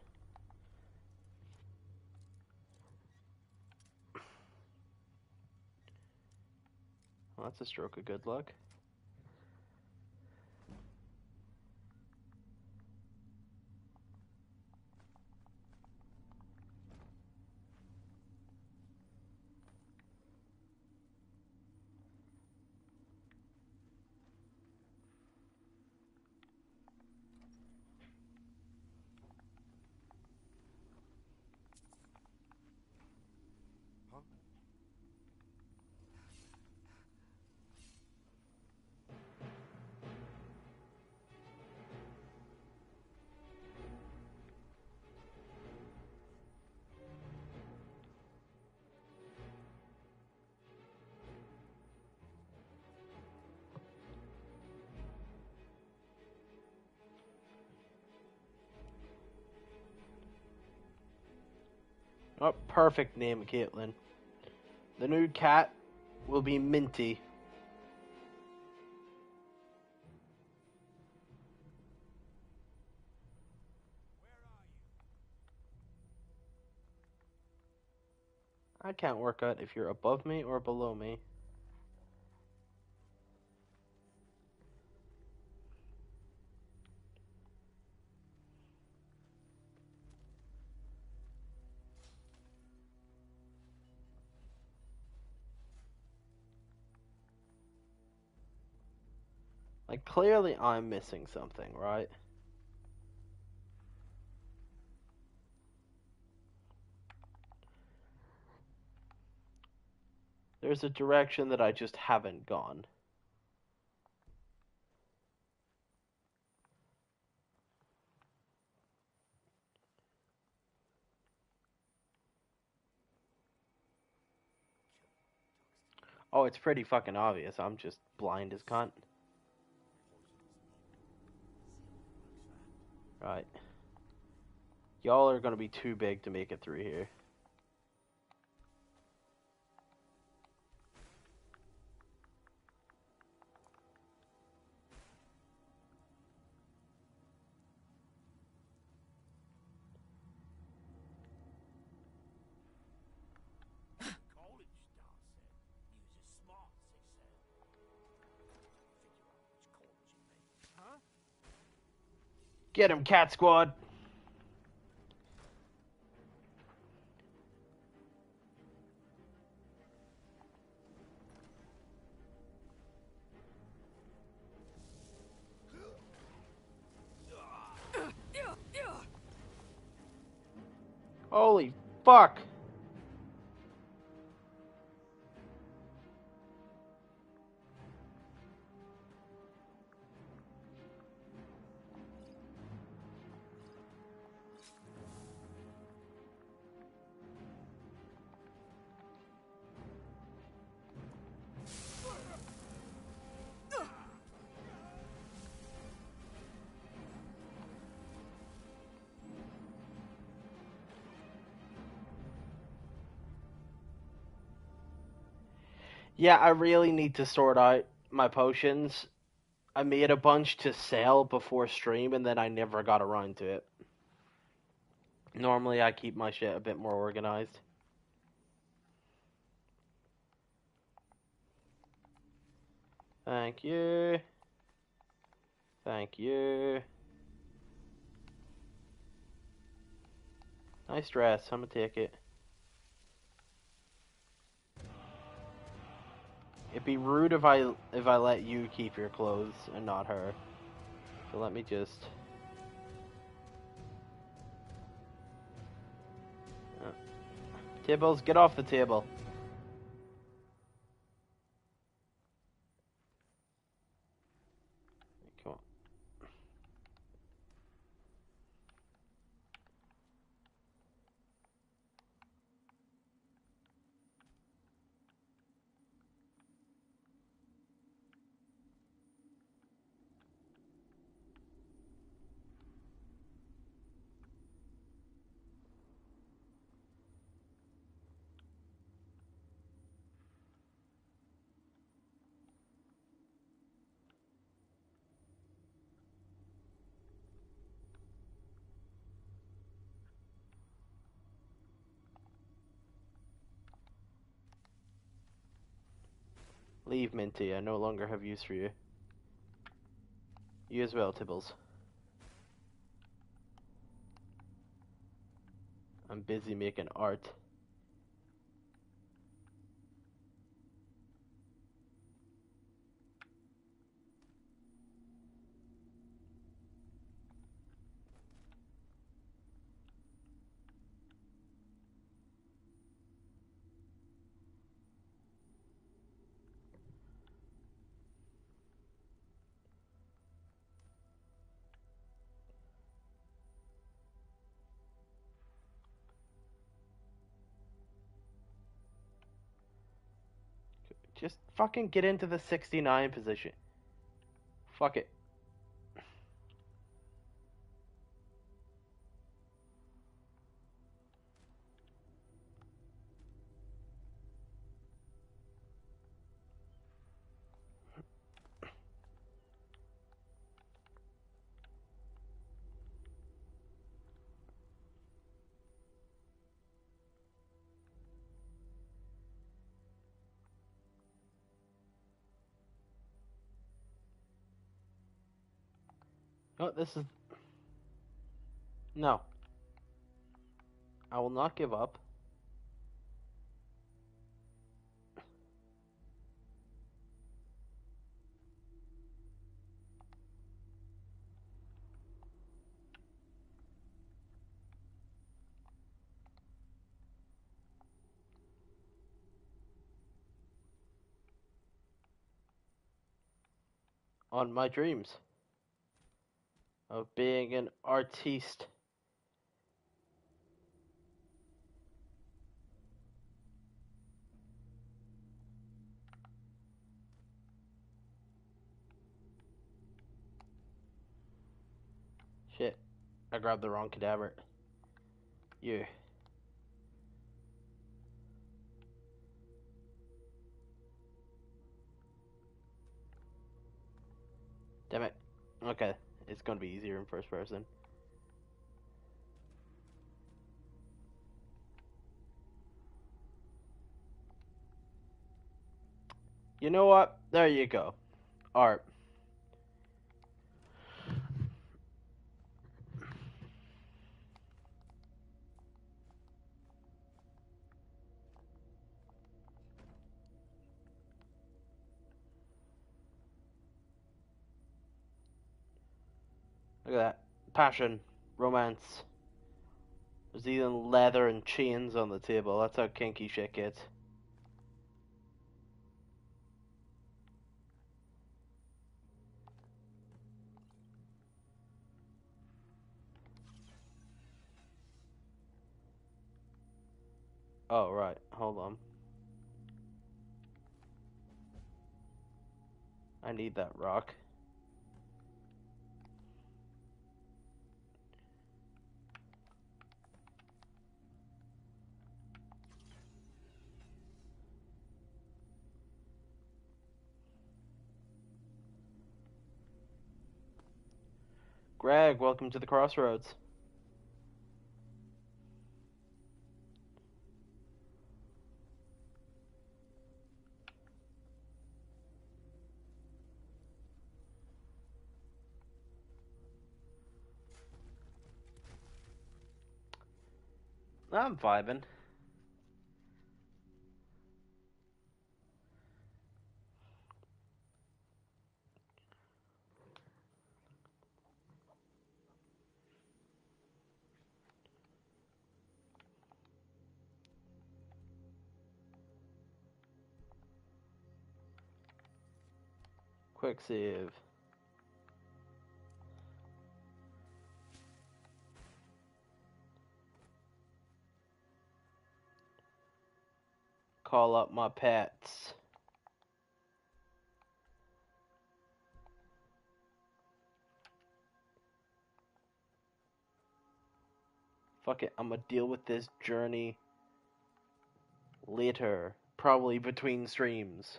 Well, that's a stroke of good luck. Oh, perfect name, Caitlin. The new cat will be Minty. I can't work out if you're above me or below me. Like, clearly I'm missing something, right? There's a direction that I just haven't gone. Oh, it's pretty fucking obvious. I'm just blind as cunt. Right. Y'all are gonna be too big to make it through here. Get him, Cat Squad! Holy fuck! Yeah, I really need to sort out my potions. I made a bunch to sell before stream, and then I never got around to it. Normally, I keep my shit a bit more organized. Thank you. Thank you. Nice dress. I'm gonna take it. It'd be rude if I let you keep your clothes and not her. So let me just. Tibbles, get off the table. Come on. Leave, Minty. I no longer have use for you. You as well, Tibbles. I'm busy making art. Just fucking get into the 69 position. Fuck it. Oh, this is... No. I will not give up. On my dreams of being an artiste. Shit. I grabbed the wrong cadaver. You. Damn it. Okay. It's gonna be easier in first person. You know what? There you go. Art. Look at that. Passion. Romance. There's even leather and chains on the table. That's how kinky shit gets. Oh, right. Hold on. I need that rock. Greg, welcome to the crossroads. I'm vibing. Quick save. Call up my pets. Fuck it, I'm gonna deal with this journey later. Probably between streams.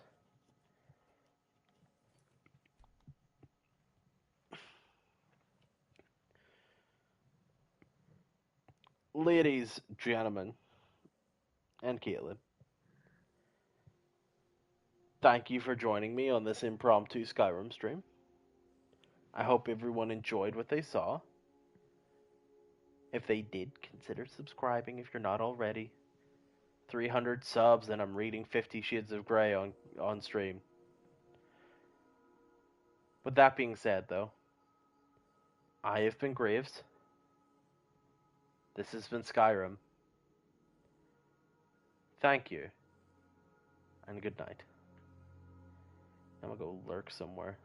Ladies, gentlemen, and Caitlin, thank you for joining me on this impromptu Skyrim stream. I hope everyone enjoyed what they saw. If they did, consider subscribing if you're not already. 300 subs and I'm reading 50 Shades of Grey on stream. With that being said, though, I have been Graves. This has been Skyrim. Thank you, and good night. I'm gonna go lurk somewhere.